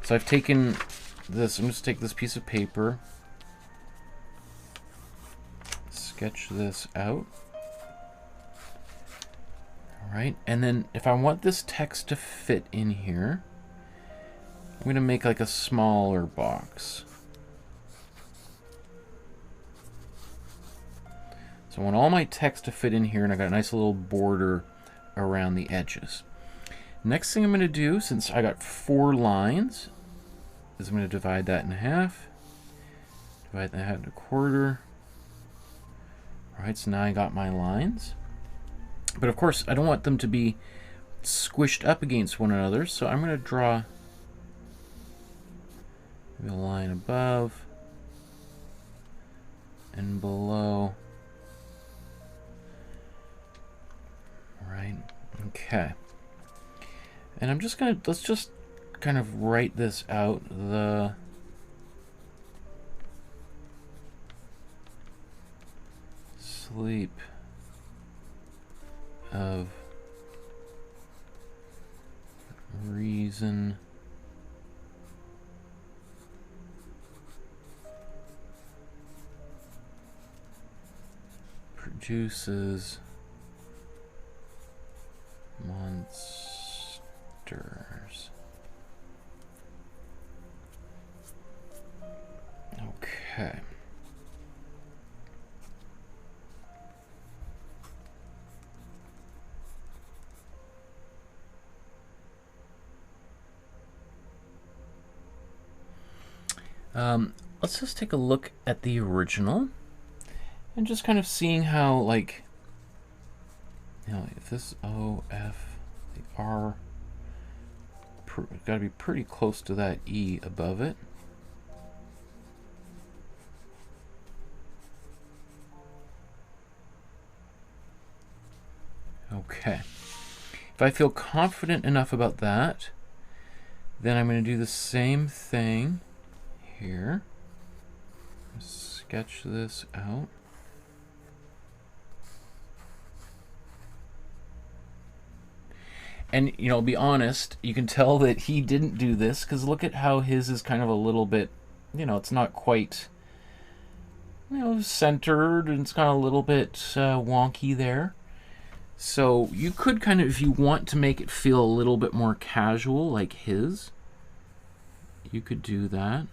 So I've taken this. I'm just take this piece of paper. Sketch this out. Alright, and then if I want this text to fit in here, I'm going to make like a smaller box. So I want all my text to fit in here, and I got a nice little border around the edges. Next thing I'm going to do, since I got 4 lines, is I'm going to divide that in half. Divide that into a quarter. Alright, so now I got my lines. But of course, I don't want them to be squished up against one another, so I'm going to draw maybe a line above and below. Right, okay. And I'm just going to, let's just kind of write this out. The sleep of reason produces monsters. Okay. Let's just take a look at the original and just kind of seeing how, like, you know, if this O, F, the R, got to be pretty close to that E above it. Okay. If I feel confident enough about that, then I'm going to do the same thing here. Sketch this out. And, you know, be honest, you can tell that he didn't do this, because look at how his is kind of a little bit, you know, it's not quite, you know, centered, and it's kind of a little bit wonky there. So you could kind of, if you want to make it feel a little bit more casual, like his, you could do that.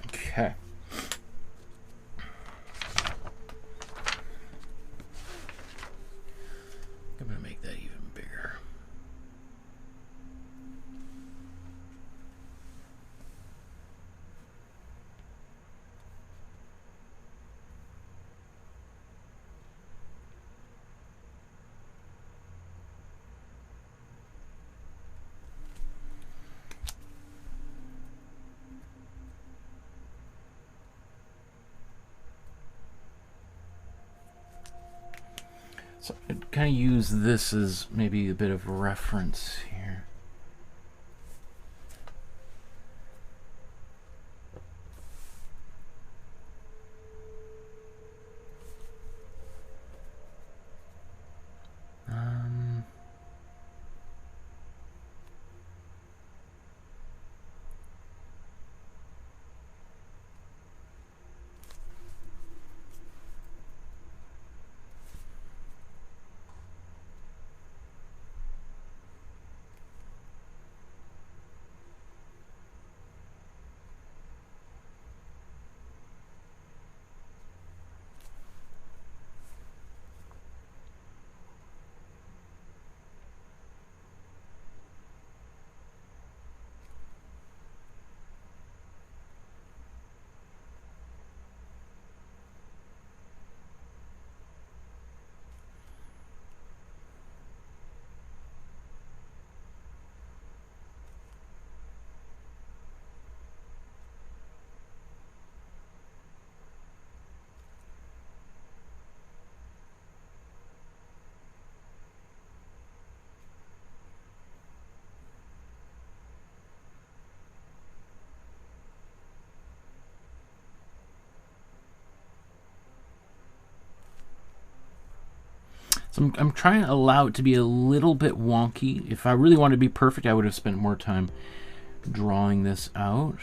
Okay. I'm going to make that even bigger. So I'd kind of use this as maybe a bit of reference here. So I'm trying to allow it to be a little bit wonky. If I really wanted to be perfect, I would have spent more time drawing this out.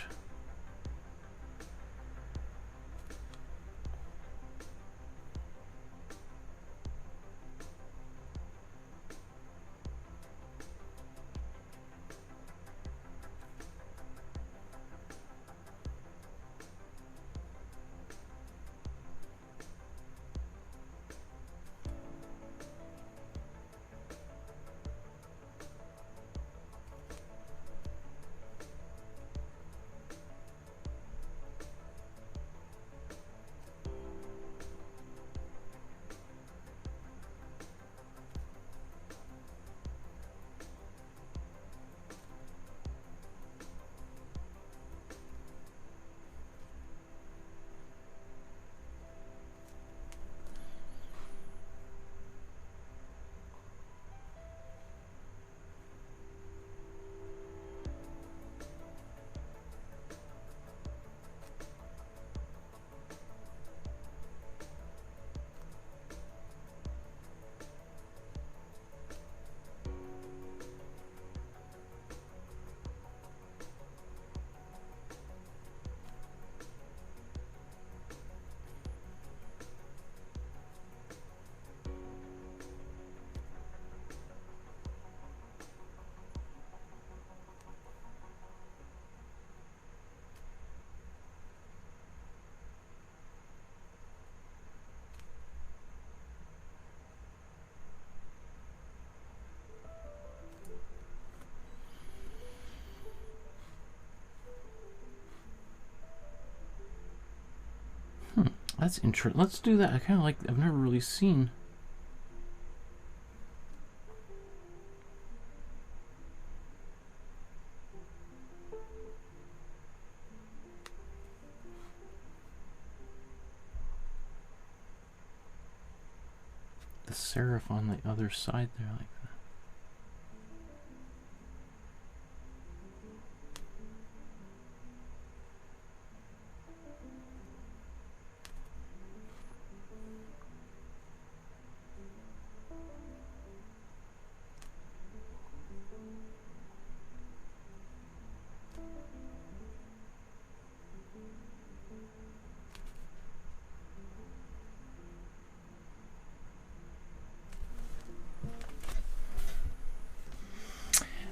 That's interesting. Let's do that. I kind of like, I've never really seen. The serif on the other side there like that.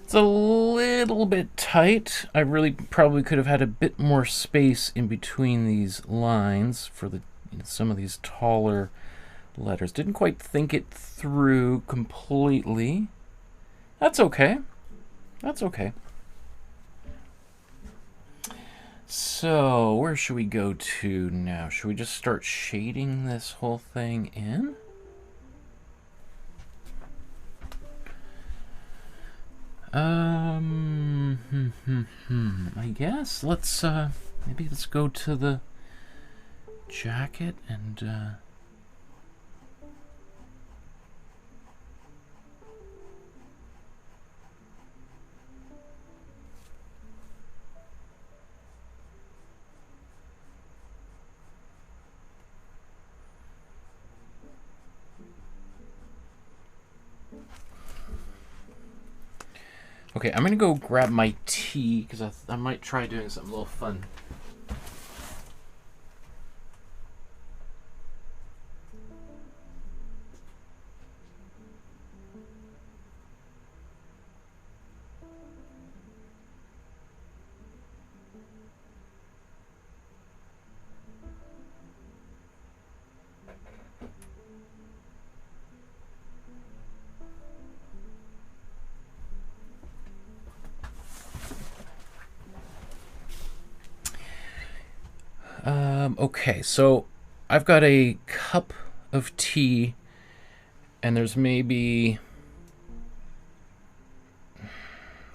It's a little bit tight. I really probably could have had a bit more space in between these lines for the some of these taller letters. Didn't quite think it through completely. That's okay. That's okay. So, where should we go to now? Should we just start shading this whole thing in? I guess let's maybe let's go to the jacket and okay, I'm gonna go grab my tea because I might try doing something a little fun. Okay, so I've got a cup of tea, and there's maybe,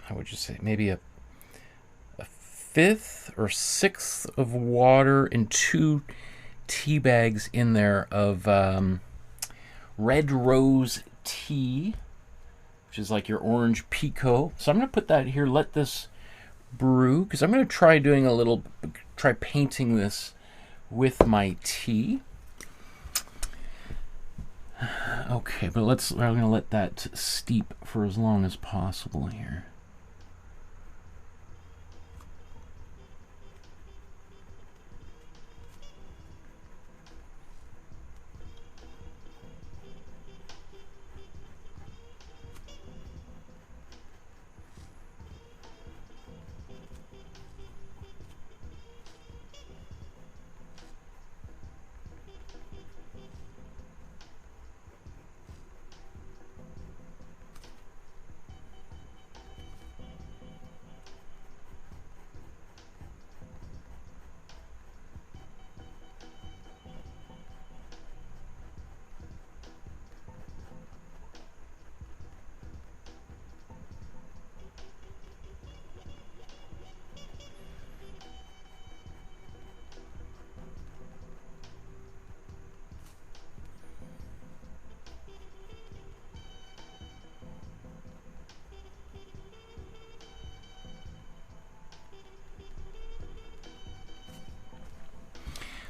how would you say, maybe a fifth or sixth of water and 2 tea bags in there of red rose tea, which is like your orange pekoe. So I'm going to put that here, let this brew, because I'm going to try doing try painting this with my tea. Okay, but we're going to let that steep for as long as possible here.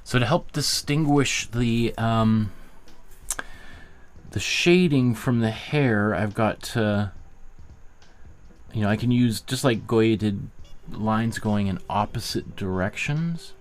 So to help distinguish the shading from the hair, I've got, you know, I can use, just like Goya did, lines going in opposite directions.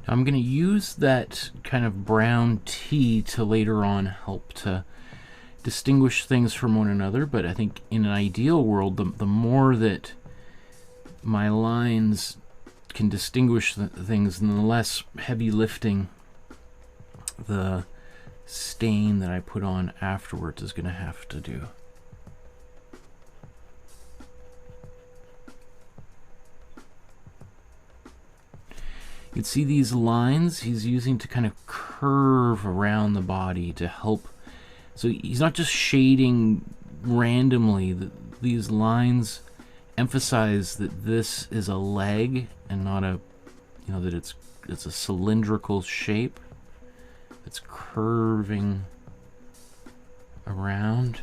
I'm going to use that kind of brown tea to later on help to distinguish things from one another, but I think in an ideal world, the more that my lines can distinguish things, and the less heavy lifting the stain that I put on afterwards is going to have to do. You can see these lines he's using to kind of curve around the body to help. So he's not just shading randomly. These lines emphasize that this is a leg and not a, you know, that it's a cylindrical shape that's curving around.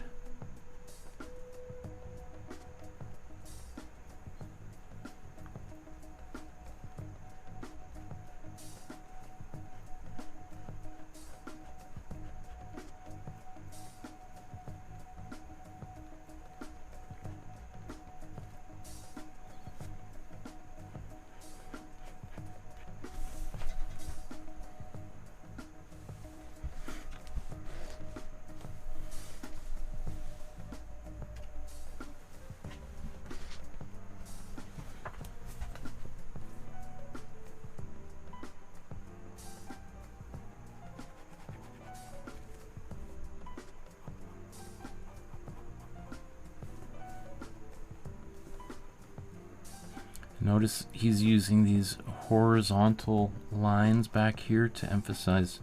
Notice he's using these horizontal lines back here to emphasize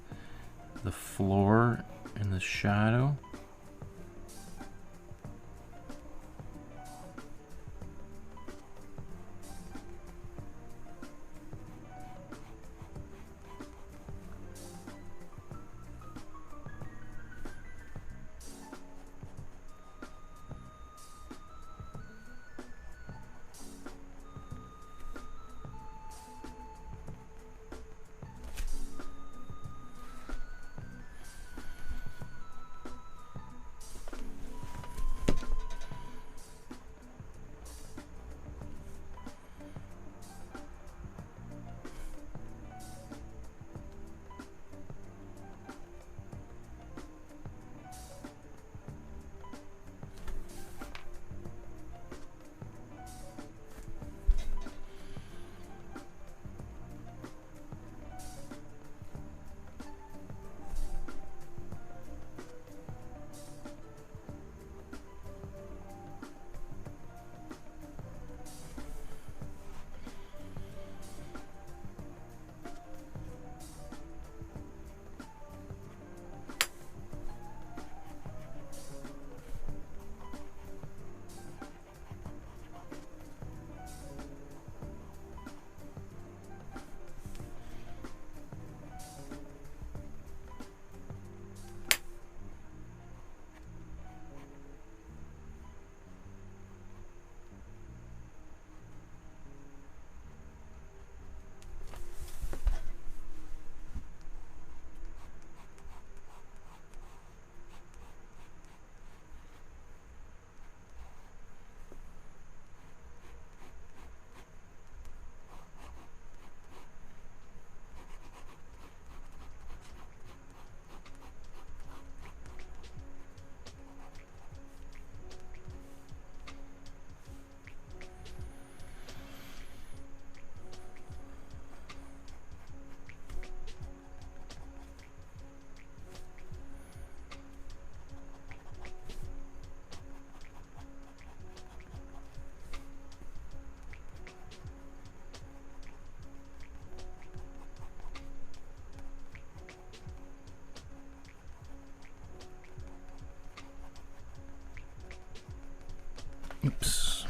the floor and the shadow. Oops.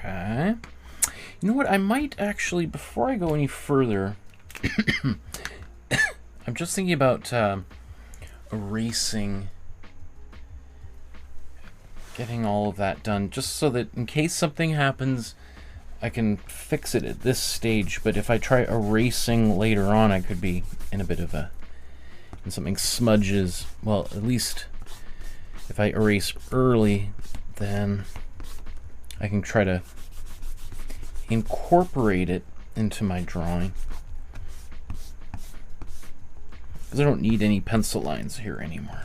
Okay. You know what? I might actually, before I go any further, I'm just thinking about erasing, getting all of that done, just so that in case something happens, I can fix it at this stage. But if I try erasing later on, I could be in a bit of a, and something smudges. Well, at least if I erase early, then I can try to incorporate it into my drawing, because I don't need any pencil lines here anymore.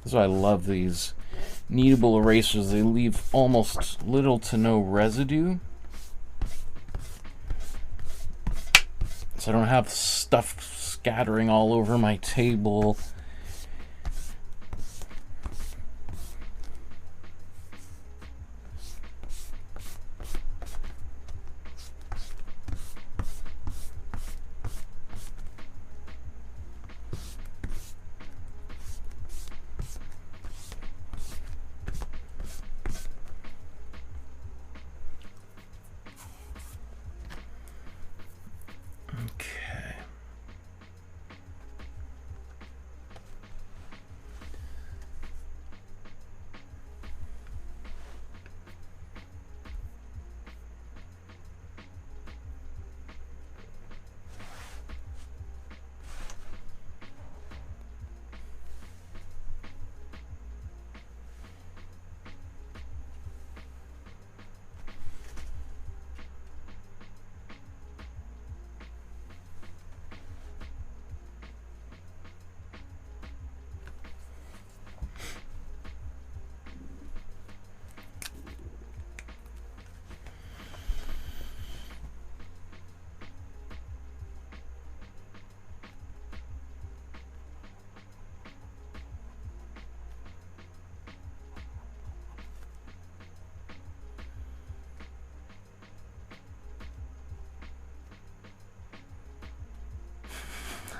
That's why I love these kneadable erasers. They leave almost little to no residue, so I don't have stuff scattering all over my table.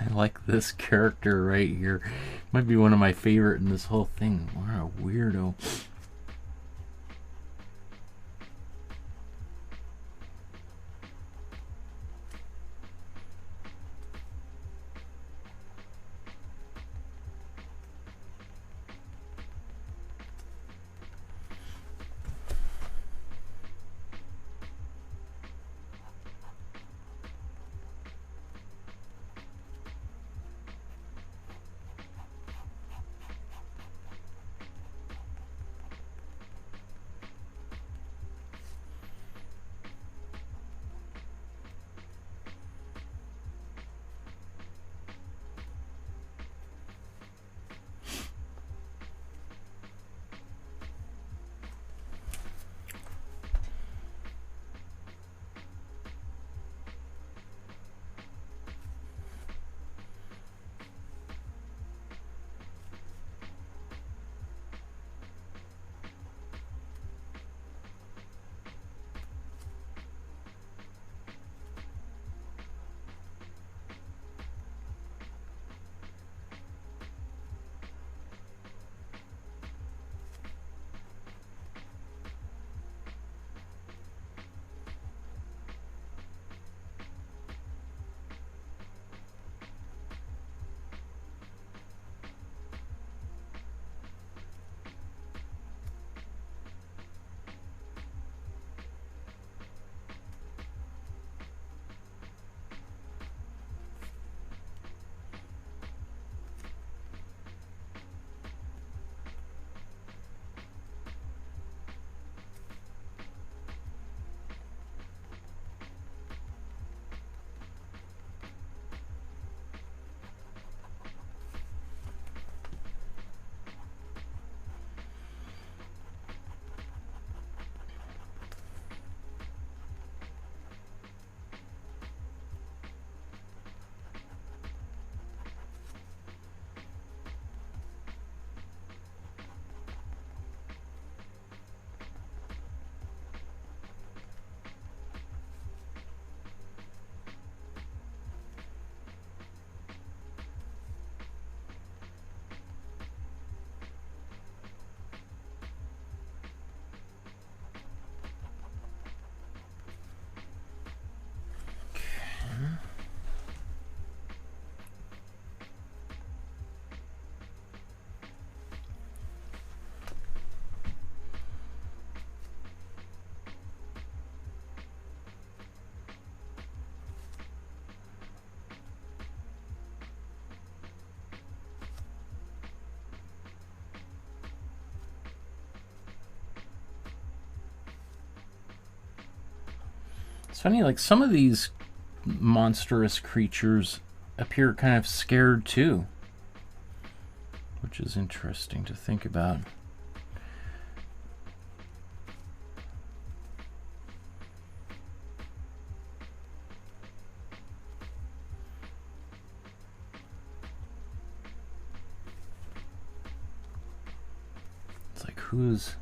I like this character right here. Might be one of my favorite in this whole thing. What a weirdo. funny, like some of these monstrous creatures appear kind of scared too, which is interesting to think about. It's like, who's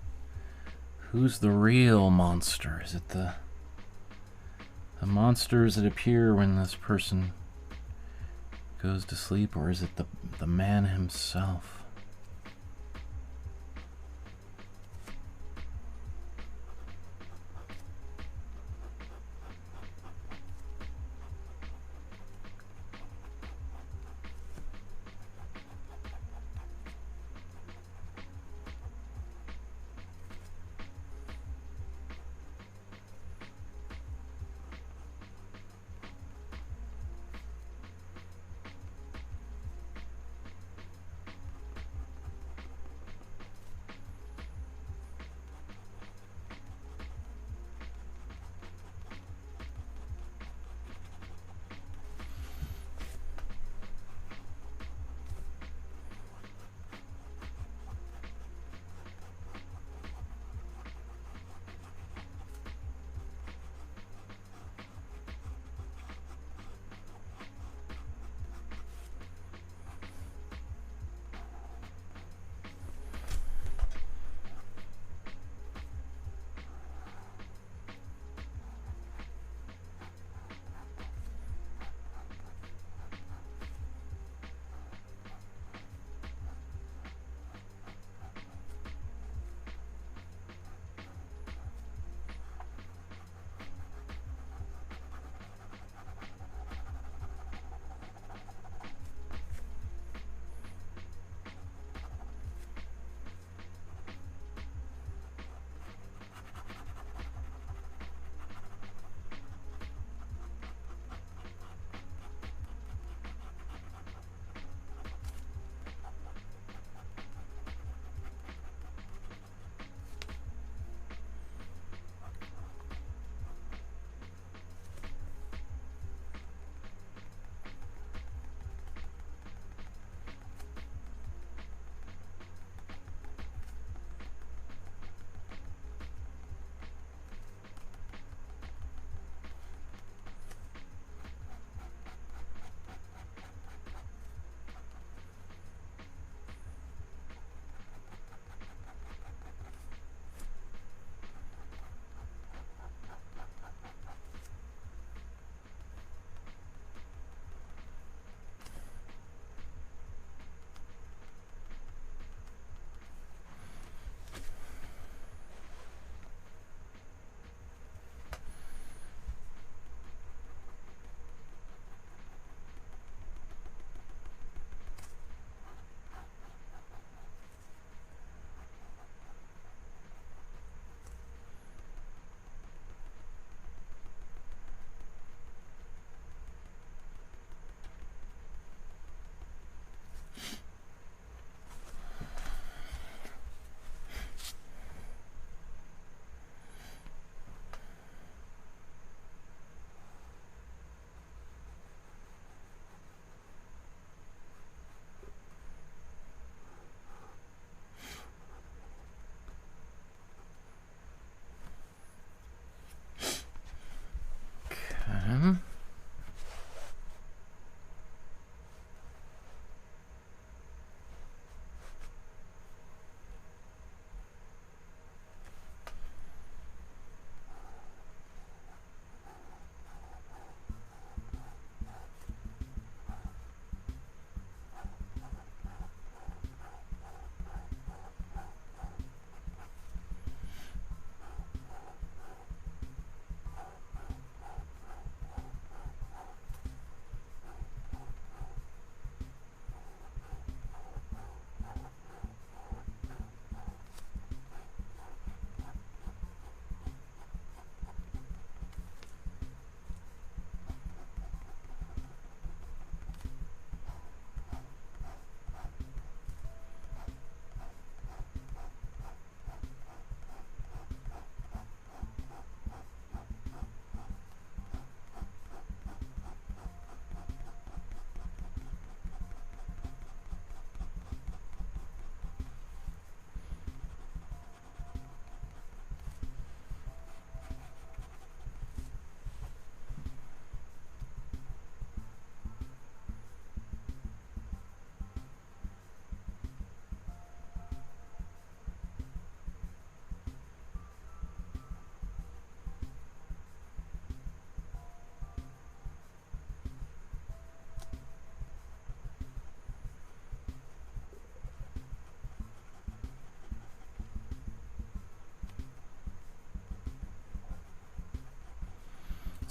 the real monster? Is it the monsters that appear when this person goes to sleep, or is it the man himself?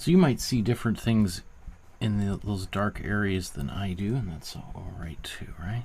So you might see different things in those dark areas than I do, and that's all right too, right?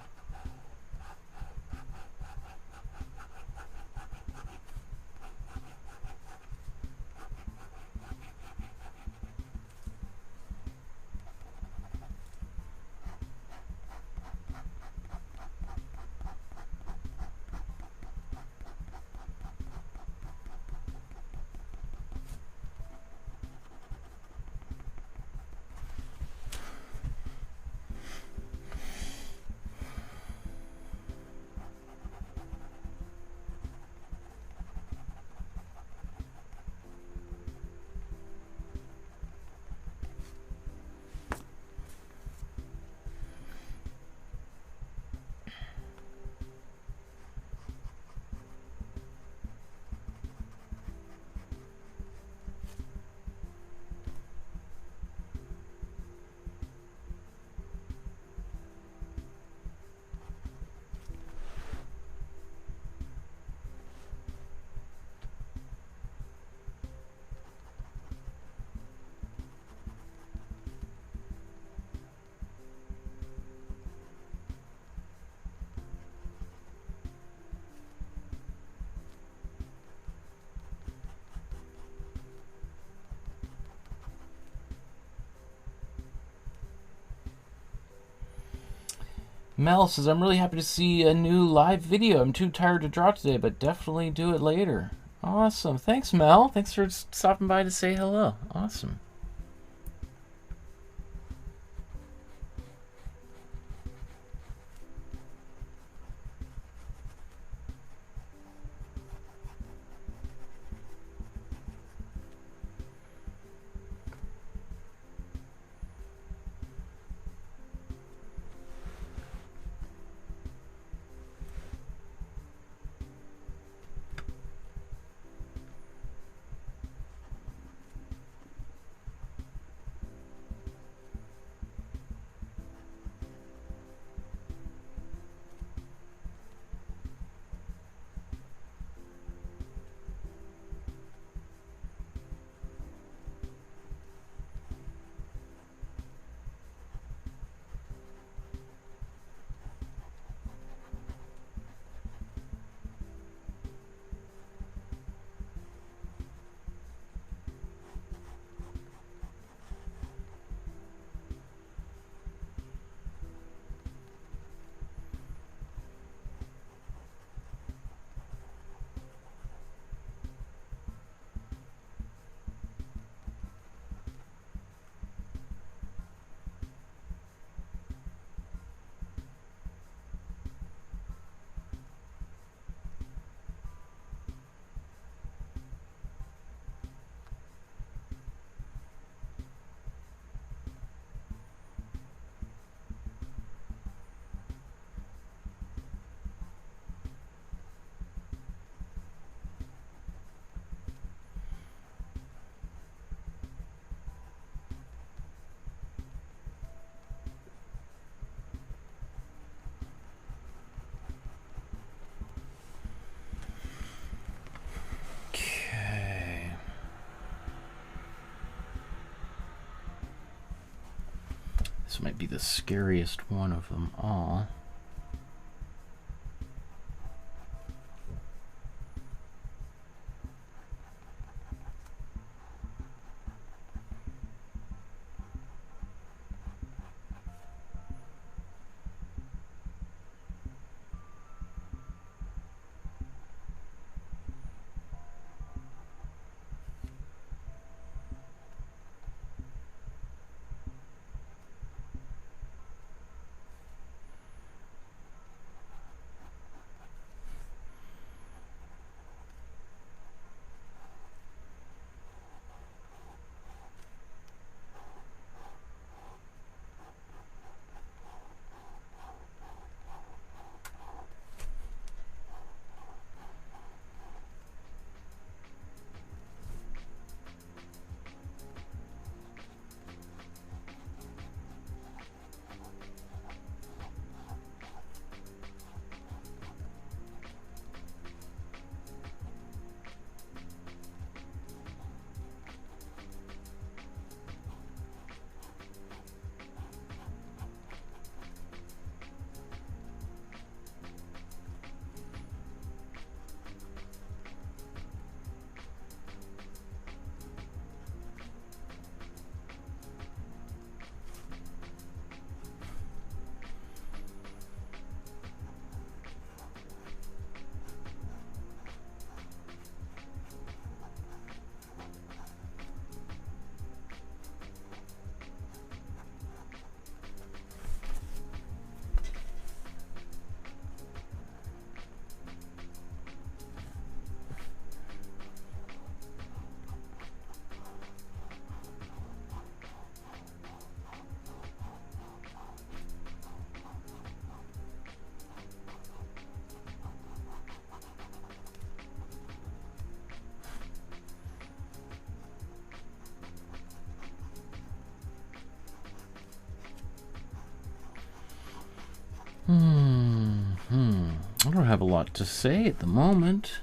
Mel says, I'm really happy to see a new live video. I'm too tired to draw today, but definitely do it later. Awesome. Thanks, Mel. Thanks for stopping by to say hello. Awesome. This might be the scariest one of them all. have a lot to say at the moment.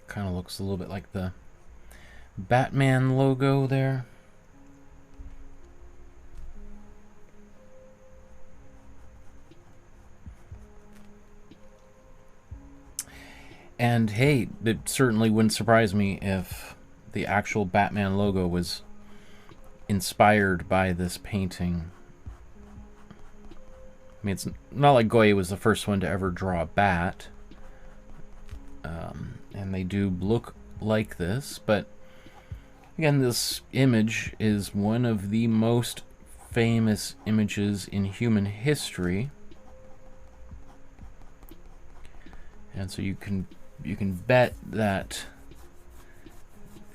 Kind of looks a little bit like the Batman logo there. And hey, it certainly wouldn't surprise me if the actual Batman logo was inspired by this painting. I mean, it's not like Goya was the first one to ever draw a bat. And they do look like this, but again, this image is one of the most famous images in human history. And so you can bet that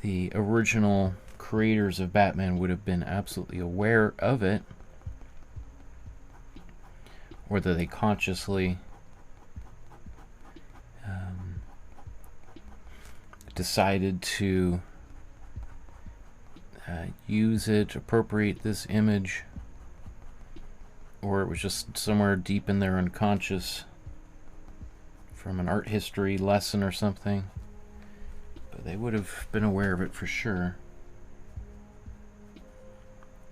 the original creators of Batman would have been absolutely aware of it, or that they consciously decided to use it, appropriate this image, or it was just somewhere deep in their unconscious from an art history lesson or something. But they would have been aware of it for sure.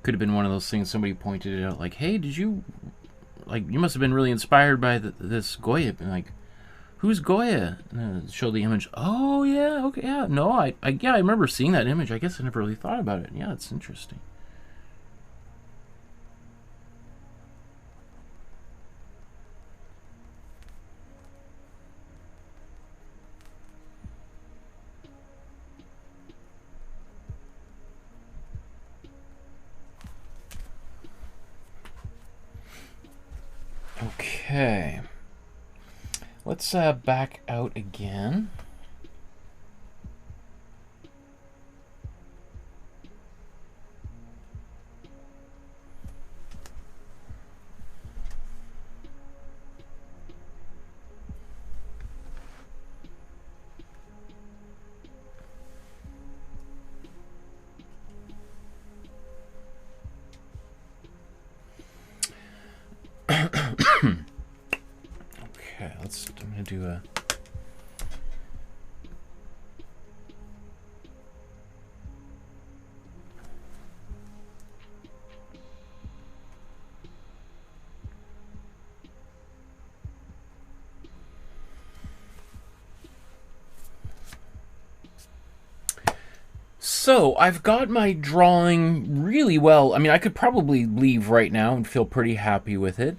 Could have been one of those things somebody pointed it out, like, hey, did you, like, you must have been really inspired by this Goya. And like, who's Goya? Show the image. Oh yeah, okay, yeah. No, I remember seeing that image. I guess I never really thought about it. Yeah, it's interesting. Okay. Let's back out again. Okay, I'm gonna do a So, I've got my drawing really well. I mean, I could probably leave right now and feel pretty happy with it.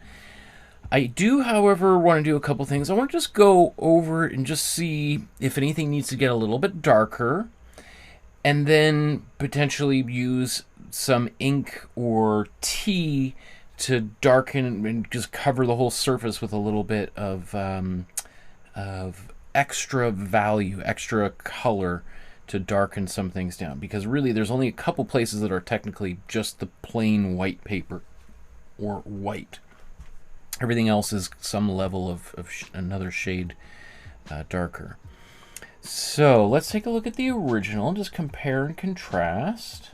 I do, however, want to do a couple things. I want to just go over and just see if anything needs to get a little bit darker, and then potentially use some ink or tea to darken and just cover the whole surface with a little bit of extra value, extra color, to darken some things down, because really there's only a couple places that are technically just the plain white paper or white. Everything else is some level of another shade darker. So let's take a look at the original and just compare and contrast.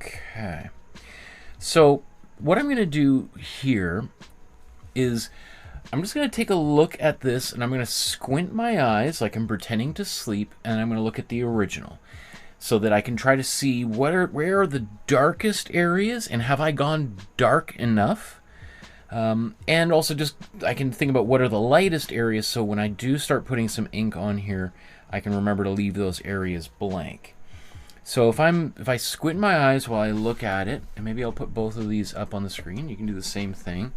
Okay. So what I'm going to do here is I'm just going to take a look at this, and I'm going to squint my eyes like I'm pretending to sleep, and I'm going to look at the original so that I can try to see where are the darkest areas, and have I gone dark enough? And also just I can think about what are the lightest areas, so when I do start putting some ink on here, I can remember to leave those areas blank. So if I squint my eyes while I look at it, and maybe I'll put both of these up on the screen, you can do the same thing.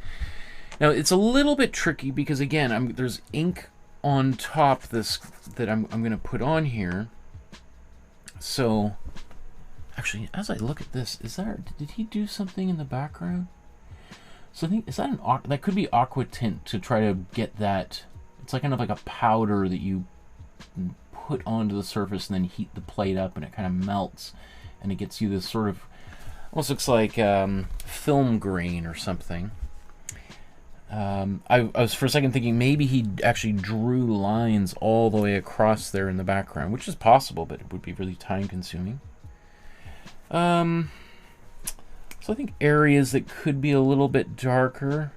Now it's a little bit tricky because again, there's ink on top this that I'm going to put on here. So actually, as I look at this, did he do something in the background? So I think that could be aqua tint to try to get that. It's like kind of like a powder that you put onto the surface and then heat the plate up, and it kind of melts, and it gets you this sort of almost looks like film grain or something. I was for a second thinking maybe he actually drew lines all the way across there in the background, which is possible, but it would be really time consuming. So I think areas that could be a little bit darker,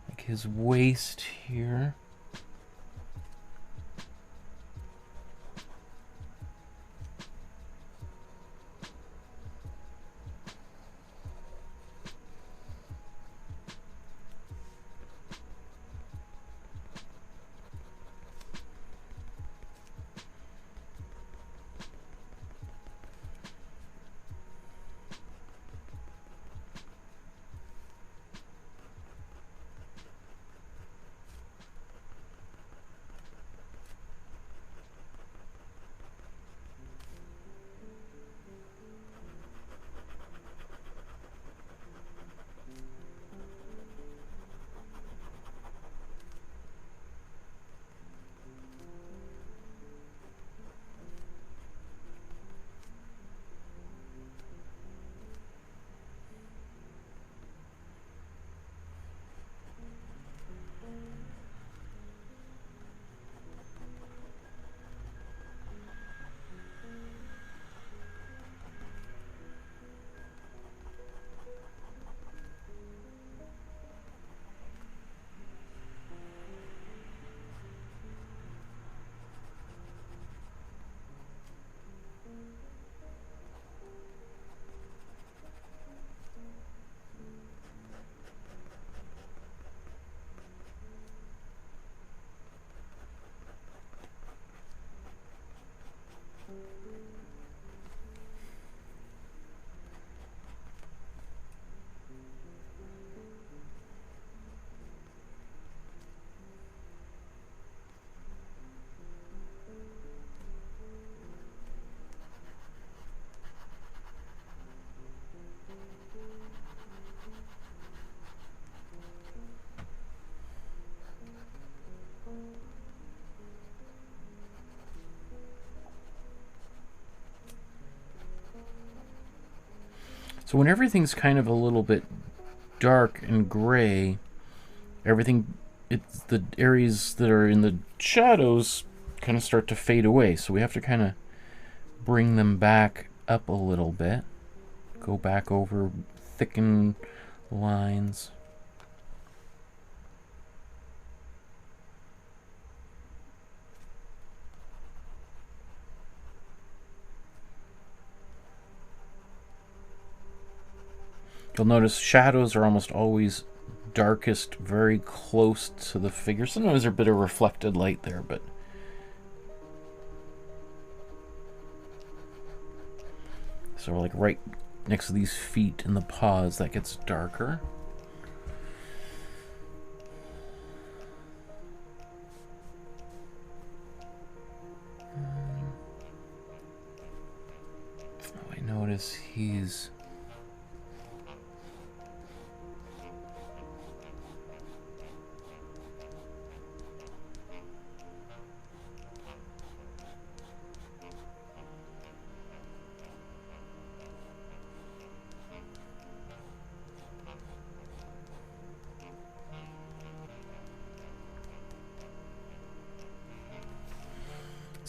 like his waist here. So when everything's kind of a little bit dark and gray, it's the areas that are in the shadows kind of start to fade away. So we have to kind of bring them back up a little bit. Go back over, thicken lines. You'll notice shadows are almost always darkest very close to the figure. Sometimes there's a bit of reflected light there, but so like right next to these feet and the paws, that gets darker. Oh, I notice he's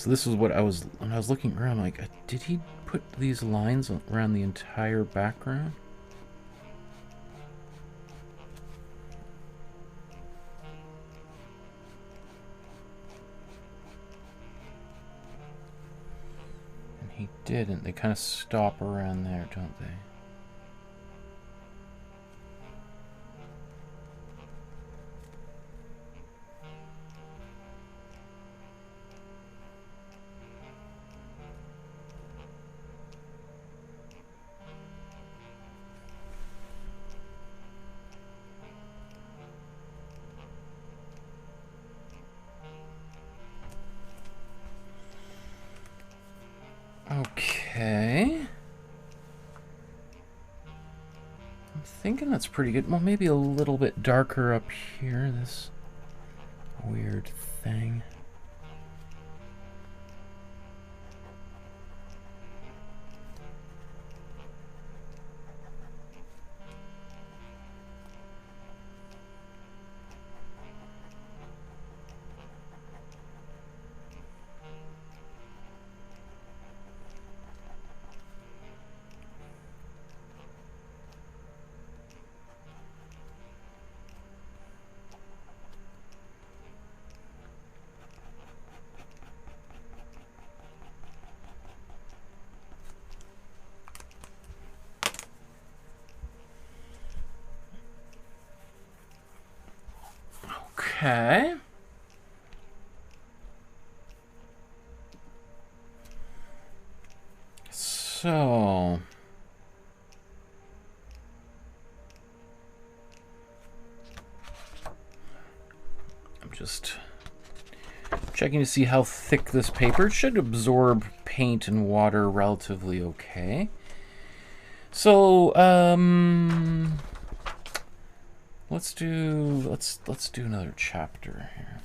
So this is what when I was looking around, like, did he put these lines around the entire background? And he didn't. They kind of stop around there, don't they? Okay. I'm thinking that's pretty good. Well, maybe a little bit darker up here, this weird thing. Okay. So I'm just checking to see how thick this paper. It should absorb paint and water relatively okay. So let's do another chapter here.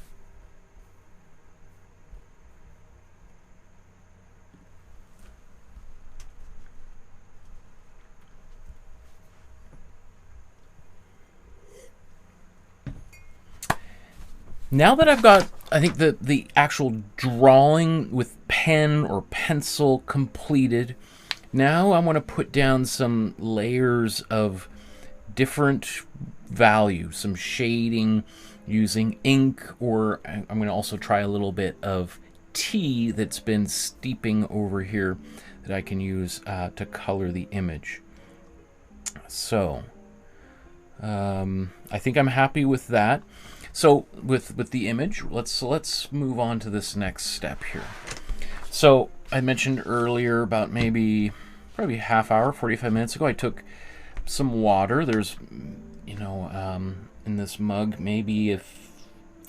Now that I've got, I think, the actual drawing with pen or pencil completed, now I want to put down some layers of different value, some shading using ink, or I'm going to also try a little bit of tea that's been steeping over here that I can use to color the image. So I think I'm happy with that. So with the image, let's move on to this next step here. So I mentioned earlier, about probably half hour, 45 minutes ago, I took some water. There's, you know, in this mug, maybe a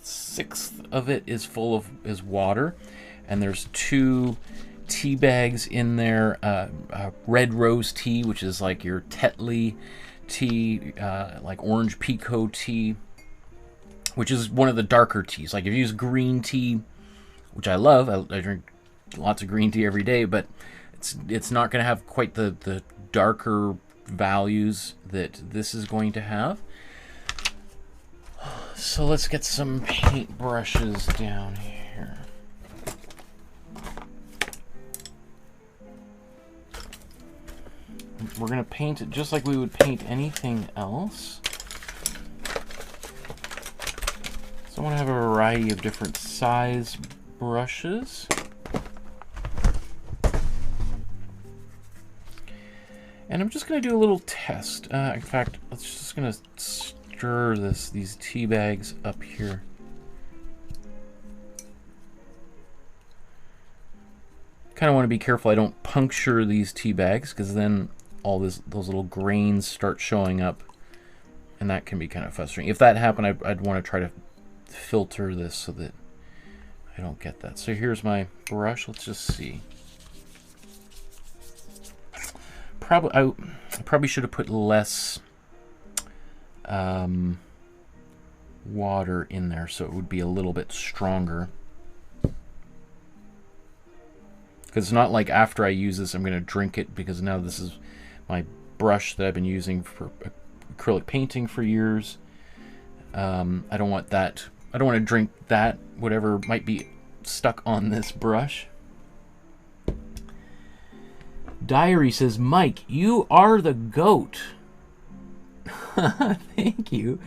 sixth of it is water, and there's 2 tea bags in there. Red rose tea, which is like your Tetley tea, like orange pekoe tea, which is one of the darker teas. Like if you use green tea, which I love, I drink lots of green tea every day, but it's not going to have quite the darker values that this is going to have. So let's get some paint brushes down here. We're going to paint it just like we would paint anything else. So I want to have a variety of different size brushes. And I'm just going to do a little test. In fact, just going to stir these tea bags up here. Kind of want to be careful I don't puncture these tea bags, because then all those little grains start showing up, and that can be kind of frustrating. If that happened, I'd want to try to filter this so that I don't get that. So here's my brush. Let's just see. I probably should have put less water in there so it would be a little bit stronger. Because it's not like after I use this I'm going to drink it, because now this is my brush that I've been using for acrylic painting for years. I don't want that. I don't want to drink that, whatever might be stuck on this brush. Diary says, Mike, you are the GOAT. Thank you.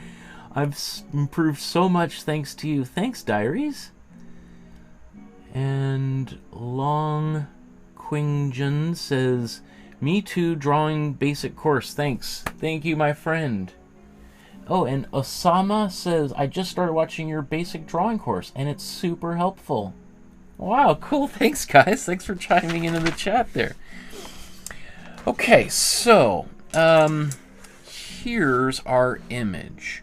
I've improved so much thanks to you. Thanks, Diaries. And Long Quingjun says, me too, drawing basic course. Thanks. Thank you, my friend. Oh, and Osama says, I just started watching your basic drawing course, and it's super helpful. Wow, cool. Thanks, guys. Thanks for chiming into the chat there. Okay, so here's our image.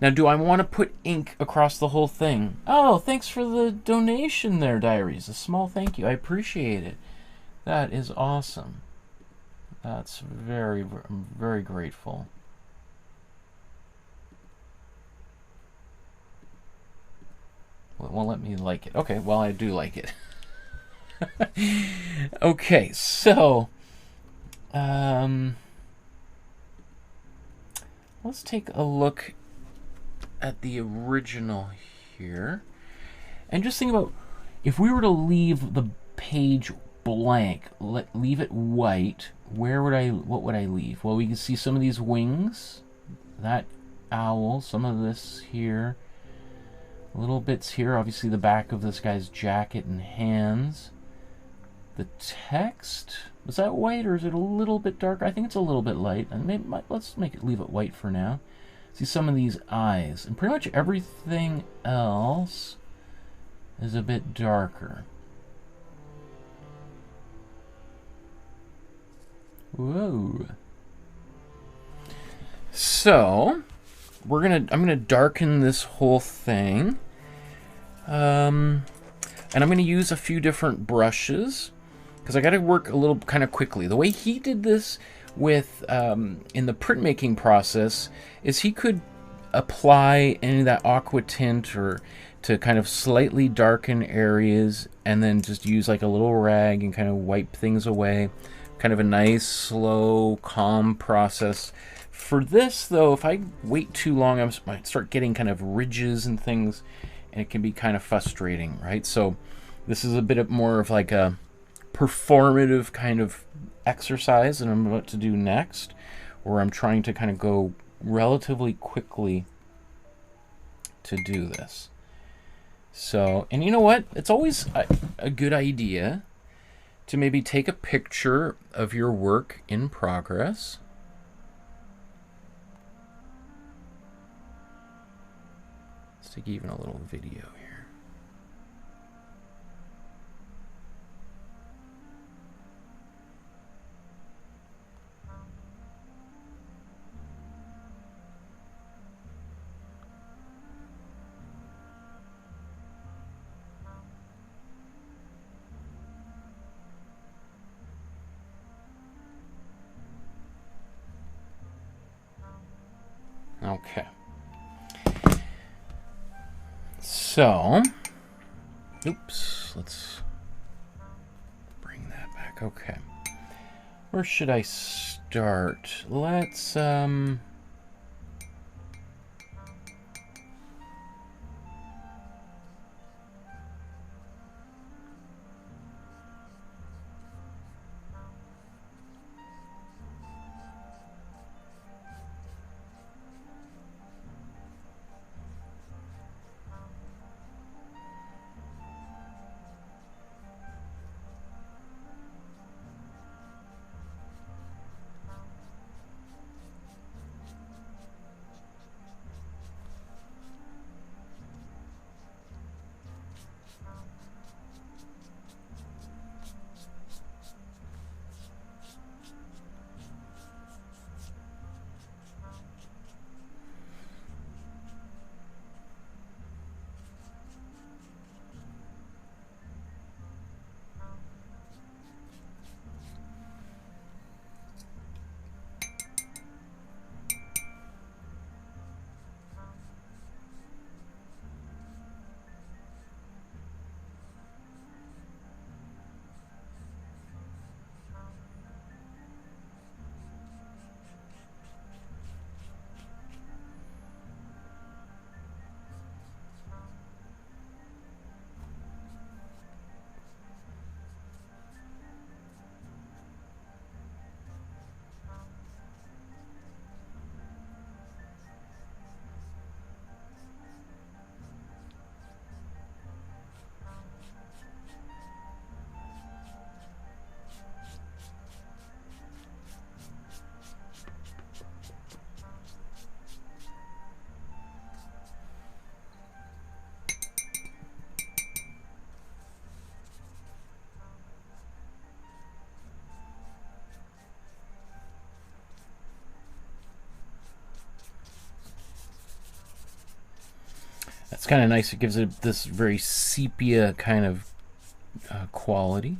Now, do I want to put ink across the whole thing? Oh, thanks for the donation there, Diaries. A small thank you. I appreciate it. That is awesome. That's very, I'm very grateful. Well, it won't let me like it. Okay, well, I do like it. Okay, so let's take a look at the original here, and just think about if we were to leave the page blank, leave it white. What would I leave? Well, we can see some of these wings, that owl, some of this here, little bits here. Obviously, the back of this guy's jacket and hands. The text, was that white or is it a little bit darker? I think it's a little bit light, and maybe let's leave it white for now. See some of these eyes, and pretty much everything else is a bit darker. Whoa. So I'm gonna darken this whole thing, and I'm gonna use a few different brushes because I got to work a little kind of quickly. The way he did this with in the printmaking process is he could apply any of that aqua tint or to kind of slightly darken areas and then just use like a little rag and kind of wipe things away. Kind of a nice, slow, calm process. For this, though, if I wait too long, I might start getting kind of ridges and things, and it can be kind of frustrating, right? So this is a bit more of like a performative kind of exercise that I'm about to do next, where I'm trying to kind of go relatively quickly to do this. So, and you know what? It's always a good idea to maybe take a picture of your work in progress. Let's take even a little video here. Okay. So, oops, let's bring that back. Okay. Where should I start? Let's, It's kind of nice. It gives it this very sepia kind of quality.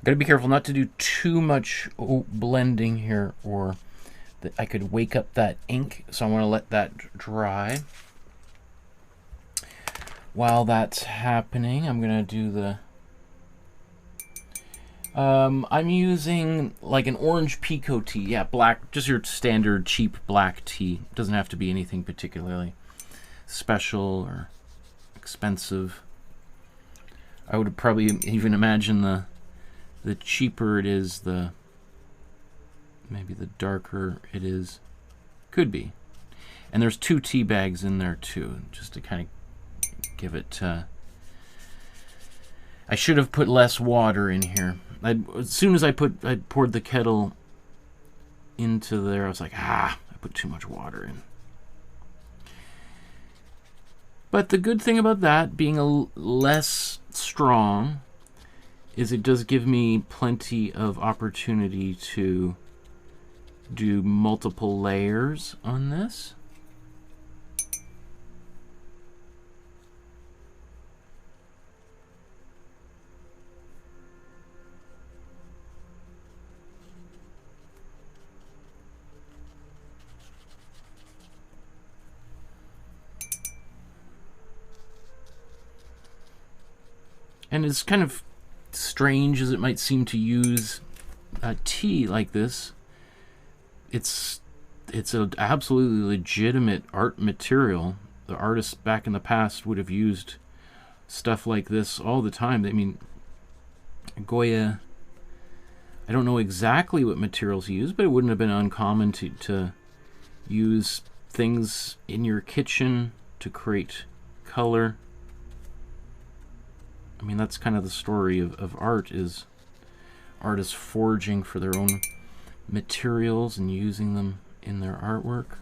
Gotta be careful not to do too much blending here, or that I could wake up that ink. So I want to let that dry. While that's happening, I'm gonna do the. I'm using like an orange Pico tea. Yeah, black, just your standard cheap black tea. Doesn't have to be anything particularly special or expensive. I would probably even imagine the cheaper it is, maybe the darker it is. Could be. And there's 2 tea bags in there too, just to kind of give it... I should have put less water in here. As soon as I poured the kettle into there, I was like, I put too much water in. But the good thing about that being less strong is it does give me plenty of opportunity to do multiple layers on this. And it's kind of strange as it might seem to use tea like this. It's an absolutely legitimate art material. The artists back in the past would have used stuff like this all the time. I mean, Goya, I don't know exactly what materials he used, but it wouldn't have been uncommon to use things in your kitchen to create color. I mean, that's kind of the story of art, is artists foraging for their own materials and using them in their artwork.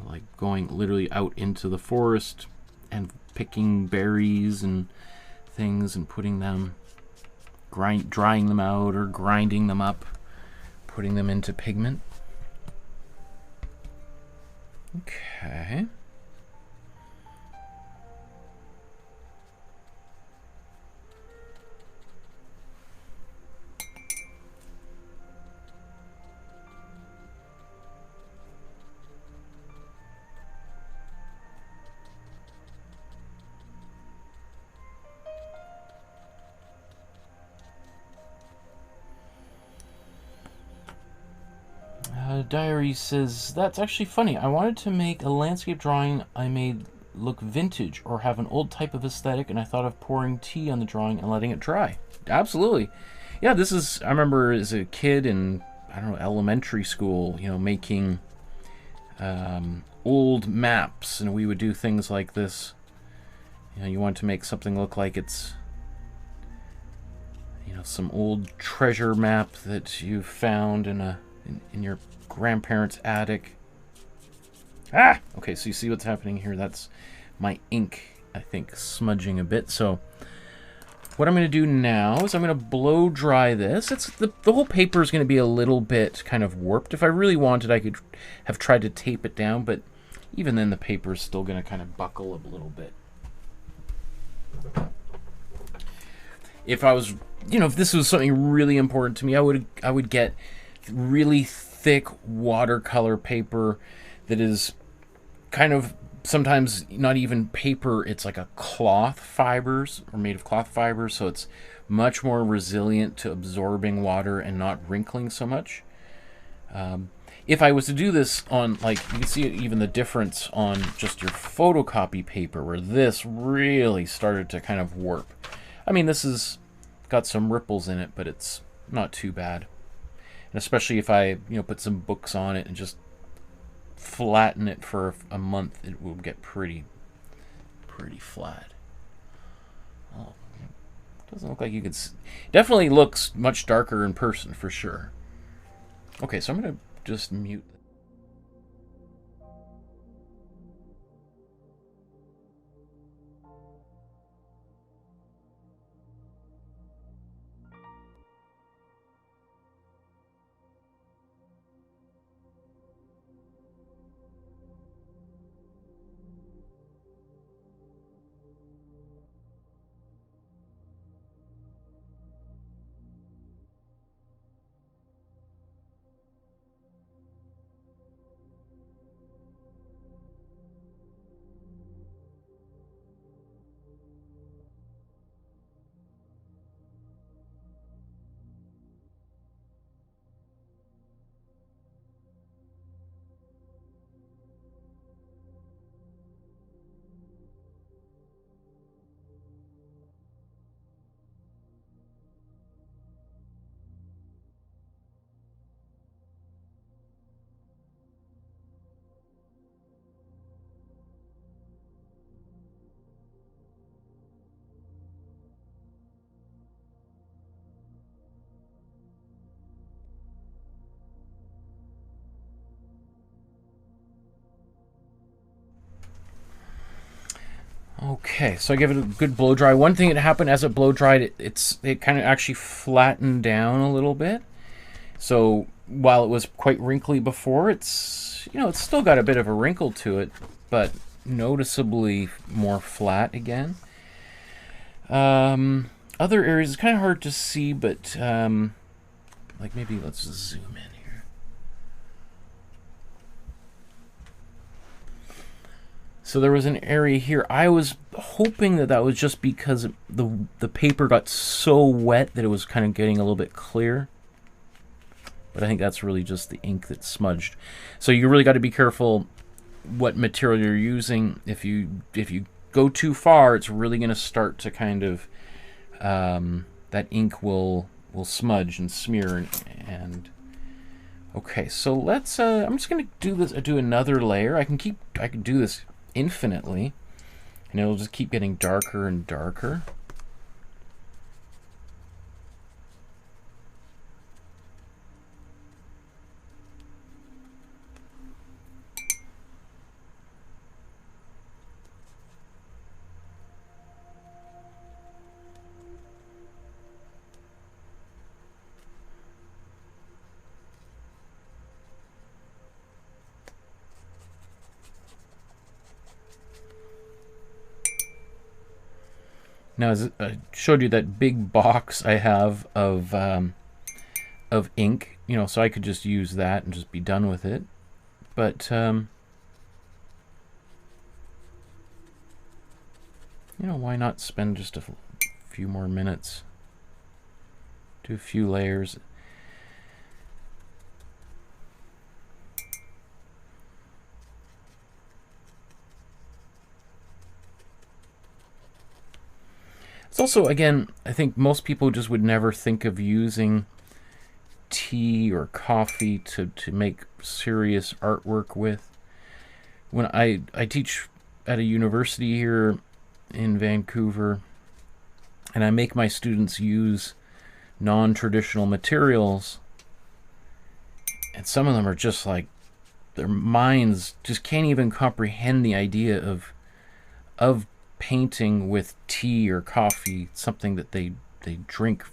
Like going literally out into the forest and picking berries and things and putting them, drying them out or grinding them up, putting them into pigment. Okay. Diary says, that's actually funny. I wanted to make a landscape drawing I made look vintage or have an old type of aesthetic, and I thought of pouring tea on the drawing and letting it dry. Absolutely. Yeah, this is, I remember as a kid in, I don't know, elementary school, you know, making old maps, and we would do things like this. You know, you want to make something look like it's, you know, some old treasure map that you found in your grandparents' attic. Okay, so you see what's happening here. That's my ink, I think, smudging a bit. So what I'm going to do now is I'm going to blow dry this. It's the whole paper is going to be a little bit kind of warped. If I really wanted, I could have tried to tape it down, but even then the paper is still going to kind of buckle a little bit. If I was, you know, if this was something really important to me, I would get really thick watercolor paper that is kind of sometimes not even paper, it's like a cloth fibers, or made of cloth fibers, so it's much more resilient to absorbing water and not wrinkling so much. If I was to do this on, like, you can see even the difference on just your photocopy paper, where this really started to kind of warp. I mean, this has got some ripples in it, but it's not too bad. And especially if I, put some books on it and just flatten it for a month, it will get pretty flat. Oh, doesn't look like you could. Definitely looks much darker in person for sure. Okay, so I'm gonna just mute. Okay, so I give it a good blow dry. One thing that happened as it blow dried, it kind of actually flattened down a little bit. So while it was quite wrinkly before, it's it's still got a bit of a wrinkle to it, but noticeably more flat again. Other areas, it's kind of hard to see, but like maybe let's zoom in here. So there was an area here. I was hoping that was just because the paper got so wet that it was kind of getting a little bit clear. But I think that's really just the ink that's smudged. So you really got to be careful what material you're using. If you go too far, it's really going to start to kind of that ink will smudge and smear and okay. So let's. I'm just going to do another layer. I can do this infinitely, and it'll just keep getting darker and darker. Now, as I showed you that big box I have of ink, so I could just use that and just be done with it. But why not spend just a few more minutes, do a few layers. It's also, again, I think most people just would never think of using tea or coffee to make serious artwork with. When I teach at a university here in Vancouver, and I make my students use non-traditional materials, and some of them are just like, their minds just can't even comprehend the idea of painting with tea or coffee, something that they drink,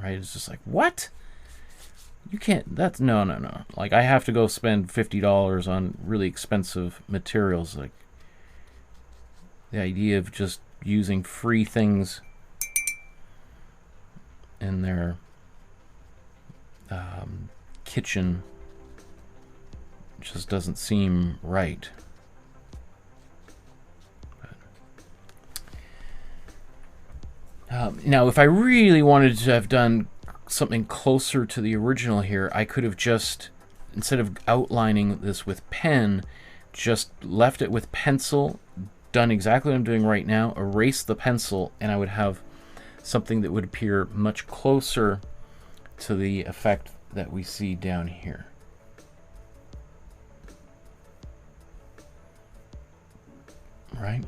right? It's just like, what? You can't, that's no. Like, I have to go spend $50 on really expensive materials. Like, the idea of just using free things in their kitchen just doesn't seem right. Now, if I really wanted to have done something closer to the original here, I could have just, instead of outlining this with pen, just left it with pencil, done exactly what I'm doing right now, erased the pencil, and I would have something that would appear much closer to the effect that we see down here. Right?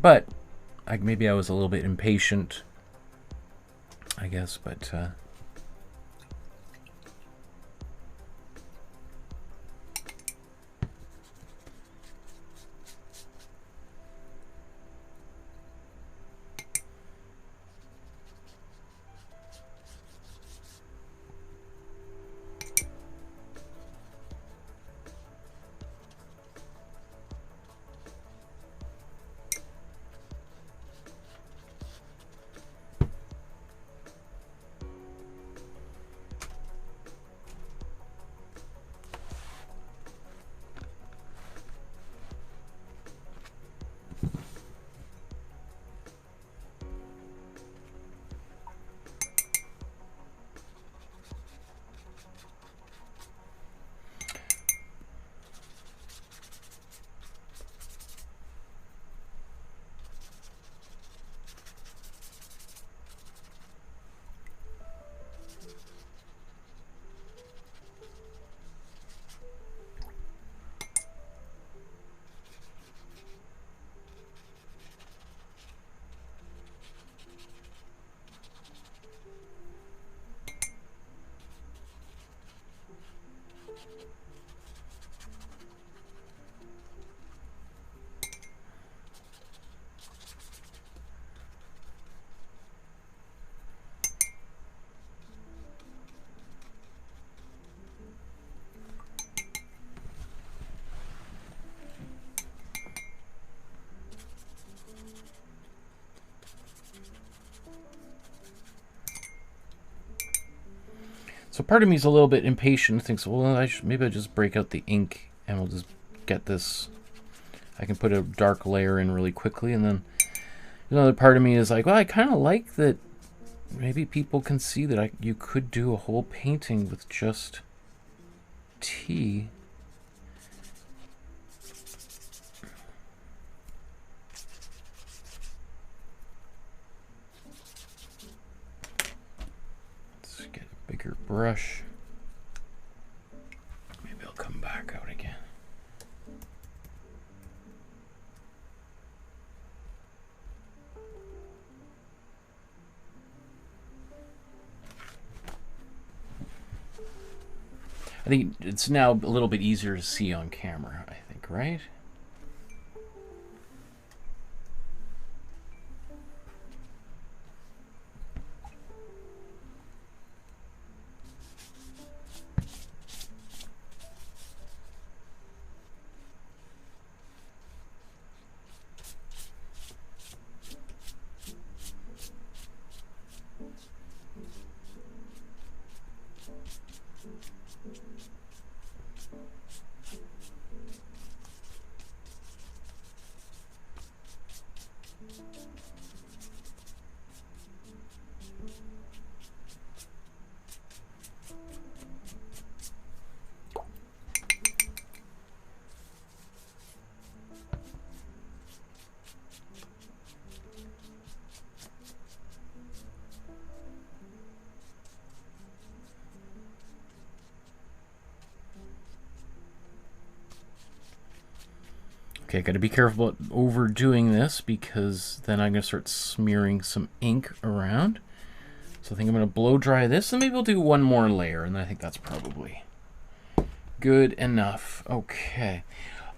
But maybe I was a little bit impatient, I guess, but so part of me is a little bit impatient, thinks, well, maybe I'll just break out the ink and we'll just get this. I can put a dark layer in really quickly, and then another part of me is like, well, I kind of like that. Maybe people can see that you could do a whole painting with just tea. Bigger brush. Maybe I'll come back out again. I think it's now a little bit easier to see on camera, I think, right? Okay, got to be careful about overdoing this because then I'm going to start smearing some ink around. So I think I'm going to blow dry this, and maybe we'll do one more layer, and I think that's probably good enough. Okay.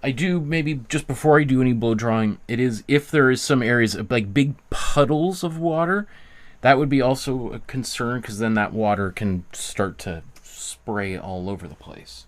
I do, maybe just before I do any blow drying, it is, if there is some areas of like big puddles of water, that would be also a concern, because then that water can start to spray all over the place.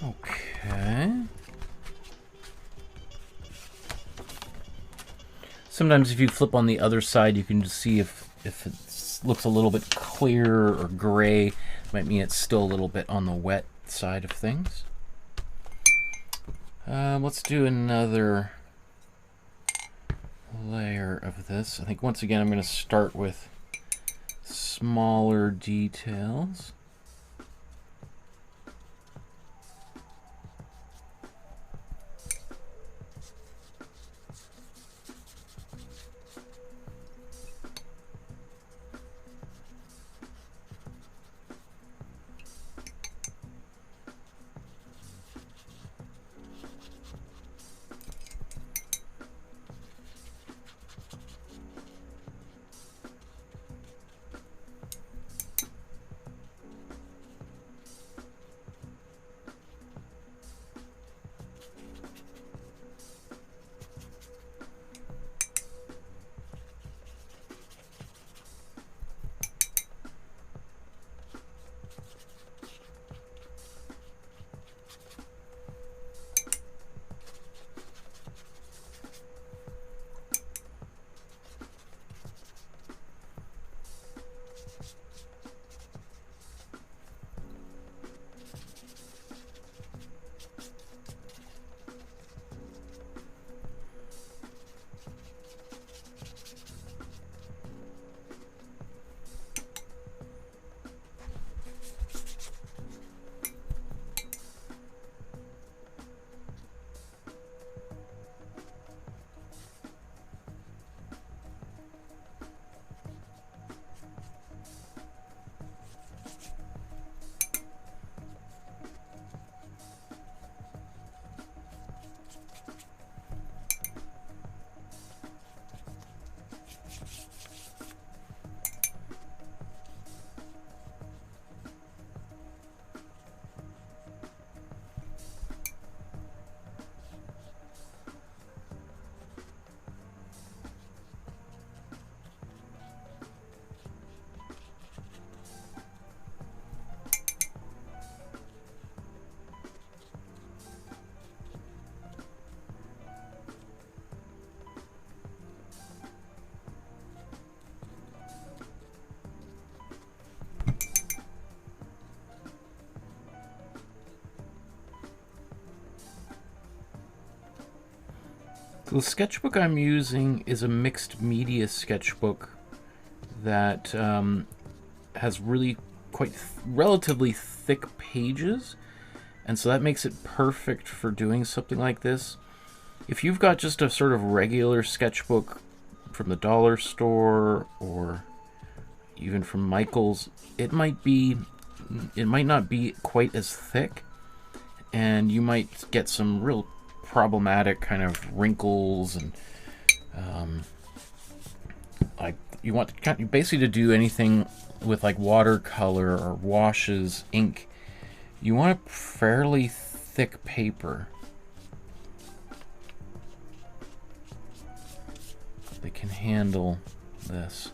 Okay. Sometimes if you flip on the other side, you can just see if it looks a little bit clearer or gray. It might mean it's still a little bit on the wet side of things. Let's do another layer of this. I think once again I'm going to start with smaller details. So the sketchbook I'm using is a mixed media sketchbook that has really relatively thick pages, and so that makes it perfect for doing something like this. If you've got just a sort of regular sketchbook from the dollar store or even from Michael's, it might not be quite as thick, and you might get some real problematic kind of wrinkles, and like you want to basically to do anything with like watercolor or washes, ink, you want a fairly thick paper that can handle this.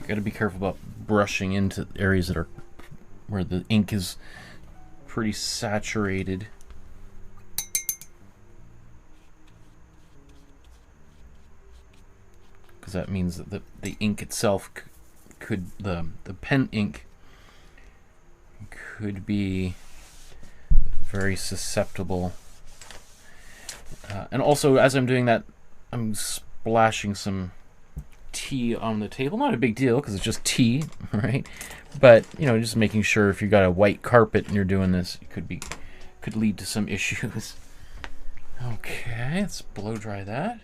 Got to be careful about brushing into areas that are where the ink is pretty saturated. Because that means that the ink itself could, the pen ink could be very susceptible. And also, as I'm doing that, I'm splashing some tea on the table. Not a big deal because it's just tea, right? But you know, just making sure if you've got a white carpet and you're doing this, it could lead to some issues. Okay, let's blow dry that.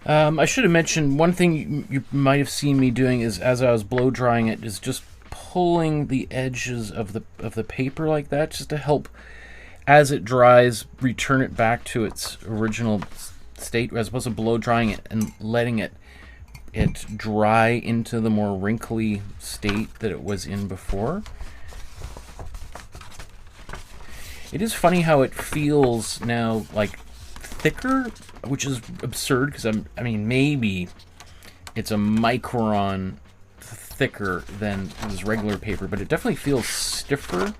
I should have mentioned one thing you might have seen me doing is, as I was blow drying it, is just pulling the edges of the paper like that, just to help, as it dries, return it back to its original state, as opposed to blow drying it and letting it dry into the more wrinkly state that it was in before. It is funny how it feels now, like thicker, which is absurd because I mean maybe it's a micron thicker than this regular paper, but it definitely feels stiffer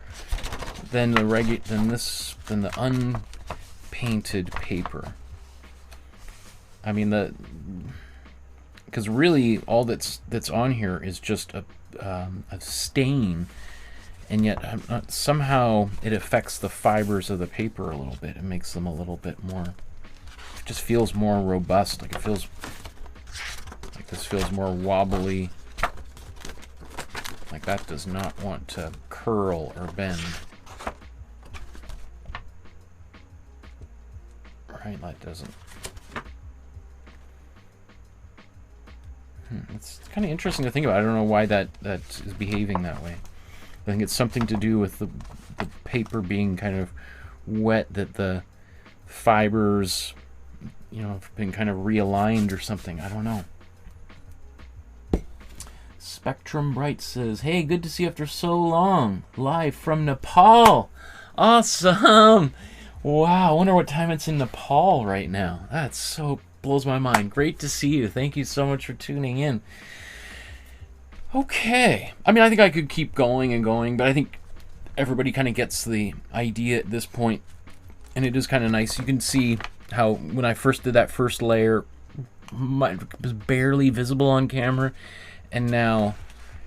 than the unpainted paper. I mean because really all that's on here is just a stain, and yet somehow it affects the fibers of the paper a little bit. It makes them a little bit more. It just feels more robust. Like it feels like this feels more wobbly. Like that does not want to curl or bend. Right, that doesn't. It's kind of interesting to think about. I don't know why that is behaving that way. I think it's something to do with the paper being kind of wet, that the fibers, have been kind of realigned or something. I don't know. Spectrum Bright says, "Hey, good to see you after so long. Live from Nepal. Awesome. Wow, I wonder what time it's in Nepal right now. That's so blows my mind. Great to see you. Thank you so much for tuning in." Okay. I mean, I think I could keep going and going, but I think everybody kind of gets the idea at this point, and it is kind of nice. You can see how when I first did that first layer, it was barely visible on camera, and now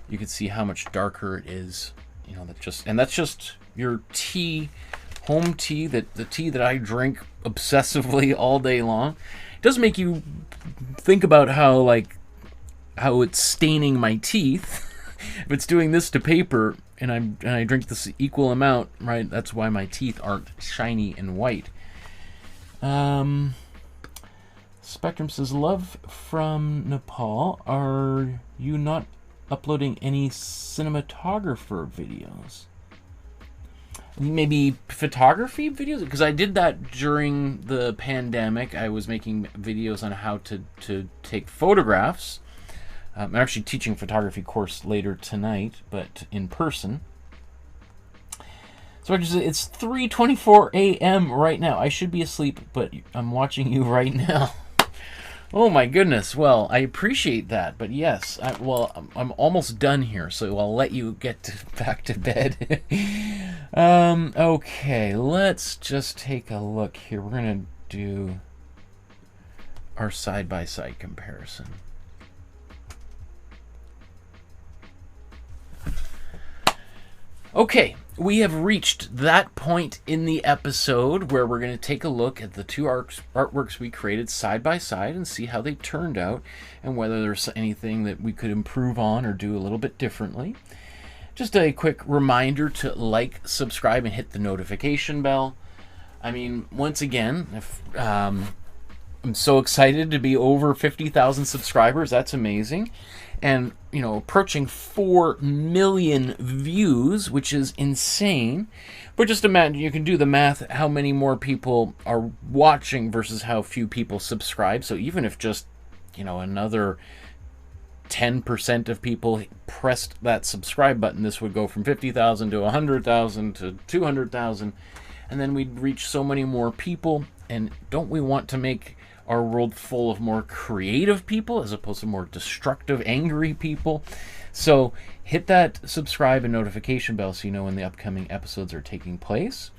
you can see how much darker it is. That's just your tea, home tea, the tea that I drink obsessively all day long. It does make you think about how it's staining my teeth. If it's doing this to paper and I drink this equal amount, right? That's why my teeth aren't shiny and white. Spectrum says, "Love from Nepal. Are you not uploading any cinematographer videos?" Maybe photography videos, because I did that during the pandemic. I was making videos on how to take photographs. I'm actually teaching a photography course later tonight, but in person. So it's 3:24 a.m. right now. I should be asleep, but I'm watching you right now. Oh my goodness. Well, I appreciate that, but yes, I'm almost done here, so I'll let you get back to bed. Okay, let's just take a look here. We're gonna do our side-by-side comparison. Okay, we have reached that point in the episode where we're going to take a look at the two artworks we created side by side and see how they turned out and whether there's anything that we could improve on or do a little bit differently. Just a quick reminder to like, subscribe, and hit the notification bell. I mean, once again, I'm so excited to be over 50,000 subscribers. That's amazing. And, approaching 4 million views, which is insane. But just imagine, you can do the math, how many more people are watching versus how few people subscribe. So even if just, another 10% of people pressed that subscribe button, this would go from 50,000 to 100,000 to 200,000. And then we'd reach so many more people. And don't we want to make our world full of more creative people as opposed to more destructive, angry people? So hit that subscribe and notification bell so you know when the upcoming episodes are taking place.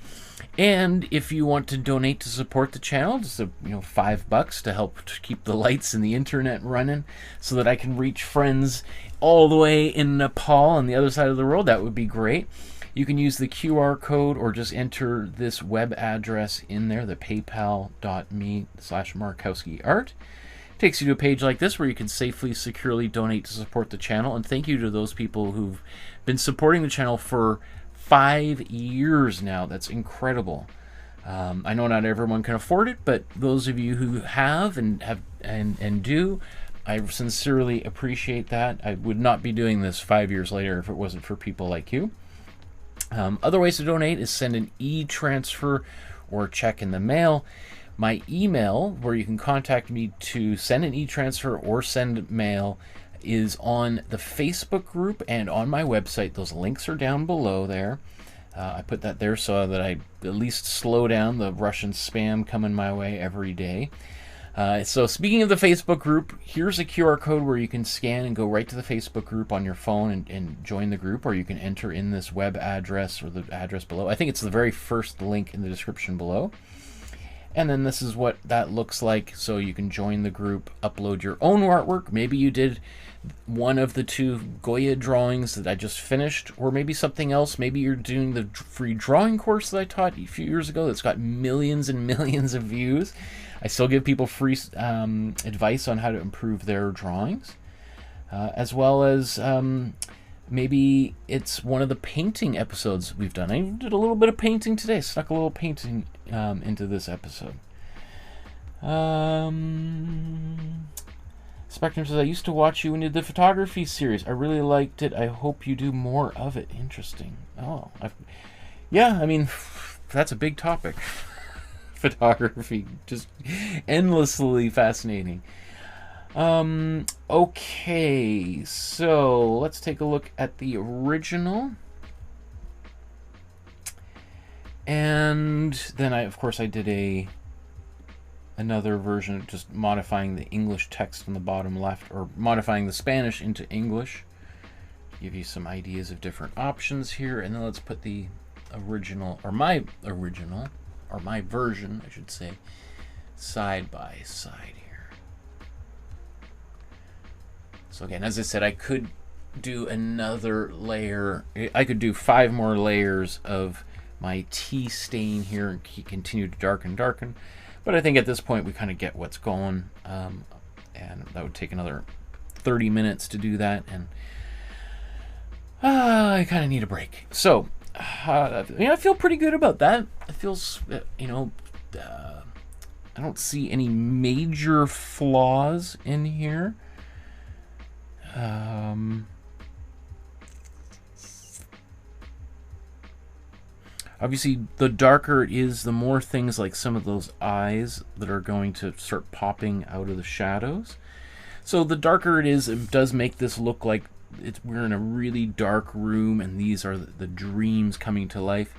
And if you want to donate to support the channel, just $5 to help to keep the lights and the internet running so that I can reach friends all the way in Nepal on the other side of the world, that would be great. You can use the QR code or just enter this web address in there, the paypal.me/MarkowskiArt. Takes you to a page like this where you can safely, securely donate to support the channel. And thank you to those people who've been supporting the channel for 5 years now. That's incredible. I know not everyone can afford it, but those of you who have and do, I sincerely appreciate that. I would not be doing this 5 years later if it wasn't for people like you. Other ways to donate is send an e-transfer or check in the mail. My email, where you can contact me to send an e-transfer or send mail, is on the Facebook group and on my website. Those links are down below there. I put that there so that I at least slow down the Russian spam coming my way every day. So speaking of the Facebook group, here's a QR code where you can scan and go right to the Facebook group on your phone and join the group, or you can enter in this web address or the address below. I think it's the very first link in the description below. And then this is what that looks like. So you can join the group, upload your own artwork. Maybe you did one of the 2 Goya drawings that I just finished, or maybe something else. Maybe you're doing the free drawing course that I taught a few years ago that's got millions and millions of views. I still give people free advice on how to improve their drawings, as well as maybe it's one of the painting episodes we've done. I did a little bit of painting today, snuck a little painting into this episode. Spectrum says, I used to watch you when you did the photography series. I really liked it. I hope you do more of it. Interesting. Oh, yeah, I mean, that's a big topic. Photography, just endlessly fascinating. Okay, so let's take a look at the original. And then of course I did another version of just modifying the English text on the bottom left, or modifying the Spanish into English. Give you some ideas of different options here, and then let's put the original, or my version, I should say, side by side here. So again, as I said, I could do another layer. I could do 5 more layers of my tea stain here and continue to darken. But I think at this point we kind of get what's going, and that would take another 30 minutes to do that, and I kind of need a break. So I feel pretty good about that. It feels, I don't see any major flaws in here. Obviously, the darker it is, the more things like some of those eyes that are going to start popping out of the shadows. So the darker it is, it does make this look like we're in a really dark room, and these are the dreams coming to life.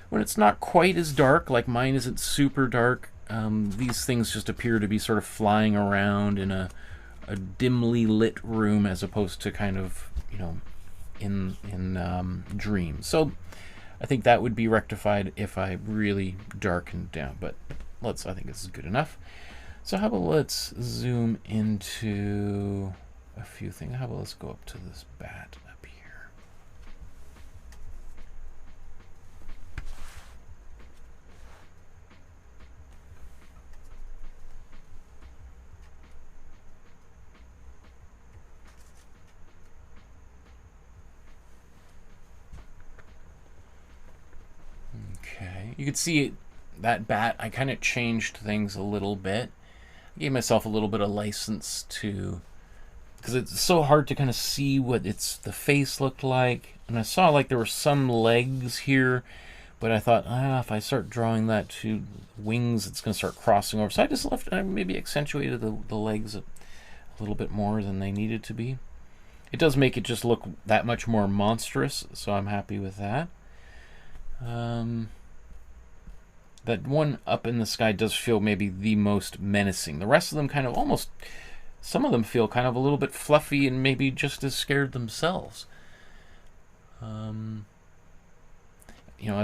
When it's not quite as dark, like mine isn't super dark, these things just appear to be sort of flying around in a dimly lit room, as opposed to kind of, in dreams. So I think that would be rectified if I really darkened down, but I think this is good enough. So how about let's zoom into a few things. How about let's go up to this bat up here. Okay, you can see that bat, I kind of changed things a little bit. I gave myself a little bit of license to, because it's so hard to kind of see what the face looked like. And I saw like there were some legs here, but I thought, if I start drawing that to wings, it's going to start crossing over. So I just maybe accentuated the legs a little bit more than they needed to be. It does make it just look that much more monstrous, so I'm happy with that. That one up in the sky does feel maybe the most menacing. The rest of them kind of almost, some of them feel kind of a little bit fluffy and maybe just as scared themselves. As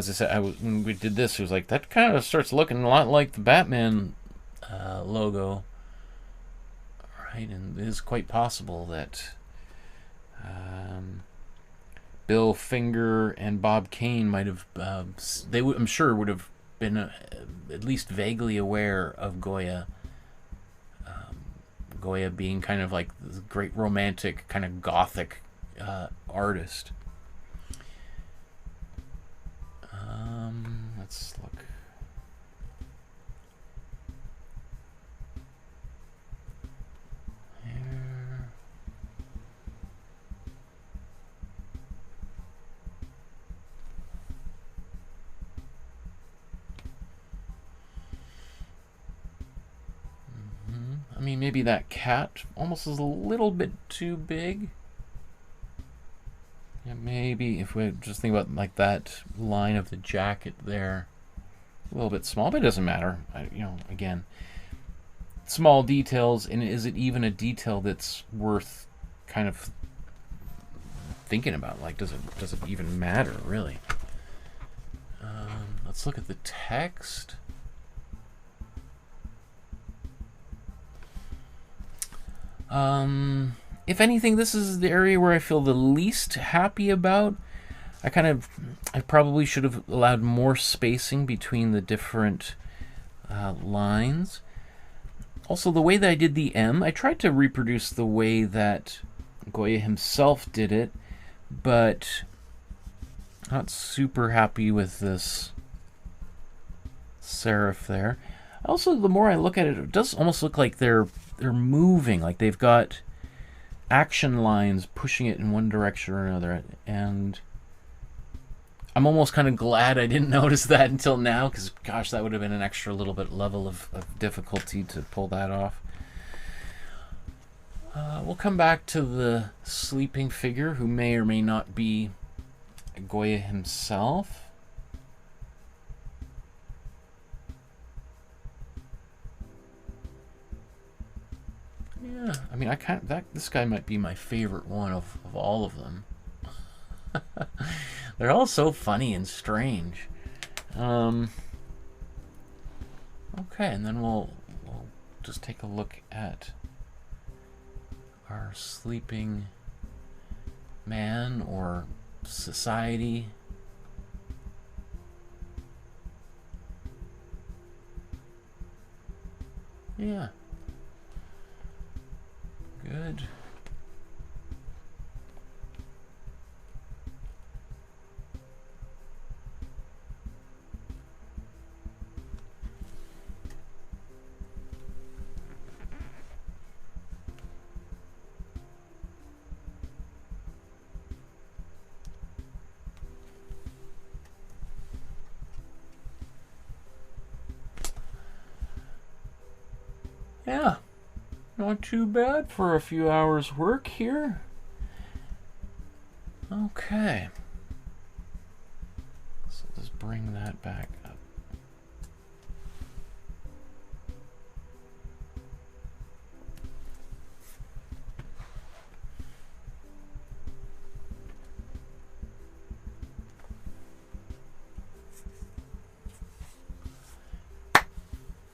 I said, when we did this, it was like, that kind of starts looking a lot like the Batman logo. Right, and it is quite possible that Bill Finger and Bob Kane might have, I'm sure would have been at least vaguely aware of Goya. Goya being kind of like the great romantic, kind of gothic artist. Let's look. mean, maybe that cat almost is a little bit too big. Yeah, maybe if we just think about like that line of the jacket there, a little bit small, but it doesn't matter. You know, again, small details, and is it even a detail that's worth kind of thinking about? Like, does it even matter, really? Let's look at the text. If anything, this is the area where I feel the least happy about. I probably should have allowed more spacing between the different lines. Also, the way that I did the M, I tried to reproduce the way that Goya himself did it, but not super happy with this serif there. Also, the more I look at it, it does almost look like they're moving, like they've got action lines pushing it in one direction or another, and I'm almost kind of glad I didn't notice that until now, because gosh, that would have been an extra little bit level of difficulty to pull that off. We'll come back to the sleeping figure, who may or may not be Goya himself. Yeah, I mean, this guy might be my favorite one of all of them. They're all so funny and strange. Okay, and then we'll just take a look at our sleeping man or society. Yeah. Good. Yeah. Not too bad for a few hours work here. Okay. So let's bring that back up.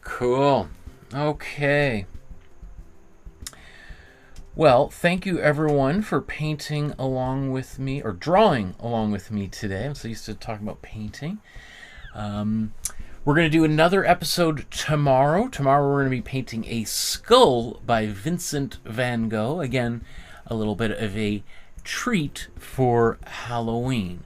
Cool. Okay. Well, thank you everyone for painting along with me, or drawing along with me today. I'm so used to talking about painting. We're going to do another episode tomorrow. Tomorrow we're going to be painting a skull by Vincent van Gogh. Again, a little bit of a treat for Halloween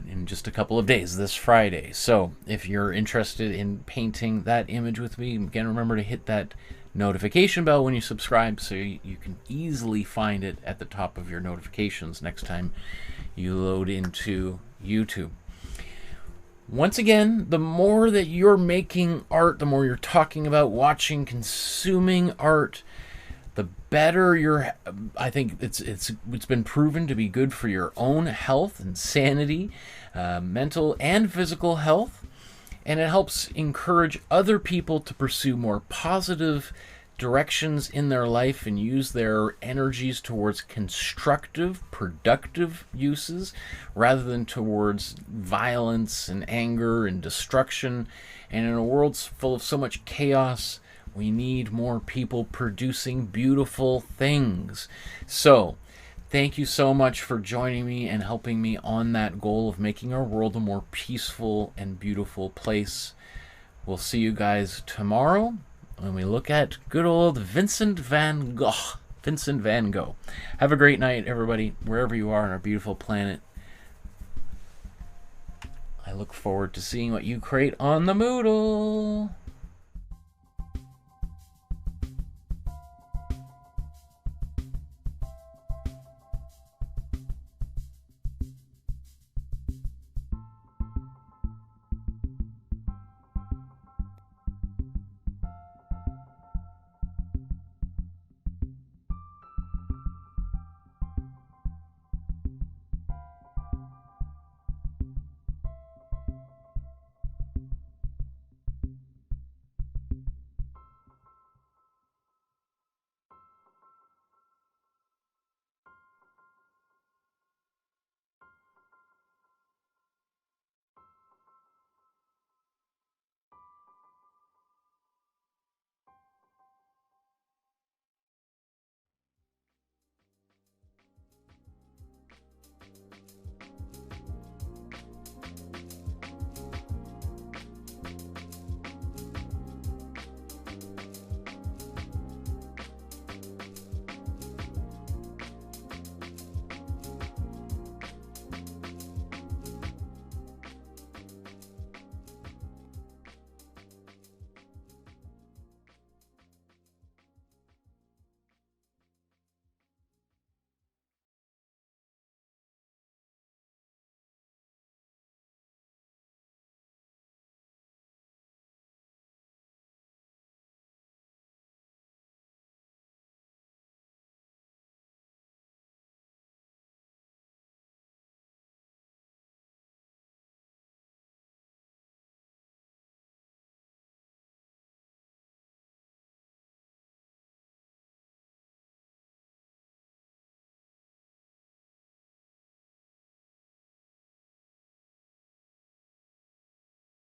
in just a couple of days, this Friday. So if you're interested in painting that image with me, again, remember to hit that notification bell when you subscribe so you can easily find it at the top of your notifications next time you load into YouTube. Once again, the more that you're making art, the more you're talking about, watching, consuming art, the better I think it's been proven to be good for your own health and sanity, mental and physical health. And it helps encourage other people to pursue more positive directions in their life and use their energies towards constructive, productive uses rather than towards violence and anger and destruction. And in a world full of so much chaos, we need more people producing beautiful things. So, thank you so much for joining me and helping me on that goal of making our world a more peaceful and beautiful place. We'll see you guys tomorrow when we look at good old Vincent van Gogh. Vincent van Gogh. Have a great night, everybody, wherever you are on our beautiful planet. I look forward to seeing what you create on the Moodle.